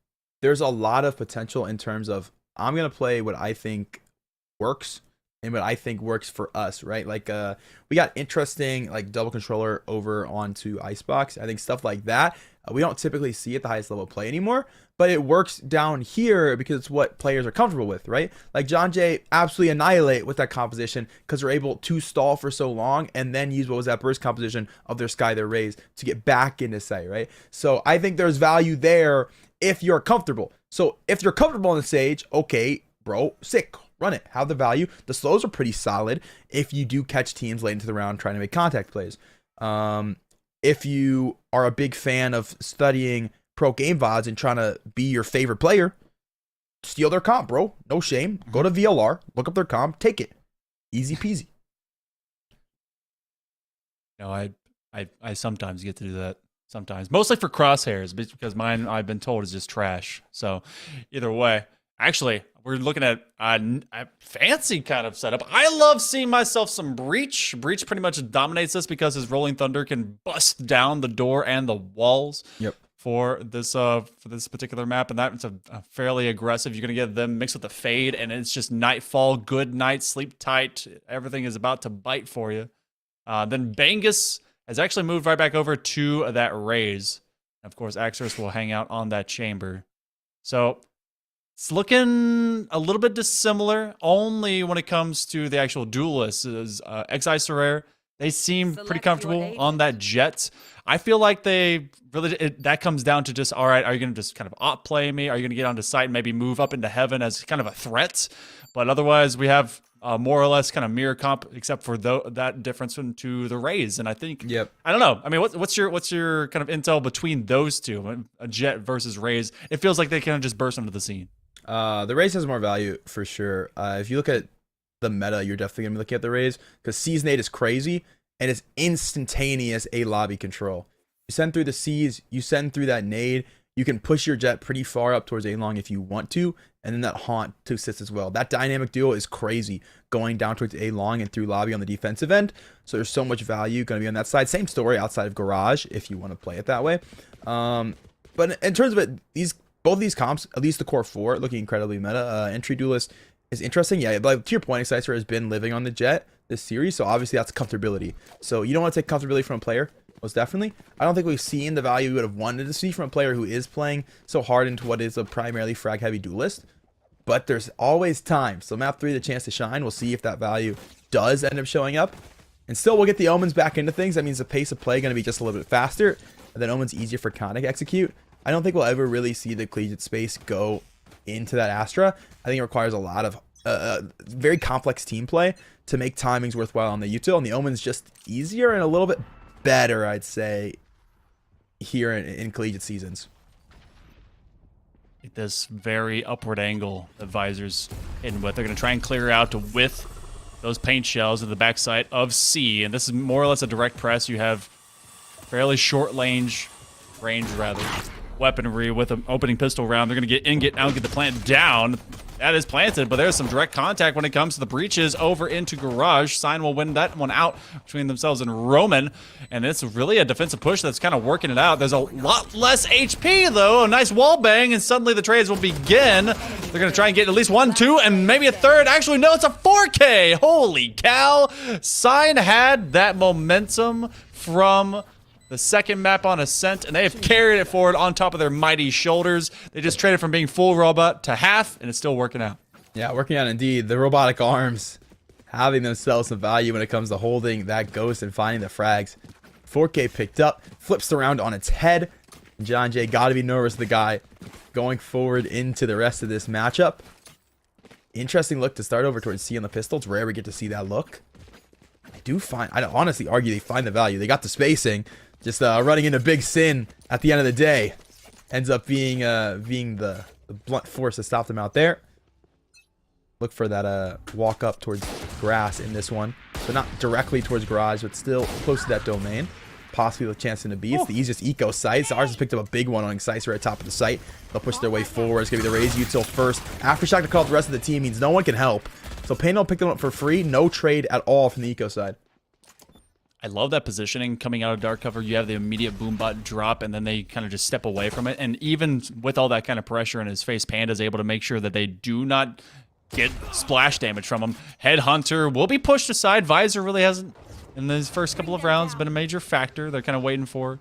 there's a lot of potential in terms of I'm going to play what I think works and what I think works for us, right? Like we got interesting like double controller over onto Icebox. I think stuff like that we don't typically see at the highest level of play anymore, but it works down here because it's what players are comfortable with, right? Like John Jay absolutely annihilate with that composition because they're able to stall for so long and then use what was that burst composition of their Sky, their Rays to get back into sight, right? So I think there's value there if you're comfortable. So if you're comfortable on the Sage, okay, bro, sick, run it, have the value. The slows are pretty solid if you do catch teams late into the round trying to make contact plays. If you are a big fan of studying pro game VODs and trying to be your favorite player, steal their comp, bro. No shame. Go to VLR, look up their comp, take it. Easy peasy. No, I sometimes get to do that. Sometimes. Mostly for crosshairs, because mine, I've been told, is just trash. So either way. Actually, we're looking at a fancy kind of setup. I love seeing myself some Breach. Breach pretty much dominates this because his Rolling Thunder can bust down the door and the walls for this particular map. And that's a fairly aggressive. You're going to get them mixed with the Fade, and it's just Nightfall, good night, sleep tight. Everything is about to bite for you. Then Bangus has actually moved right back over to that Raze. Of course, Axorus will hang out on that chamber. So it's looking a little bit dissimilar, only when it comes to the actual duelists. Xi Sorare, they seem pretty comfortable on that Jet. I feel like they really, that comes down to just, all right, are you going to just kind of op play me? Are you going to get onto site and maybe move up into Heaven as kind of a threat? But otherwise, we have more or less kind of mirror comp, except for that difference into the Rays. And I think, I don't know. I mean, what's your kind of intel between those two, a Jet versus Rays? It feels like they kind of just burst into the scene. The Raze has more value for sure. If you look at the meta, you're definitely going to be looking at the Raze because Season 8 is crazy and it's instantaneous A lobby control. You send through the C's, you send through that nade, you can push your Jet pretty far up towards A-long if you want to, and then that Haunt to assist as well. That dynamic duo is crazy going down towards A-long and through lobby on the defensive end. So there's so much value going to be on that side. Same story outside of Garage if you want to play it that way. But in terms of it, both these comps, at least the core 4, looking incredibly meta. Entry Duelist is interesting. Yeah, but to your point, Exciser has been living on the Jet this series, so obviously that's comfortability. So you don't want to take comfortability from a player, most definitely. I don't think we've seen the value we would have wanted to see from a player who is playing so hard into what is a primarily frag-heavy duelist. But there's always time. So map 3, the chance to shine. We'll see if that value does end up showing up. And still, we'll get the Omens back into things. That means the pace of play going to be just a little bit faster. And then Omen's easier for Connick to execute. I don't think we'll ever really see the collegiate space go into that Astra. I think it requires a lot of very complex team play to make timings worthwhile on the util. And the Omen's just easier and a little bit better, I'd say, here in collegiate seasons. This very upward angle that Visor's in with. They're going to try and clear out with those paint shells at the backside of C. And this is more or less a direct press. You have fairly short range weaponry with an opening pistol round. They're going to get in, get out, get the plant down. That is planted, but there's some direct contact when it comes to the breaches over into Garage. Sign will win that one out between themselves and Roman. And it's really a defensive push that's kind of working it out. There's a lot less HP, though. A nice wall bang, and suddenly the trades will begin. They're going to try and get at least 1, 2, and maybe a third. Actually, no, it's a 4K. Holy cow. Sign had that momentum from the second map on Ascent, and they have carried it forward on top of their mighty shoulders. They just traded from being full robot to half, and it's still working out. Yeah, working out indeed. The robotic arms having themselves some value when it comes to holding that ghost and finding the frags. 4K picked up, flips around on its head. John Jay got to be nervous of the guy going forward into the rest of this matchup. Interesting look to start over towards C on the pistol. It's rare we get to see that look. I'd honestly argue they find the value. They got the spacing. Just running into big sin at the end of the day ends up being the blunt force to stop them out there. Look for that walk up towards grass in this one, but not directly towards garage, but still close to that domain. Possibly with a chance in the B. It's the easiest eco site. So ours has picked up a big one on Excisior at top of the site. They'll push their way forward. It's gonna be the raise util first. Aftershock to call up the rest of the team means no one can help. So Payne picked them up for free. No trade at all from the eco side. I love that positioning coming out of dark cover. You have the immediate boombot drop, and then they kind of just step away from it. And even with all that kind of pressure in his face, Panda's able to make sure that they do not get splash damage from him. Headhunter will be pushed aside. Visor really hasn't, in these first couple of rounds, been a major factor. They're kind of waiting for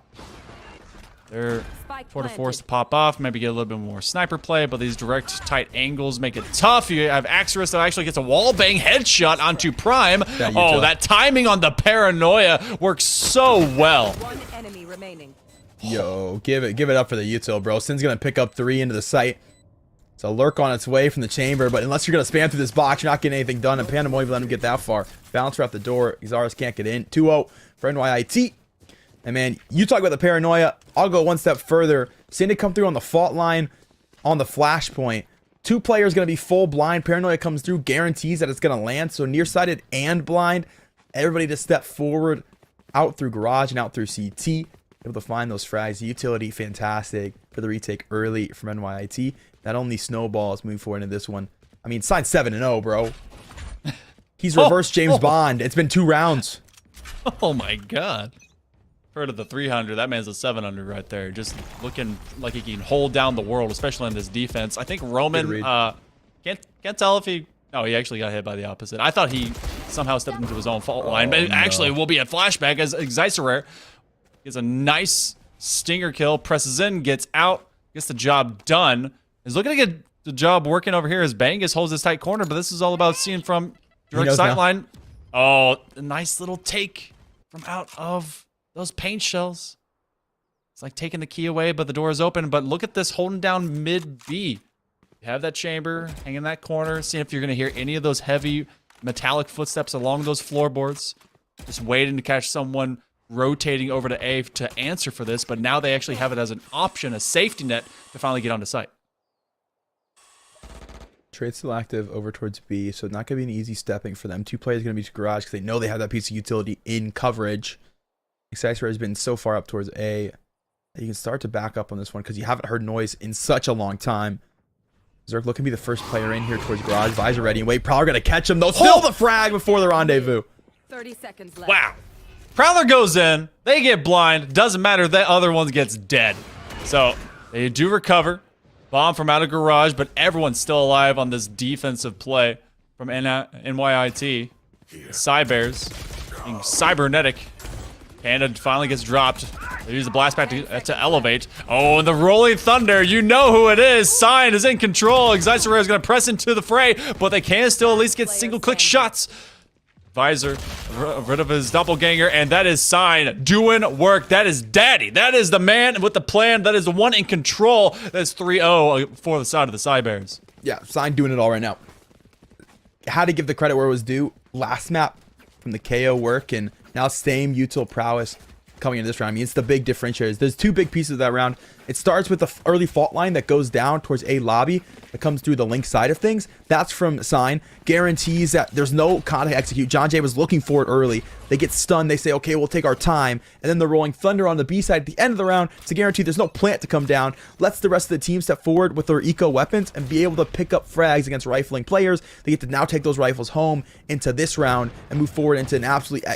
their force to pop off, maybe get a little bit more sniper play, but these direct tight angles make it tough. You have Axorus that actually gets a wall bang headshot onto Prime. Oh, that timing on the paranoia works so well. One enemy remaining. Yo, give it up for the util, bro. Sin's gonna pick up 3 into the site. It's a lurk on its way from the chamber, but unless you're gonna spam through this box, you're not getting anything done, and Panda won't even let him get that far. Bouncer out the door. Xaris can't get in. 2-0 for NYIT. And man, you talk about the paranoia. I'll go one step further. Seeing it come through on the fault line, on the flashpoint. 2 players going to be full blind. Paranoia comes through, guarantees that it's going to land. So nearsighted and blind. Everybody to step forward, out through garage and out through CT. Able to find those frags. Utility, fantastic for the retake early from NYIT. That only snowballs move forward into this one. I mean, signed 7-0, bro. He's reverse James Bond. It's been 2 rounds. Oh my god. Heard of the 300, that man's a 700 right there. Just looking like he can hold down the world, especially in this defense. I think Roman, can't tell if he, oh, he actually got hit by the opposite. I thought he somehow stepped into his own fault line, but actually will be a flashback as Xisirer gets a nice stinger kill, presses in, gets out, gets the job done. Is looking to get the job working over here as Bangus holds this tight corner, but this is all about seeing from direct sightline. Oh, a nice little take from out of those paint shells. It's like taking the key away, but the door is open. But look at this holding down mid B. You have that chamber, hang in that corner, seeing if you're going to hear any of those heavy metallic footsteps along those floorboards. Just waiting to catch someone rotating over to A to answer for this. But now they actually have it as an option, a safety net to finally get onto site. Trade still active over towards B, so not going to be an easy stepping for them. 2 players going to be to garage because they know they have that piece of utility in coverage. Excisior has been so far up towards A that you can start to back up on this one because you haven't heard noise in such a long time. Zerk looking to be the first player in here towards garage. Visor ready and wait. Prowler going to catch him though. Still the frag before the rendezvous. 30 seconds left. Wow. Prowler goes in. They get blind. Doesn't matter. The other one gets dead. So they do recover. Bomb from out of garage, but everyone's still alive on this defensive play from NYIT. Cybears being cybernetic. Panda finally gets dropped. They use the blast back to elevate. Oh, and the Rolling Thunder. You know who it is. Sign is in control. Xisirer is going to press into the fray, but they can still at least get single-click shots. Visor rid of his doppelganger, and that is Sign doing work. That is Daddy. That is the man with the plan. That is the one in control. That's 3-0 for the side of the Cybears. Yeah, Sign doing it all right now. Had to give the credit where it was due. Last map from the KO work, and now same util prowess coming into this round. I mean, it's the big differentiators. There's two big pieces of that round. It starts with the early fault line that goes down towards A lobby that comes through the link side of things. That's from Sign. Guarantees that there's no contact execute. John Jay was looking for it early. They get stunned. They say, okay, we'll take our time. And then they're rolling Thunder on the B side at the end of the round to guarantee there's no plant to come down. Lets the rest of the team step forward with their eco weapons and be able to pick up frags against rifling players. They get to now take those rifles home into this round and move forward into an absolutely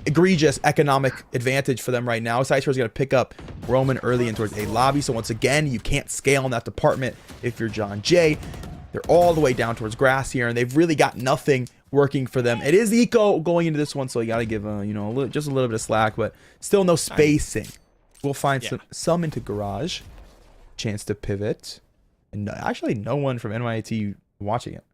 egregious economic advantage for them right now. Cypher is going to pick up Roman early in towards A lobby. So once again, you can't scale in that department if you're John Jay. They're all the way down towards grass here, and they've really got nothing working for them. It is eco going into this one, so you got to give just a little bit of slack, but still no spacing. We'll find some into garage. Chance to pivot, and actually no one from NYIT watching it.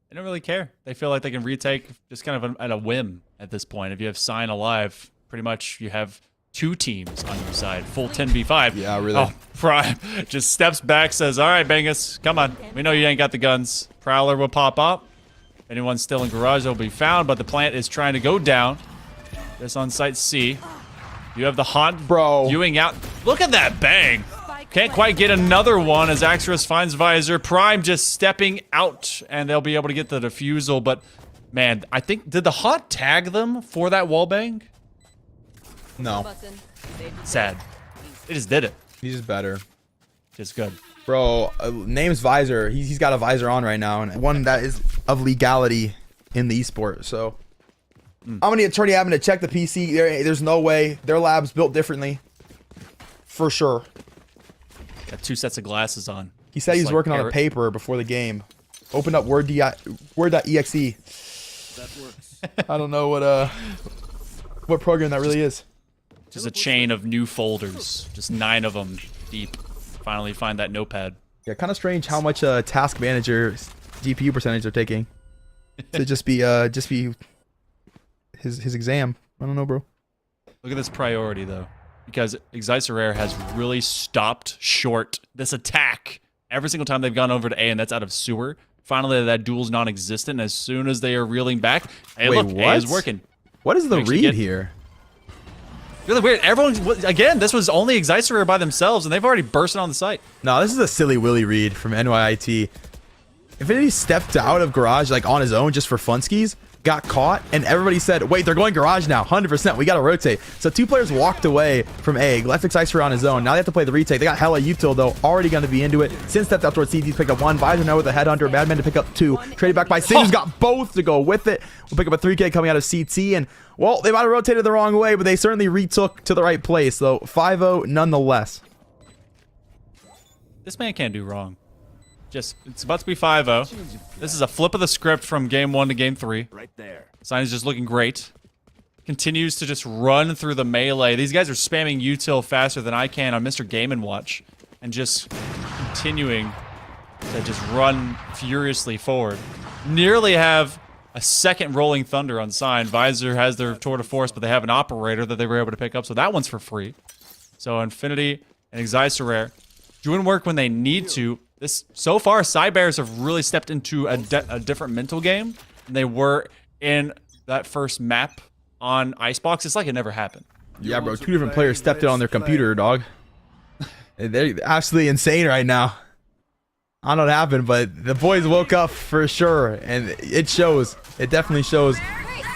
They don't really care. They feel like they can retake just kind of at a whim at this point. If you have Sign alive, pretty much you have two teams on your side. Full 10v5. Yeah, really. Oh, Prime just steps back, says, all right, Bangus, come on. We know you ain't got the guns. Prowler will pop up. If anyone's still in garage, they'll be found, but the plant is trying to go down. This on site C. You have the Haunt viewing out. Look at that bang. Can't quite get another one as Axeros finds Visor. Prime just stepping out, and they'll be able to get the defusal. But, man, I think... Did the Haunt tag them for that wallbang? No. Sad. They just did it. He's just better. Just good. Bro, name's Visor. He's got a visor on right now, and one that is of legality in the esport. So, I'm going to attorney having to check the PC. There's no way. Their lab's built differently. For sure. Got two sets of glasses on. He said he was working on a paper before the game. Opened up Word.exe. That works. I don't know what program that really is. Just a chain of new folders. Just 9 of them deep. Finally find that notepad. Yeah, kind of strange how much task manager GPU percentage they're taking to just be his exam. I don't know, bro. Look at this priority though. Because Excicerare has really stopped short this attack every single time they've gone over to A, and that's out of sewer. Finally, that duel's non-existent. As soon as they are reeling back, hey, wait, look, what? A is working. What is the read here? Really weird. Everyone, again, this was only Excicerare by themselves, and they've already bursted on the site. No, this is a silly Willy read from NYIT. Infinity stepped out of garage like on his own just for funskis. Got caught, and everybody said, wait, they're going garage now, 100%, we gotta rotate. So 2 players walked away from A, left Excicer on his own. Now they have to play the retake. They got hella util though, already gonna be into it. Sin stepped up towards CT, picked up 1. Visor now with a headhunter, Madman to pick up 2. Traded back by Sin, who's got both to go with it. We'll pick up a 3K coming out of CT, and well, they might have rotated the wrong way, but they certainly retook to the right place. So 5-0 nonetheless. This man can't do wrong. It's about to be 5-0. This is a flip of the script from game 1 to game 3. Right there. Sign is just looking great. Continues to just run through the melee. These guys are spamming util faster than I can on Mr. Game & Watch. And just continuing to just run furiously forward. Nearly have a second Rolling Thunder on Sign. Visor has their Tour de Force, but they have an operator that they were able to pick up, so that one's for free. So Infinity and Excicerare doing work when they need to. So far, Cybears have really stepped into a different mental game than they were in that first map on Icebox. It's like it never happened. Yeah, bro. 2 different players stepped it on their computer, dog. They're absolutely insane right now. I don't know what happened, but the boys woke up for sure, and it shows. It definitely shows.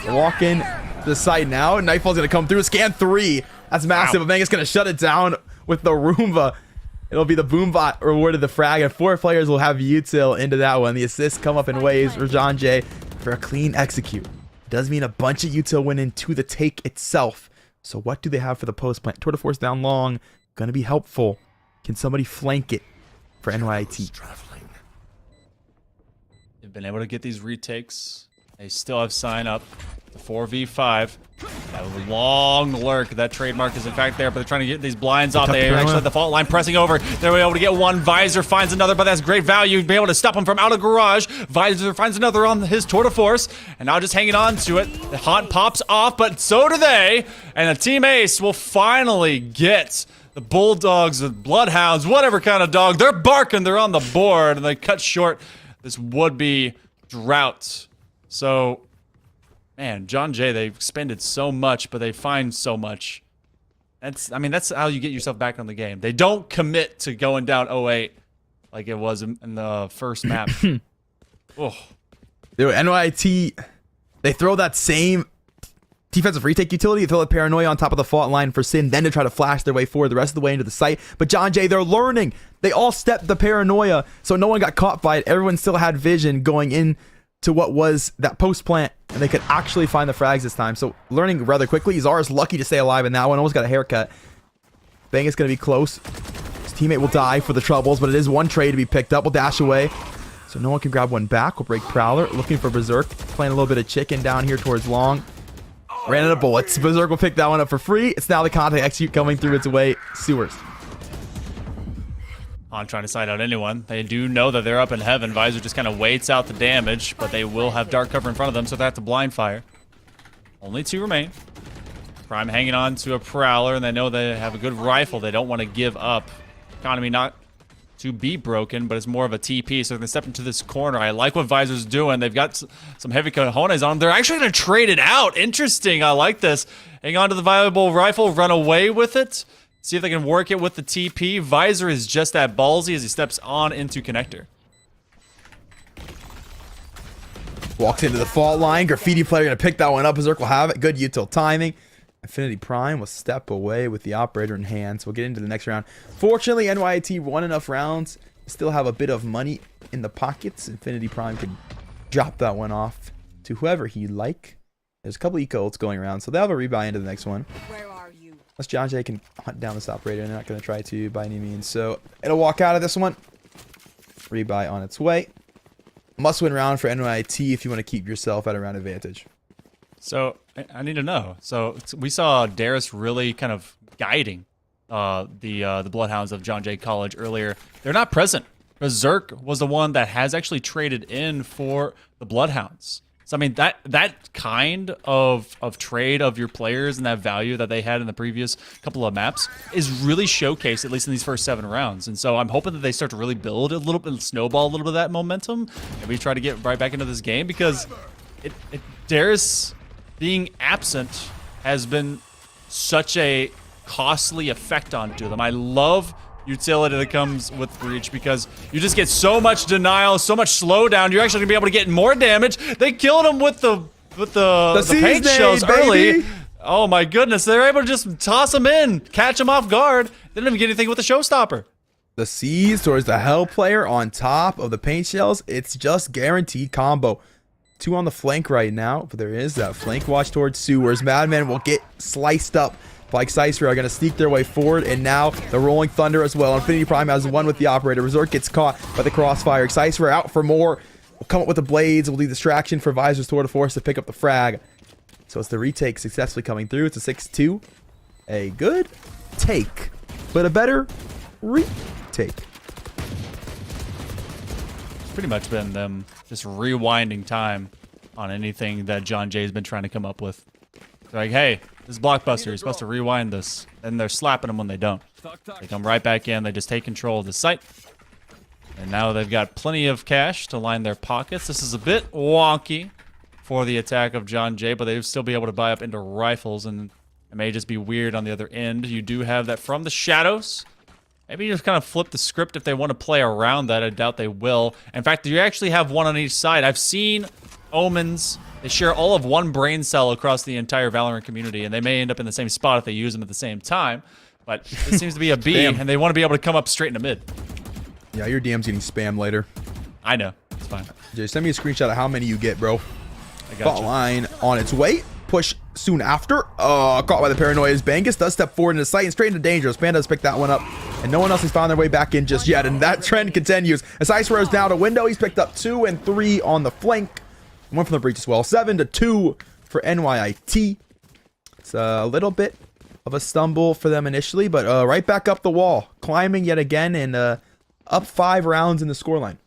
Walking the site now. Nightfall's going to come through. Scan 3. That's massive. Wow. Amanga's going to shut it down with the Roomba. It'll be the Boombot rewarded the frag, and 4 players will have util into that one. The assists come up in waves for John Jay for a clean execute. Does mean a bunch of util went into the take itself. So what do they have for the post plant? Tour de Force down long. Gonna be helpful. Can somebody flank it for NYIT? They've been able to get these retakes. They still have Sign up. The 4v5. That long lurk. That trademark is in fact there, but they're trying to get these blinds off. They actually have the fault line pressing over. They're able to get one. Visor finds another, but that's great value. Be able to stop him from out of garage. Visor finds another on his Tour de Force, and now just hanging on to it. The Haunt pops off, but so do they. And the Team Ace will finally get the Bulldogs, the Bloodhounds, whatever kind of dog. They're barking. They're on the board, and they cut short this would-be drought. So man, John Jay, they've expended so much, but they find so much. I mean, that's how you get yourself back on the game. They don't commit to going down 0-8 like it was in the first map. Oh. Dude, NYIT, they throw that same defensive retake utility. They throw the paranoia on top of the fault line for Sin, then to try to flash their way forward the rest of the way into the site. But John Jay, they're learning. They all stepped the paranoia, so no one got caught by it. Everyone still had vision going in to what was that post plant, and they could actually find the frags this time. So learning rather quickly. Zara's lucky to stay alive in that one. Almost got a haircut. Bang is going to be close. His teammate will die for the troubles, but it is one trade to be picked up. We'll dash away. So no one can grab one back. We'll break Prowler. Looking for Berserk. Playing a little bit of chicken down here towards Long. Ran out of bullets. Berserk will pick that one up for free. It's now the contact execute coming through its way. Sewers. On trying to side out anyone. They do know that they're up in heaven. Visor just kind of waits out the damage, but they will have dark cover in front of them, so they have to blind fire. Only 2 remain. Prime hanging on to a Prowler, and they know they have a good rifle. They don't want to give up. Economy not to be broken, but it's more of a TP, so they're going to step into this corner. I like what Visor's doing. They've got some heavy cojones on them. They're actually going to trade it out. Interesting. I like this. Hang on to the viable rifle, run away with it. See if they can work it with the TP. Visor is just that ballsy as he steps on into connector. Walks into the fault line. Graffiti player going to pick that one up. Berserk will have it. Good util timing. Infinity Prime will step away with the operator in hand. So we'll get into the next round. Fortunately, NYIT won enough rounds. Still have a bit of money in the pockets. Infinity Prime can drop that one off to whoever he'd like. There's a couple eco ults going around, so they'll have a rebuy into the next one. Where are you? Unless John Jay can hunt down this operator, and they're not going to try to by any means. So it'll walk out of this one. Rebuy on its way. Must-win round for NYIT if you want to keep yourself at a round advantage. So I need to know. So we saw Darius really kind of guiding the Bloodhounds of John Jay College earlier. They're not present. Berserk was the one that has actually traded in for the Bloodhounds. So I mean that kind of trade of your players and that value that they had in the previous couple of maps is really showcased, at least in these first 7 rounds. And so I'm hoping that they start to really build a little bit, snowball a little bit of that momentum, and we try to get right back into this game, because Darius being absent has been such a costly effect onto them. I love utility that comes with Breach, because you just get so much denial, so much slowdown. You're actually gonna be able to get more damage. They killed him with the paint shells early. Oh my goodness, they're able to just toss him in, catch him off guard. They didn't even get anything with the showstopper. The C's towards the Hell player on top of the paint shells. It's just guaranteed combo. 2 on the flank right now, but there is that flank watch towards Sewers. Madman will get sliced up. Like Cypher are going to sneak their way forward, and now the Rolling Thunder as well. Infinity Prime has one with the operator. Resort gets caught by the crossfire. Cypher out for more. We'll come up with the blades. We'll do distraction for Visor's Tour de Force to pick up the frag. So it's the retake successfully coming through. It's a 6-2. A good take, but a better retake. It's pretty much been them just rewinding time on anything that John Jay's been trying to come up with. They're like, hey, this is Blockbuster. You're supposed to rewind this. And they're slapping them when they don't. They come right back in. They just take control of the site. And now they've got plenty of cash to line their pockets. This is a bit wonky for the attack of John Jay, but they'll still be able to buy up into rifles, and it may just be weird on the other end. You do have that from the shadows. Maybe you just kind of flip the script if they want to play around that. I doubt they will. In fact, you actually have one on each side. I've seen Omens. They share all of one brain cell across the entire Valorant community, and they may end up in the same spot if they use them at the same time. But this seems to be a B, and they want to be able to come up straight into mid. Yeah, your DM's getting spammed later. I know. It's fine. Jay, send me a screenshot of how many you get, bro. I got you. Line on its way. Push soon after. Caught by the paranoia. Bangus does step forward into the site and straight into Dangerous. Panda's picked that one up, and no one else has found their way back in just yet, and that trend continues. As Ice is down to window, he's picked up 2 and 3 on the flank. One from the breach as well. 7-2 for NYIT. It's a little bit of a stumble for them initially, but right back up the wall. Climbing yet again, and up 5 rounds in the scoreline.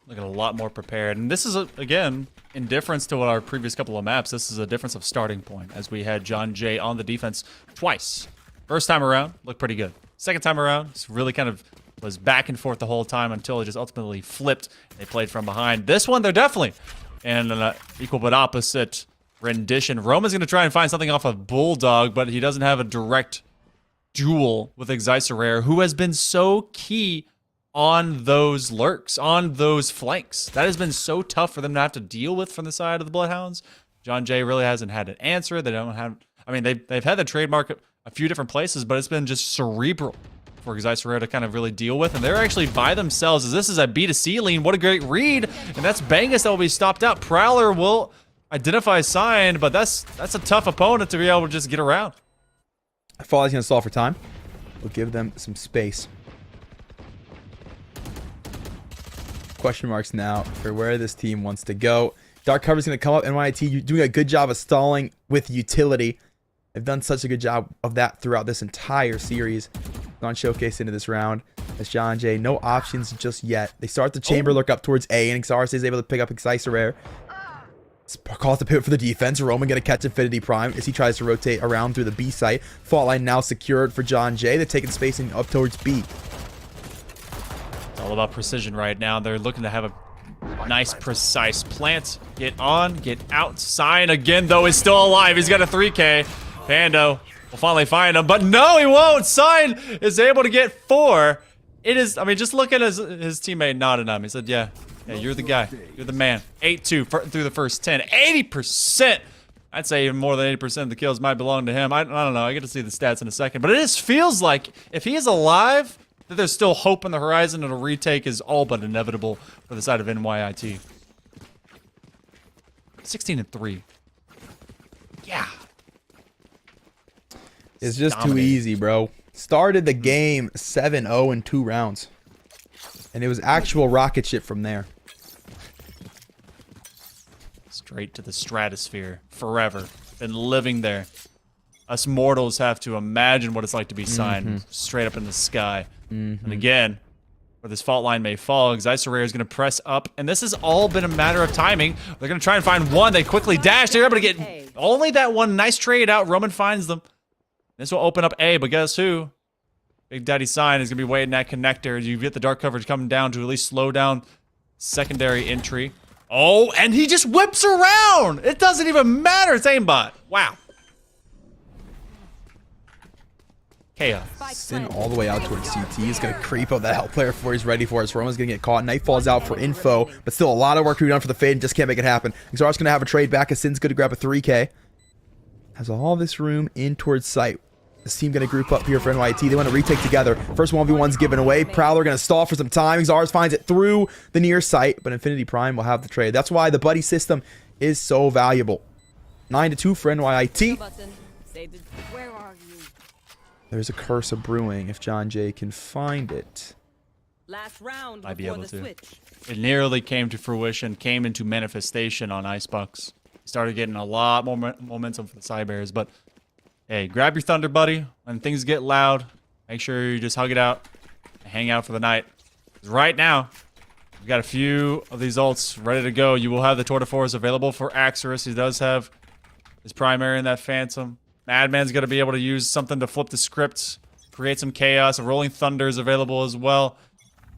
Looking a lot more prepared. And this is, again, in difference to what our previous couple of maps, this is a difference of starting point, as we had John Jay on the defense twice. First time around, looked pretty good. Second time around, it's really kind of was back and forth the whole time until it just ultimately flipped. They played from behind. This one, they're definitely in an equal but opposite rendition. Roman's going to try and find something off of Bulldog, but he doesn't have a direct duel with Excicerare, who has been so key on those lurks, on those flanks. That has been so tough for them to have to deal with from the side of the Bloodhounds. John Jay really hasn't had an answer. They don't have... I mean, they've had the trademark a few different places, but it's been just cerebral for Excicerare to kind of really deal with. And they're actually by themselves, as this is a B2C lean. What a great read. And that's Bangus that will be stopped out. Prowler will identify Sign, but that's a tough opponent to be able to just get around. Folly's going to stall for time. We'll give them some space. Question marks now for where this team wants to go. Dark Cover's going to come up. NYIT, you're doing a good job of stalling with utility. They've done such a good job of that throughout this entire series. Gone showcased into this round. As John Jay, no options just yet. They start the chamber lurk up towards A, and Xaris is able to pick up Excicerare. Calls the pivot for the defense. Roman going to catch Infinity Prime as he tries to rotate around through the B site. Fault line now secured for John Jay. They're taking spacing up towards B. It's all about precision right now. They're looking to have a nice, precise plant. Get on, get out. Sign again, though, is still alive. He's got a 3K. Pando will finally find him, but no, he won't. Sign is able to get 4. It is, I mean, just look at his teammate nodding at him. He said, yeah, you're the guy. You're the man. 8-2 through the first 10. 80%. I'd say even more than 80% of the kills might belong to him. I don't know. I get to see the stats in a second. But it just feels like if he is alive, that there's still hope on the horizon, and a retake is all but inevitable for the side of NYIT. 16-3. Yeah. It's just too easy, bro. Started the game 7-0 in 2 rounds. And it was actual rocket ship from there. Straight to the stratosphere. Forever. Been living there. Us mortals have to imagine what it's like to be signed straight up in the sky. And again, where this fault line may fall, Excicerare is going to press up. And this has all been a matter of timing. They're going to try and find one. They quickly dash. They're able to get only that one. Nice trade out. Roman finds them. This will open up A, but guess who? Big Daddy Sign is going to be waiting at connector. You get the dark coverage coming down to at least slow down secondary entry. Oh, and he just whips around. It doesn't even matter. It's aimbot. Wow. Chaos. Sin all the way out towards CT. He's going to creep up that help player before he's ready for it. So Roman's going to get caught. Knife falls out for info, but still a lot of work to be done for the fade and just can't make it happen. Xar's going to have a trade back as Sin's going to grab a 3K. Has all this room in towards site. This team going to group up here for NYT. They want to retake together. First 1v1's given away. Prowler going to stall for some time. Xars finds it through the near site, but Infinity Prime will have the trade. That's why the buddy system is so valuable. 9-2 for NYT. Where are you? There's a curse of brewing if John Jay can find it. Last round Might be before able the to. switch. It nearly came to fruition, came into manifestation on Icebox. Started getting a lot more momentum for the Cybears, but hey, grab your thunder, buddy. When things get loud, make sure you just hug it out and hang out for the night. 'Cause right now, we've got a few of these ults ready to go. You will have the Tour de Force available for Axorus. He does have his primary in that Phantom. Madman's going to be able to use something to flip the script, create some chaos. A Rolling Thunder is available as well.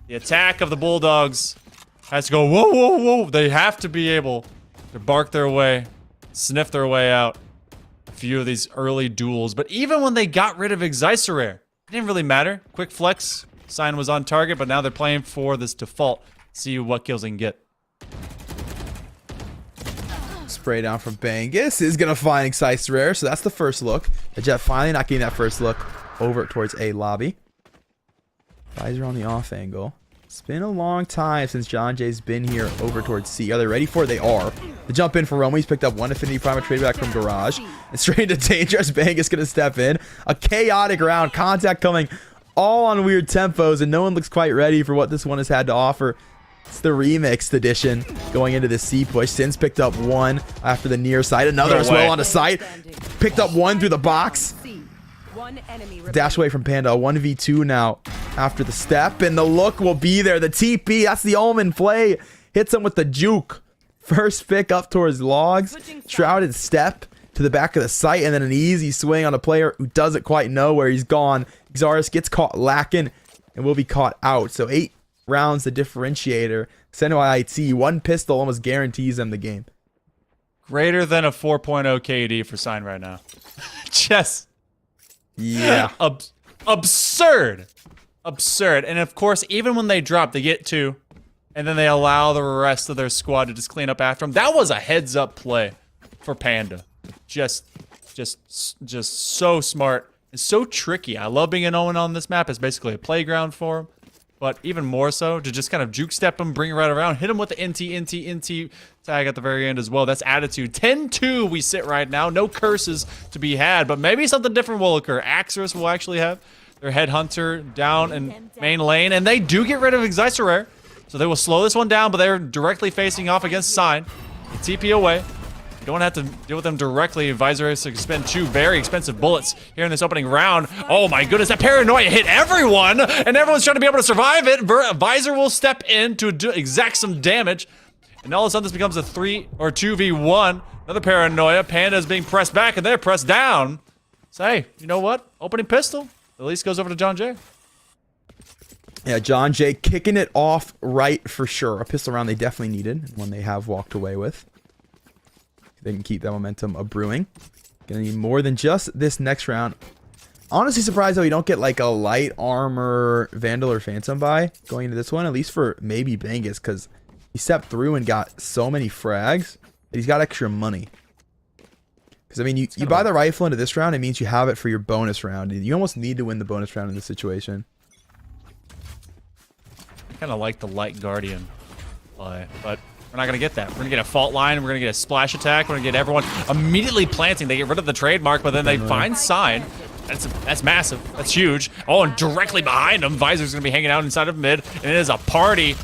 The attack of the Bulldogs has to go, whoa, whoa, whoa. They have to be able to bark their way, sniff their way out a few of these early duels. But even when they got rid of Excicerare, it didn't really matter. Quick flex, Sign was on target, but now they're playing for this default. See what kills they can get. Spray down from Bangus is going to find Excicerare, so that's the first look. The Jet finally not getting that first look over towards A lobby. Visor on the off angle. It's been a long time since John Jay's been here over towards C. Are they ready for it? They are. The jump in for Romo. He's picked up one Infinity Prime, a trade back from Garage. And straight into Dangerous. Bangus going to step in. A chaotic round. Contact coming all on weird tempos, and no one looks quite ready for what this one has had to offer. It's the remixed edition going into the C push. Sin's picked up one after the near side. Another as well on the site. Picked up one through the box. Dash away from Panda. 1v2 now after the step. And the look will be there. The TP. That's the Omen play. Hits him with the juke. First pick up towards logs. Shrouded step to the back of the site. And then an easy swing on a player who doesn't quite know where he's gone. Xaris gets caught lacking and will be caught out. So 8 rounds the differentiator. It's NYIT. One pistol almost guarantees them the game. Greater than a 4.0 KD for Sign right now. Just yeah, absurd. And of course, even when they drop, they get 2, and then they allow the rest of their squad to just clean up after them. That was a heads-up play for Panda. Just so smart and so tricky. I love being an Owen on this map. It's basically a playground for him. But even more so, to just kind of juke step him, bring him right around, hit him with the NT tag at the very end as well. That's attitude. 10-2 we sit right now. No curses to be had, but maybe something different will occur. Axorus will actually have their headhunter down in main lane, and they do get rid of Excicerare. So they will slow this one down, but they're directly facing off against Sign. TP away. You don't have to deal with them directly. Visor has to expend 2 very expensive bullets here in this opening round. Oh my goodness, that paranoia hit everyone, and everyone's trying to be able to survive it. Visor will step in to exact some damage, and all of a sudden this becomes a 3 or 2v1. Another paranoia. Panda is being pressed back, and they're pressed down. So hey, you know what? Opening pistol at least goes over to John Jay. Yeah, John Jay kicking it off right for sure. A pistol round they definitely needed, one they have walked away with. They can keep that momentum brewing. Gonna need more than just this next round. Honestly surprised though you don't get like a light armor Vandal or Phantom buy going into this one, at least for maybe Bangus, because he stepped through and got so many frags that he's got extra money. Because I mean, you buy the rifle into this round, it means you have it for your bonus round. You almost need to win the bonus round in this situation. I kind of like the light Guardian play, but we're not going to get that. We're going to get a fault line. We're going to get a splash attack. We're going to get everyone immediately planting. They get rid of the trademark, but then they find Sign. That's massive. That's huge. Oh, and directly behind him, Visor's going to be hanging out inside of mid, and it is a party.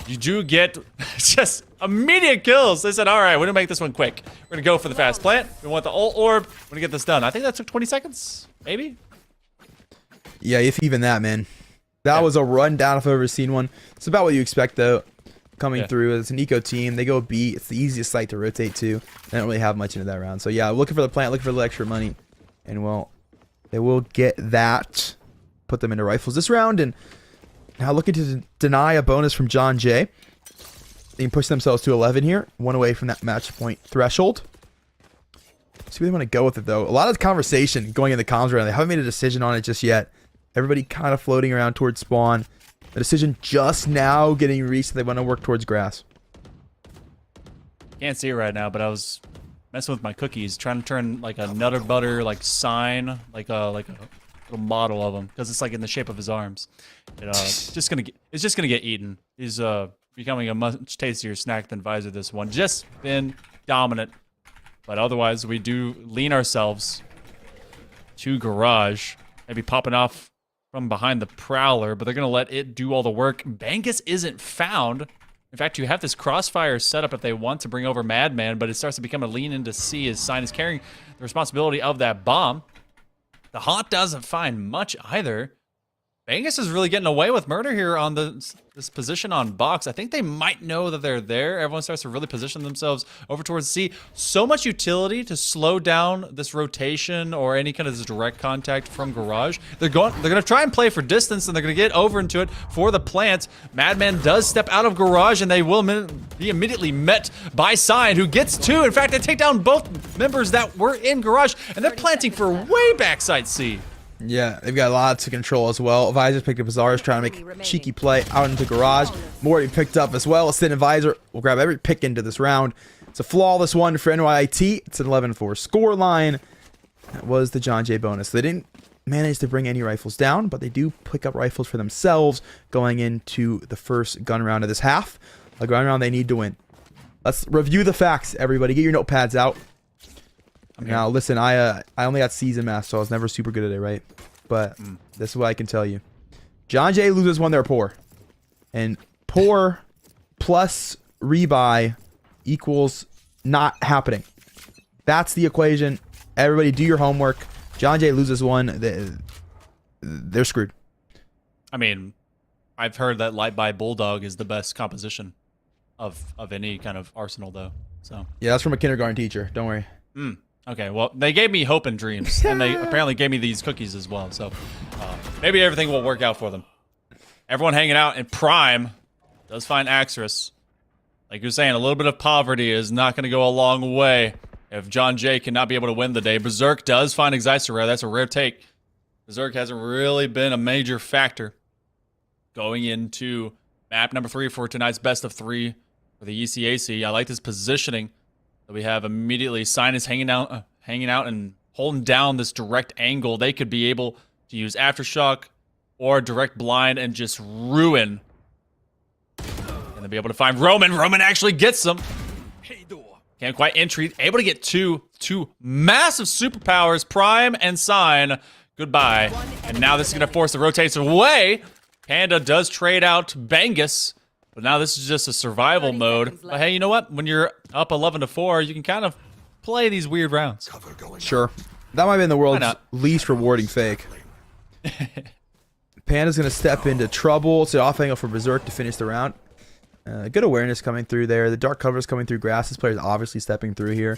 You do get just immediate kills. They said, all right, we're going to make this one quick. We're going to go for the fast plant. We want the ult orb. We're going to get this done. I think that took 20 seconds, maybe? Yeah, if even that, man. That was a rundown if I've ever seen one. It's about what you expect, though. Coming through. It's an eco team. They go B. It's the easiest site to rotate to. They don't really have much into that round. So yeah, looking for the plant, looking for the extra money. And well, they will get that. Put them into rifles this round. And now looking to deny a bonus from John Jay. They can push themselves to 11 here. One away from that match point threshold. See where they want to go with it though. A lot of conversation going in the comms round. They haven't made a decision on it just yet. Everybody kind of floating around towards spawn. The decision just now getting reached. They want to work towards grass. Can't see it right now, but I was messing with my cookies, trying to turn like a Nutter Butter like sign, like a little model of him, because it's like in the shape of his arms. It's just gonna get eaten. He's becoming a much tastier snack than Visor. This one just been dominant, but otherwise we do lean ourselves to garage, maybe popping off from behind the Prowler, but they're going to let it do all the work. Bangus isn't found. In fact, you have this crossfire set up if they want to bring over Madman, but it starts to become a lean into C as Sign is carrying the responsibility of that bomb. The Haunt doesn't find much either. Bangus is really getting away with murder here on this position on box. I think they might know that they're there. Everyone starts to really position themselves over towards C. So much utility to slow down this rotation or any kind of this direct contact from garage. They're going to try and play for distance, and they're going to get over into it for the plant. Madman does step out of garage, and they will be immediately met by Sign, who gets 2. In fact, they take down both members that were in garage, and they're planting for way backside C. Yeah, they've got lots of control as well. Visor picked up Azar's trying to make a cheeky play out into garage. Morty picked up as well. Ascend and Visor will grab every pick into this round. It's a flawless one for NYIT. It's an 11-4 score line. That was the John Jay bonus. They didn't manage to bring any rifles down, but they do pick up rifles for themselves going into the first gun round of this half. A gun round they need to win. Let's review the facts, everybody. Get your notepads out. Now, listen, I only got season mass, so I was never super good at it, right? But this is what I can tell you. John Jay loses when they're poor. And poor plus rebuy equals not happening. That's the equation. Everybody do your homework. John Jay loses one, they're screwed. I mean, I've heard that Light by Bulldog is the best composition of any kind of arsenal, though. So yeah, that's from a kindergarten teacher. Don't worry. Okay, well, they gave me hope and dreams, and they apparently gave me these cookies as well, so maybe everything will work out for them. Everyone hanging out in Prime does find Axorus. Like you're saying, a little bit of poverty is not going to go a long way if John Jay cannot be able to win the day. Berserk does find Excicer. That's a rare take. Berserk hasn't really been a major factor going into map number 3 for tonight's best of 3 for the ECAC. I like this positioning that we have immediately. Sign is hanging out and holding down this direct angle. They could be able to use Aftershock or direct blind and just ruin. And they'll be able to find Roman. Roman actually gets them. Can't quite entry. Able to get two massive superpowers, Prime and Sign. Goodbye. And now this is going to force the rotates away. Panda does trade out Bangus. But now this is just a survival mode. But hey, you know what? When you're up 11-4, you can kind of play these weird rounds. Sure. That might have been the world's least rewarding fake. Panda's going to step into trouble. It's an off angle for Berserk to finish the round. Good awareness coming through there. The dark cover is coming through grass. This player's obviously stepping through here.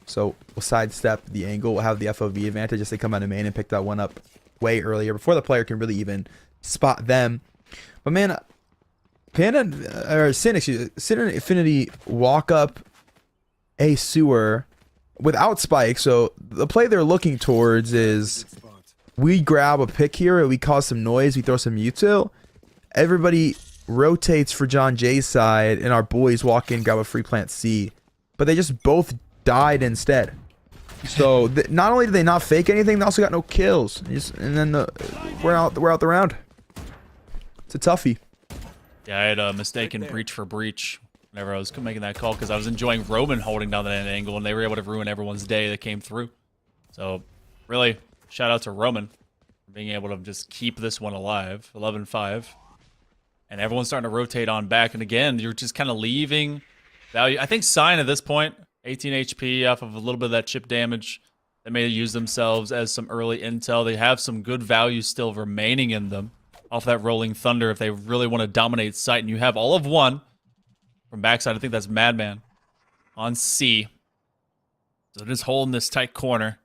So we'll sidestep the angle. We'll have the FOV advantage as they come out of main and pick that one up way earlier before the player can really even spot them. But man, Panda, or Sin, Sin and Infinity walk up a sewer without Spike. So the play they're looking towards is we grab a pick here, we cause some noise, we throw some util. Everybody rotates for John Jay's side, and our boys walk in, grab a free plant C. But they just both died instead. So not only did they not fake anything, they also got no kills. And then we're out the round. It's a toughie. Yeah, I had a mistaken breach for breach whenever I was making that call because I was enjoying Roman holding down that angle, and they were able to ruin everyone's day that came through. So really, shout out to Roman for being able to just keep this one alive. 11-5. And everyone's starting to rotate on back. And again, you're just kind of leaving value. I think Sign at this point, 18 HP off of a little bit of that chip damage. They may use themselves as some early intel. They have some good value still remaining in them off that Rolling Thunder if they really want to dominate site. And you have all of one from backside. I think that's Madman on C. So they're just holding this tight corner.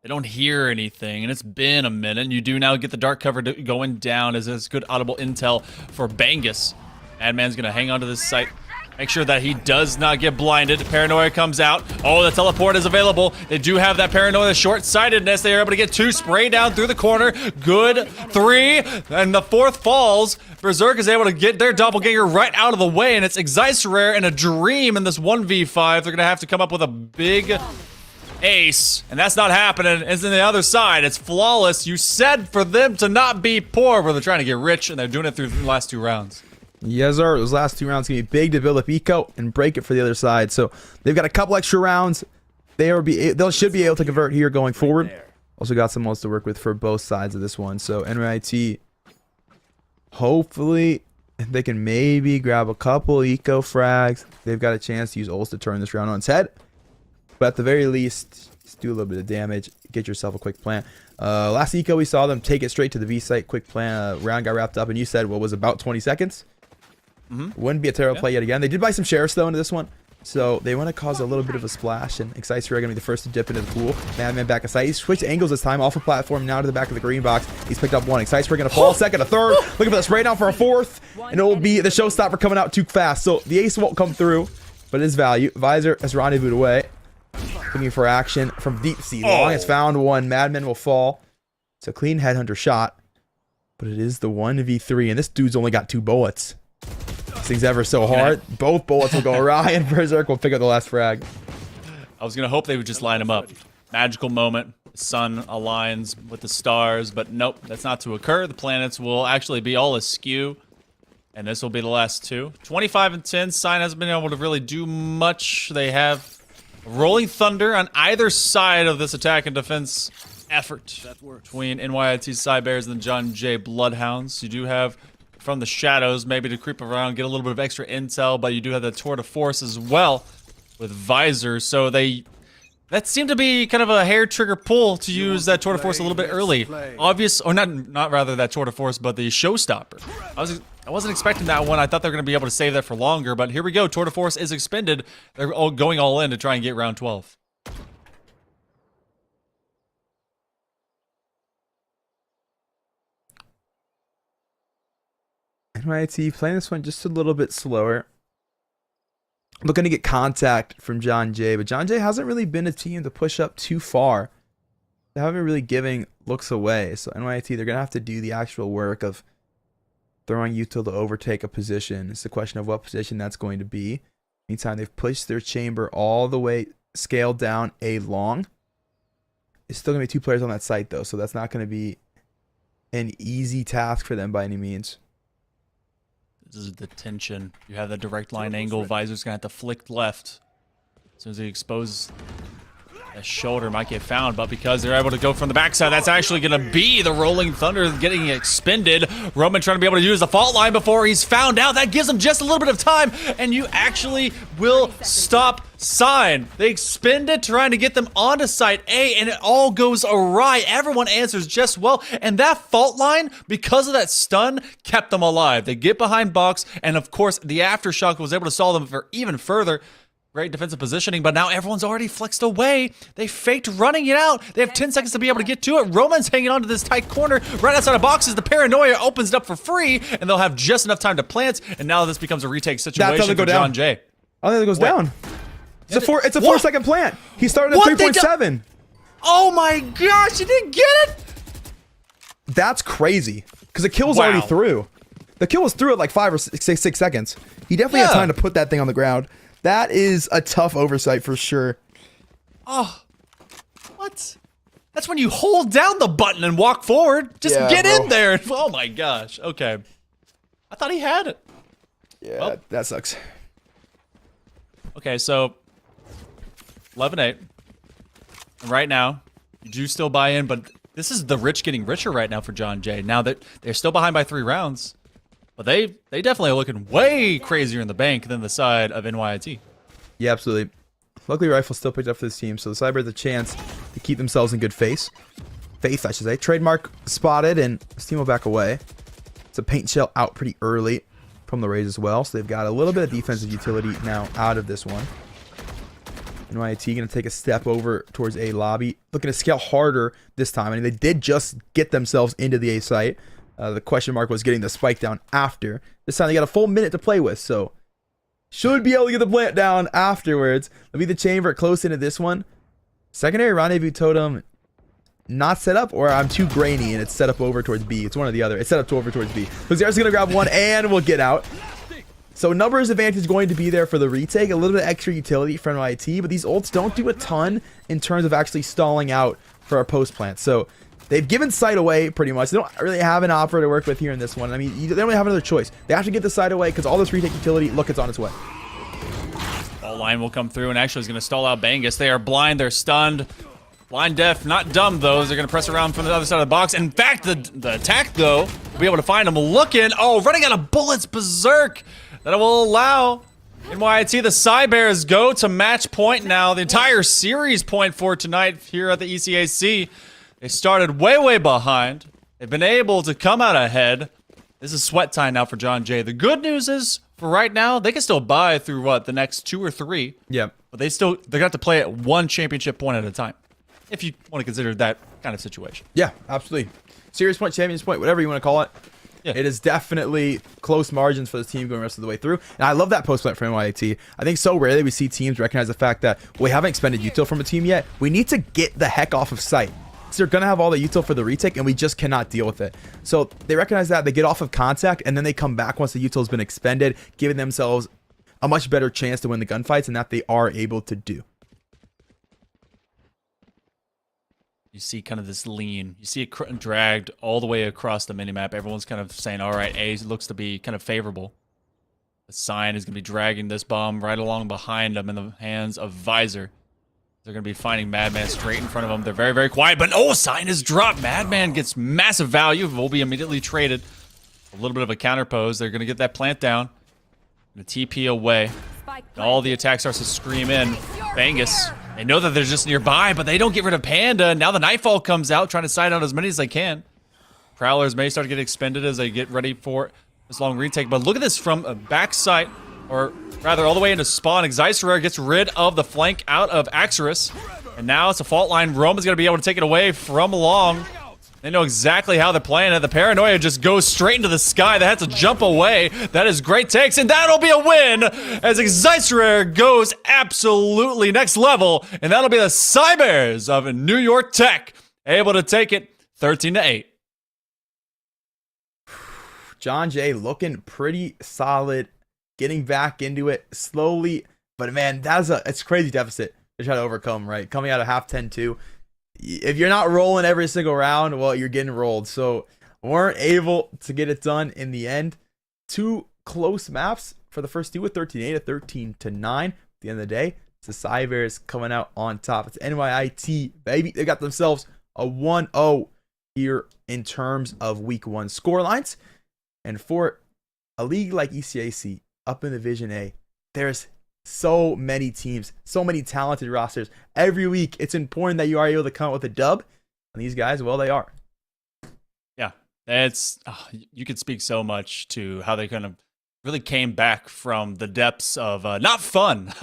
They don't hear anything, and it's been a minute. And you do now get the dark cover going down as it's good audible intel for Bangus. Madman's going to hang on to this site. Make sure that he does not get blinded. Paranoia comes out. Oh, the teleport is available. They do have that Paranoia short-sightedness. They are able to get 2 spray down through the corner. Good 3. And the 4th falls. Berserk is able to get their doppelganger right out of the way, and it's Excicer and a Dream in this 1v5. They're going to have to come up with a big ace, and that's not happening. It's on the other side. It's flawless. You said for them to not be poor, but they're trying to get rich, and they're doing it through the last 2 rounds. Yes, sir. Those last 2 rounds going to be big to build up eco and break it for the other side. So they've got a couple extra rounds. They should be able to convert here going forward. Also got some modes to work with for both sides of this one. So NYIT, hopefully they can maybe grab a couple eco frags. They've got a chance to use ults to turn this round on its head. But at the very least, just do a little bit of damage. Get yourself a quick plant. Last eco we saw them take it straight to the V site. Quick plant. Round got wrapped up, and you said what was about 20 seconds. Wouldn't be a terrible play yet again. They did buy some sheriffs though into this one, so they want to cause a little bit of a splash. And Excicer are going to be the first to dip into the pool. Madman back aside. He switched angles this time off the platform now to the back of the green box. He's picked up 1. Excicer going to fall second, a third. Looking for the spray down for a 4th, and it will be the showstopper coming out too fast. So the ace won't come through, but it is value. Visor has rendezvoused away, looking for action from deep sea. Long has found one. Madman will fall. It's a clean headhunter shot, but it is the 1v3, and this dude's only got 2 bullets. This thing's ever so hard. Both bullets will go awry, and Berserk will pick up the last frag. I was going to hope they would just line him up. Magical moment. The sun aligns with the stars, but nope, that's not to occur. The planets will actually be all askew, and this will be the last 2. 25 and 10. Sign hasn't been able to really do much. They have Rolling Thunder on either side of this attack and defense effort between NYIT Cybears and the John Jay Bloodhounds. You do have from the shadows maybe to creep around, get a little bit of extra intel, but you do have the tour de force as well with Visor. So that seemed to be kind of a hair trigger pull to use that tour de force a little bit early. Obvious, or not rather that tour de force, but the showstopper. I wasn't expecting that one. I thought they were going to be able to save that for longer, but here we go. Tour de force is expended. They're all going all in to try and get round 12. NYIT playing this one just a little bit slower. looking to get contact from John Jay, but John Jay hasn't really been a team to push up too far. They haven't really giving looks away. So NYIT, they're going to have to do the actual work of throwing util to overtake a position. It's a question of what position that's going to be. Meantime, they've pushed their chamber all the way, scaled down A long. It's still going to be 2 players on that site, though, so that's not going to be an easy task for them by any means. This is the tension. You have the direct line angle. Visor's going to have to flick left. As soon as he exposes that shoulder, might get found, but because they're able to go from the backside, that's actually going to be the Rolling Thunder getting expended. Roman trying to be able to use the fault line before he's found out. That gives him just a little bit of time, and you actually will stop Sign. They expend it trying to get them onto site A, and it all goes awry. Everyone answers just well, and that fault line, because of that stun, kept them alive. They get behind box, and of course, the aftershock was able to stall them for even further. Great defensive positioning, but now everyone's already flexed away. They faked running it out. They have 10 seconds to be able to get to it. Roman's hanging onto this tight corner right outside of boxes. The paranoia opens it up for free, and they'll have just enough time to plant, and now this becomes a retake situation for John Jay. I don't think it goes down. It's a 4-second plant. He started at 3.7. Oh my gosh, you didn't get it? That's crazy, because the kill was already through. The kill was through at like 5 or 6 seconds. He definitely had time to put that thing on the ground. That is a tough oversight for sure. Oh, what? That's when you hold down the button and walk forward. Just get in there. Oh my gosh. Okay. I thought he had it. Yeah, well, that sucks. Okay, so 11-8. And right now, you do still buy in, but this is the rich getting richer right now for John Jay. Now that they're still behind by 3 rounds. But they definitely are looking way crazier in the bank than the side of NYIT. Yeah, absolutely. Luckily, Rifle still picked up for this team, so the Cyber has a chance to keep themselves in good faith, I should say. Trademark spotted, and this team will back away. It's a paint shell out pretty early from the Rays as well, so they've got a little bit of defensive utility now out of this one. NYIT going to take a step over towards A lobby, looking to scale harder this time. I mean, they did just get themselves into the A site. The question mark was getting the spike down after. This time they got a full minute to play with, so should be able to get the plant down afterwards. It'll be the chamber close into this one. Secondary rendezvous totem not set up, or I'm too grainy and it's set up over towards B. It's one or the other. It's set up over towards B. Luxarius going to grab one and we'll get out. So numbers advantage going to be there for the retake. A little bit of extra utility from NYIT, but these ults don't do a ton in terms of actually stalling out for our post plant. So they've given site away pretty much. They don't really have an offer to work with here in this one. I mean, they don't really have another choice. They have to get the site away because all this retake utility, look, it's on its way. All line will come through and actually is going to stall out Bangus. They are blind. They're stunned. Blind deaf. Not dumb, though. They're going to press around from the other side of the box. In fact, the attack, though, will be able to find them looking. Oh, running out of bullets. Berserk. That will allow NYIT, the Cybears, go to match point now. The entire series point for tonight here at the ECAC. They started way behind. They've been able to come out ahead. This is sweat time now for John Jay. The good news is, for right now, they can still buy through, what, the next 2 or 3. Yep. But they're going to have to play at 1 championship point at a time, if you want to consider that kind of situation. Yeah, absolutely. Series point, champions point, whatever you want to call it. Yeah. It is definitely close margins for this team going the rest of the way through. And I love that post plant for NYIT. I think so rarely we see teams recognize the fact that we haven't expended util from a team yet. We need to get the heck off of site. So they're going to have all the util for the retake, and we just cannot deal with it. So they recognize that, they get off of contact, and then they come back once the util has been expended, giving themselves a much better chance to win the gunfights, and that they are able to do. You see kind of this lean. You see it dragged all the way across the minimap. Everyone's kind of saying, all right, A looks to be kind of favorable. The Sign is going to be dragging this bomb right along behind them in the hands of Visor. They're going to be finding Madman straight in front of them. They're very quiet, but oh, Sign is dropped. Madman gets massive value. Will be immediately traded. A little bit of a counter pose. They're going to get that plant down. The TP away. All the attack starts to scream in. Bangus. They know that they're just nearby, but they don't get rid of Panda. Now the Nightfall comes out, trying to side out as many as they can. Prowlers may start to get expended as they get ready for this long retake. But look at this from a backside, or rather all the way into spawn. Xycerrare gets rid of the flank out of Axorus. And now it's a fault line. Roman's going to be able to take it away from long. They know exactly how they're playing it. The paranoia just goes straight into the sky. They had to jump away. That is great takes, and that'll be a win as Xyzrare goes absolutely next level, and that'll be the Cybers of New York Tech able to take it 13-8. John Jay looking pretty solid, getting back into it slowly, but man, it's crazy deficit to try to overcome, right? Coming out of half 10-2. If you're not rolling every single round, well, you're getting rolled. So weren't able to get it done in the end. 2 close maps for the first 2 with 13-8 at 13-9. At the end of the day, it's the Cybers coming out on top. It's NYIT, baby. They got themselves a 1-0 here in terms of week 1 score lines. And for a league like ECAC up in Division A, there's so many teams, so many talented rosters. Every week, it's important that you are able to come out with a dub. And these guys, well, they are. Yeah, you could speak so much to how they kind of really came back from the depths of not fun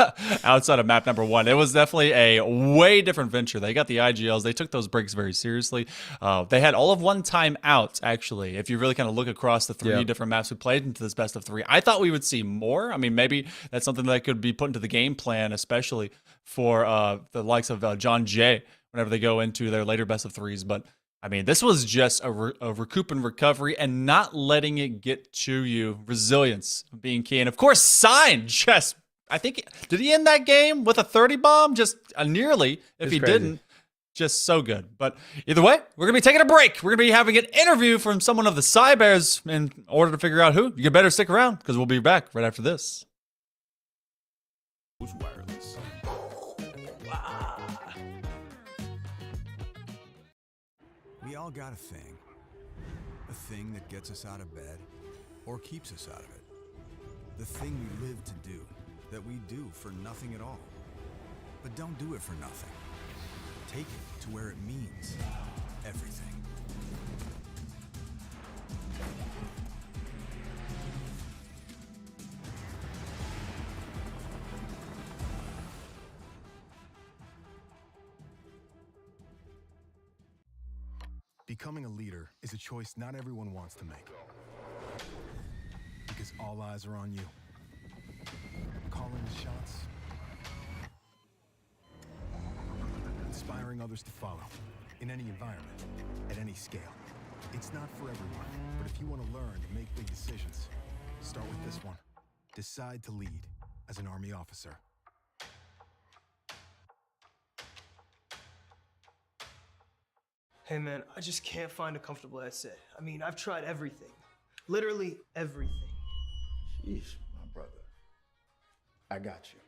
outside of map number 1. It was definitely a way different venture. They got the IGLs. They took those breaks very seriously. They had all of 1 time out, actually, if you really kind of look across the 3 different maps we played into this best of 3. I thought we would see more. I mean, maybe that's something that could be put into the game plan, especially for the likes of John Jay whenever they go into their later best of 3s. But I mean, this was just a recoup and recovery and not letting it get to you. Resilience being key. And of course, Sign just, I think, did he end that game with a 30 bomb? Just nearly, if he didn't. Just so good. But either way, we're going to be taking a break. We're going to be having an interview from someone of the Cybers in order to figure out who. You better stick around because we'll be back right after this. Wireless. We all got a thing that gets us out of bed or keeps us out of it. The thing we live to do, that we do for nothing at all. But don't do it for nothing. Take it to where it means everything. Becoming a leader is a choice not everyone wants to make. Because all eyes are on you. Calling the shots. Inspiring others to follow. In any environment. At any scale. It's not for everyone. But if you want to learn to make big decisions, start with this one. Decide to lead as an Army officer. Hey man, I just can't find a comfortable headset. I mean, I've tried everything. Literally everything. Sheesh, my brother. I got you.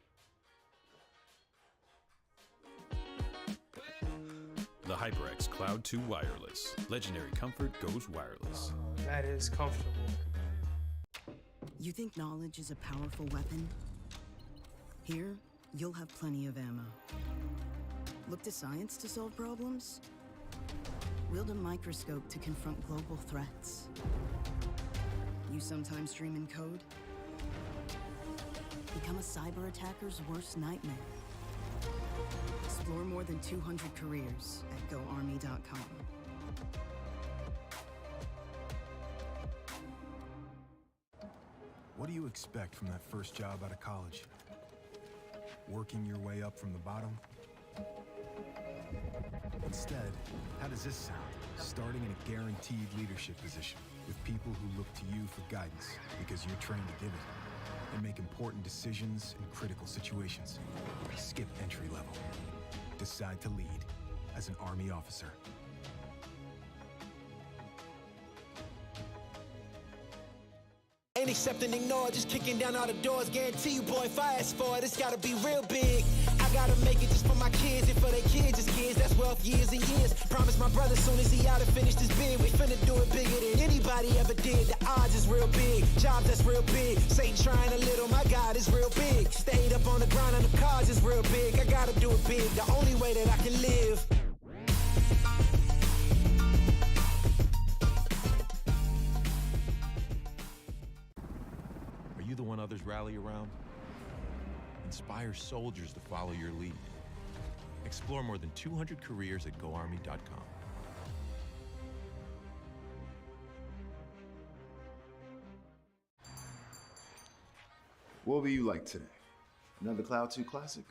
The HyperX Cloud 2 Wireless. Legendary comfort goes wireless. That is comfortable. You think knowledge is a powerful weapon? Here, you'll have plenty of ammo. Look to science to solve problems? Wield a microscope to confront global threats. You sometimes dream in code? Become a cyber attacker's worst nightmare. Explore more than 200 careers at GoArmy.com. What do you expect from that first job out of college? Working your way up from the bottom? Instead, how does this sound? Starting in a guaranteed leadership position with people who look to you for guidance because you're trained to give it and make important decisions in critical situations. Skip entry level. Decide to lead as an Army officer. Ain't accepting, ignore, just kicking down all the doors. Guarantee you, boy, if I ask for it, it's gotta be real big. I gotta make it just for my kids and for their kids' as kids. That's wealth years and years. Promise my brother soon as he out and finish this bid, we finna do it bigger than anybody ever did. The odds is real big, jobs that's real big. Satan trying a little, my God is real big. Stayed up on the grind on the cars is real big. I gotta do it big, the only way that I can live. Are you the one others rally around? Inspire soldiers to follow your lead. Explore more than 200 careers at GoArmy.com. What will you like today? Another Cloud 2 classic?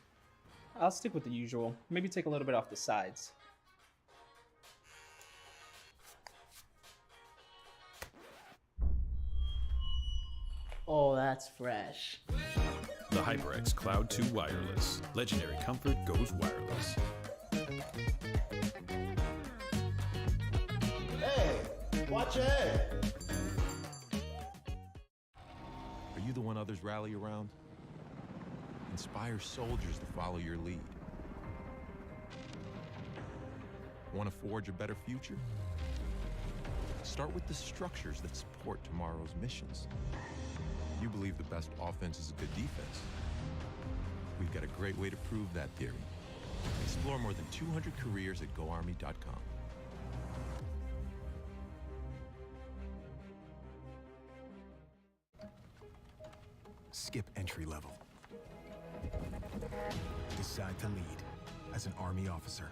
I'll stick with the usual. Maybe take a little bit off the sides. Oh, that's fresh. The HyperX Cloud 2 Wireless. Legendary comfort goes wireless. Hey, watch your head. Are you the one others rally around? Inspire soldiers to follow your lead. Want to forge a better future? Start with the structures that support tomorrow's missions. You believe the best offense is a good defense. We've got a great way to prove that theory. Explore more than 200 careers at GoArmy.com. Skip entry level. Decide to lead as an Army officer.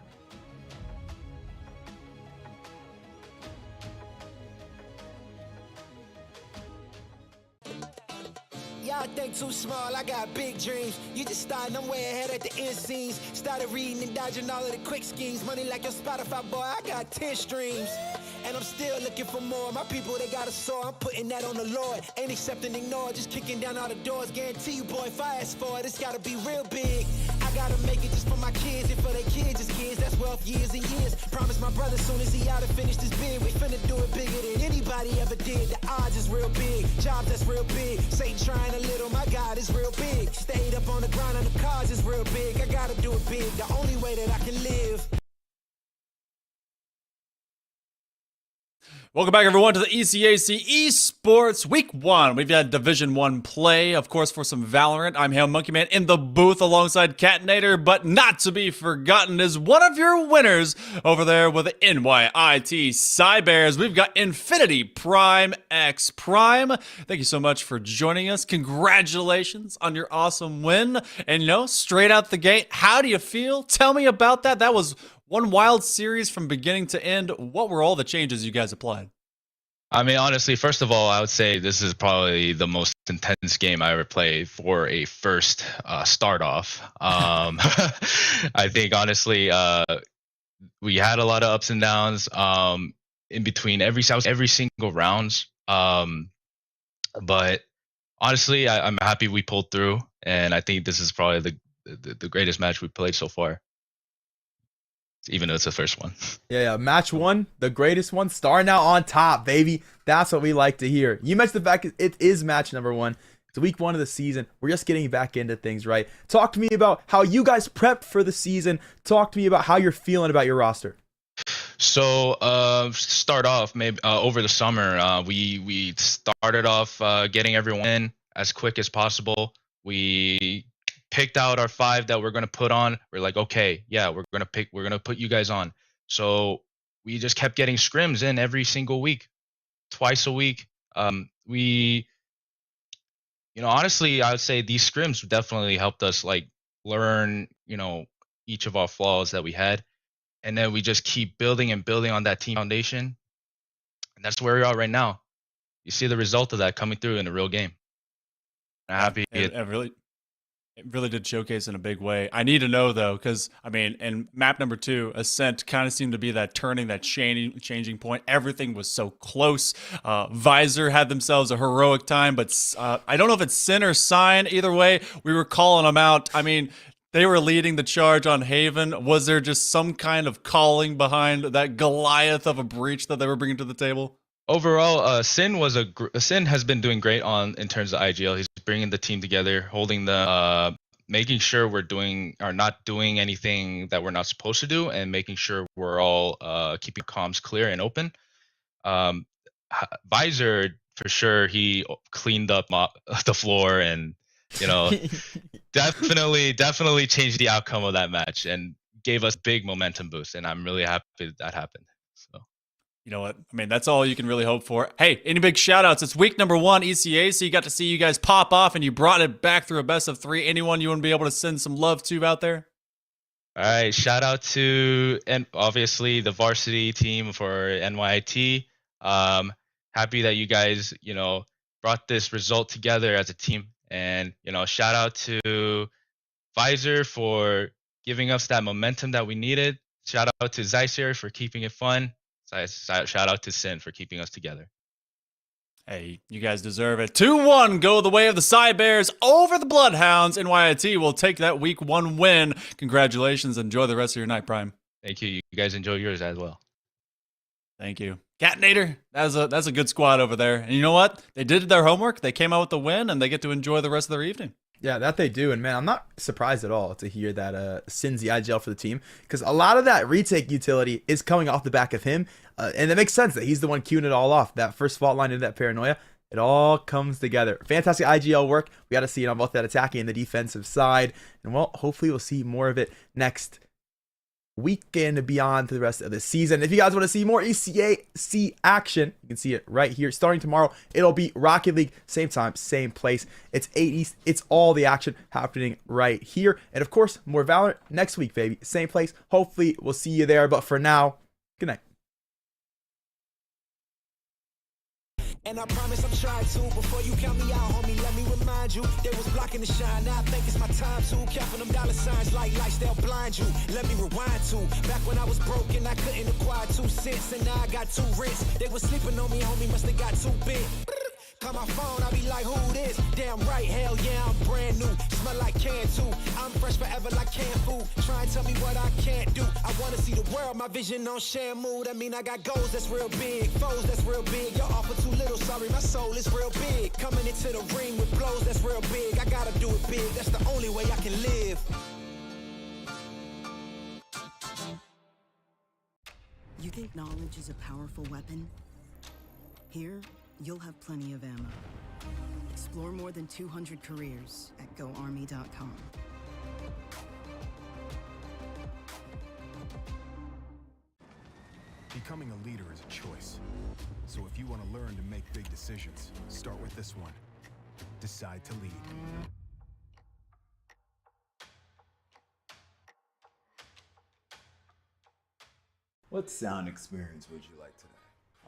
Y'all think too small, I got big dreams. You just starting, I'm way ahead at the end scenes. Started reading and dodging all of the quick schemes. Money like your Spotify, boy, I got 10 streams. And I'm still looking for more. My people, they got a soar, I'm putting that on the Lord. Ain't accepting, ignore, just kicking down all the doors. Guarantee you, boy, if I ask for it, it's gotta be real big. I gotta make it just for my kids and for their kids' kids. That's wealth years and years. Promise my brother soon as he out and finish this bid, we finna do it bigger than anybody ever did. The odds is real big, jobs that's real big. Satan trying a little, my God is real big. Stayed up on the ground and the cause is real big. I gotta do it big, the only way that I can live. Welcome back, everyone, to the ECAC Esports Week 1. We've had Division 1 play, of course, for some Valorant. I'm Hail Monkey Man in the booth alongside Catinator, but not to be forgotten is one of your winners over there with the NYIT Cybears. We've got Infinity Prime X Prime. Thank you so much for joining us. Congratulations on your awesome win. And, straight out the gate, how do you feel? Tell me about that. That was one wild series from beginning to end. What were all the changes you guys applied? I mean, honestly, first of all, I would say this is probably the most intense game I ever played for a first start off. I think, honestly, we had a lot of ups and downs in between every single rounds. But honestly, I'm happy we pulled through, and I think this is probably the greatest match we played so far. Even though it's the first one. Yeah. Match 1, the greatest one, starting out on top, baby. That's what we like to hear. You mentioned the fact it is match number 1. It's week 1 of the season. We're just getting back into things, right? Talk to me about how you guys prepped for the season. Talk to me about how you're feeling about your roster. So, start off, maybe over the summer, we started off getting everyone in as quick as possible. We picked out our 5 that we're going to put on. We're like, okay, yeah, we're going to put you guys on. So we just kept getting scrims in every single week, twice a week. Honestly, I would say these scrims definitely helped us learn, each of our flaws that we had. And then we just keep building and building on that team foundation. And that's where we are right now. You see the result of that coming through in a real game. I'm happy. It really did showcase in a big way. I need to know, though, because, in map number 2, Ascent kind of seemed to be that changing point. Everything was so close. Visor had themselves a heroic time, but I don't know if it's Sin or Sign. Either way, we were calling them out. They were leading the charge on Haven. Was there just some kind of calling behind that Goliath of a breach that they were bringing to the table? Overall, Sin has been doing great in terms of IGL. He's bringing the team together, holding making sure we're not doing anything that we're not supposed to do, and making sure we're all keeping comms clear and open. Visor, for sure, he cleaned up the floor and definitely changed the outcome of that match and gave us big momentum boost. And I'm really happy that happened. So. You know what? That's all you can really hope for. Hey, any big shout outs? It's week number 1, ECA, so you got to see you guys pop off and you brought it back through a best of 3. Anyone you want to be able to send some love to out there? All right, shout out to, and obviously, the varsity team for NYIT. Happy that you guys, brought this result together as a team And, shout out to Visor for giving us that momentum that we needed. Shout out to Zycer for keeping it fun. Shout out to Sin for keeping us together. Hey, you guys deserve it. 2-1 go the way of the Psy Bears over the Bloodhounds. NYIT will take that week 1 win. Congratulations. Enjoy the rest of your night, Prime. Thank you. You guys enjoy yours as well. Thank you. Catnator, that's a good squad over there. And you know what? They did their homework. They came out with the win, and they get to enjoy the rest of their evening. Yeah, that they do. And man, I'm not surprised at all to hear that Sin's the IGL for the team, because a lot of that retake utility is coming off the back of him. And it makes sense that he's the one queuing it all off. That first fault line into that paranoia, it all comes together. Fantastic IGL work. We got to see it on both that attacking and the defensive side. And well, hopefully we'll see more of it next weekend and beyond to the rest of the season. If you guys want to see more ECAC action, you can see it right here. Starting tomorrow, it'll be Rocket League, same time, same place. It's 8 East. It's all the action happening right here. And of course, more Valorant next week, baby. Same place. Hopefully, we'll see you there. But for now, good night. And I promise I'm trying to. Before you count me out, homie, let me remind you. They was blocking the shine, now I think it's my time to. Counting them dollar signs like lights, they'll blind you. Let me rewind to. Back when I was broke and I couldn't acquire 2 cents. And now I got 2 rents. They was sleeping on me, homie, must have got too big. Call my phone, I be like, who this? Damn right, hell yeah, I'm brand new. Smell like can too. I'm fresh forever like canned food. Try and tell me what I can't do. I wanna see the world, my vision on Shamu. That mean I got goals that's real big, foes that's real big. Y'all offer too little, sorry, my soul is real big. Coming into the ring with blows that's real big. I gotta do it big, that's the only way I can live. You think knowledge is a powerful weapon? Here, you'll have plenty of ammo. Explore more than 200 careers at GoArmy.com. Becoming a leader is a choice. So if you want to learn to make big decisions, start with this one. Decide to lead. What sound experience would you like today?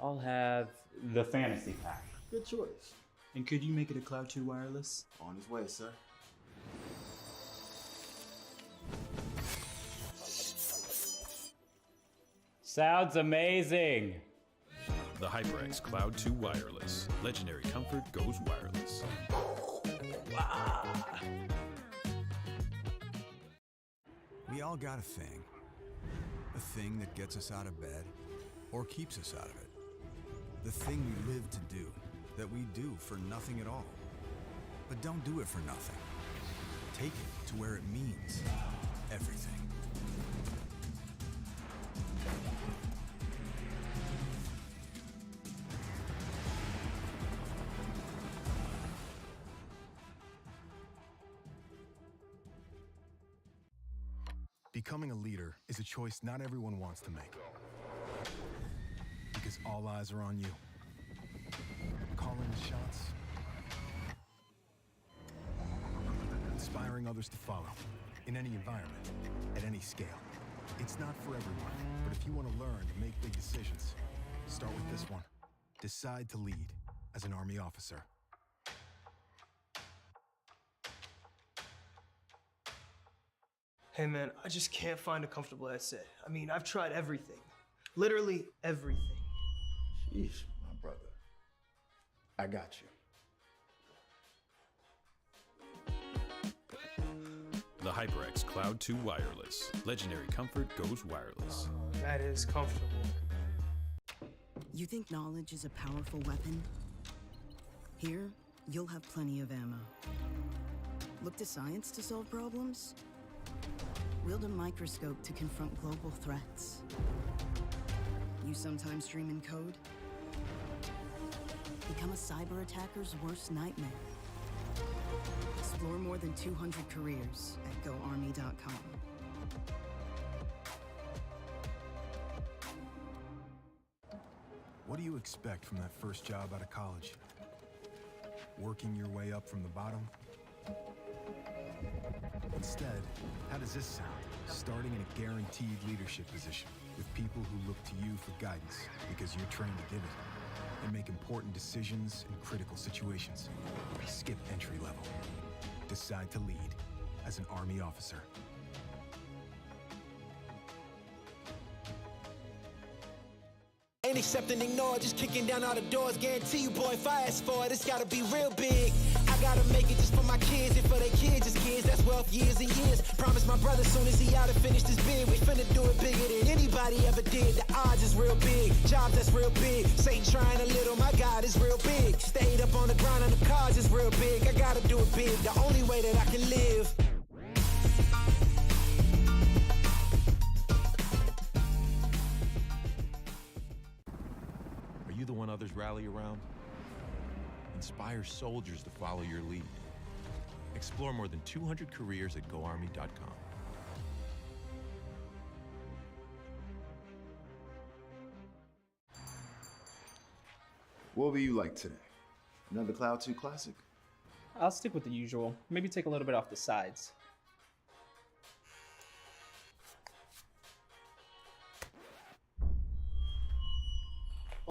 I'll have the fantasy pack. Good choice. And could you make it a Cloud 2 wireless? On his way, sir. Sounds amazing. The HyperX Cloud 2 Wireless. Legendary comfort goes wireless. We all got a thing. A thing that gets us out of bed or keeps us out of it. The thing we live to do, that we do for nothing at all. But don't do it for nothing. Take it to where it means everything. Becoming a leader is a choice not everyone wants to make. Because all eyes are on you. Calling the shots. Inspiring others to follow. In any environment. At any scale. It's not for everyone. But if you want to learn to make big decisions, start with this one. Decide to lead as an Army officer. Hey man, I just can't find a comfortable headset. I mean, I've tried everything. Literally everything. Sheesh, my brother. I got you. The HyperX Cloud 2 Wireless. Legendary comfort goes wireless. That is comfortable. You think knowledge is a powerful weapon? Here, you'll have plenty of ammo. Look to science to solve problems? Wield a microscope to confront global threats. You sometimes dream in code? Become a cyber attacker's worst nightmare. Explore more than 200 careers at GoArmy.com. What do you expect from that first job out of college? Working your way up from the bottom? Instead, how does this sound? Starting in a guaranteed leadership position with people who look to you for guidance because you're trained to give it and make important decisions in critical situations. Skip entry level. Decide to lead as an Army officer. Ain't accept and ignore, just kicking down all the doors. Guarantee you, boy, if I ask for it, it's gotta be real big. I gotta make it just for my kids and for their kids, just kids. That's wealth years and years. Promise my brother soon as he out and finish this bid, we finna do it bigger than anybody ever did. The odds is real big, jobs that's real big. Satan trying a little, my God is real big. Stayed up on the grind on the cars is real big. I gotta do it big, the only way that I can live. Are you the one others rally around? Inspire soldiers to follow your lead. Explore more than 200 careers at GoArmy.com. What will you like today? Another Cloud 2 classic? I'll stick with the usual. Maybe take a little bit off the sides.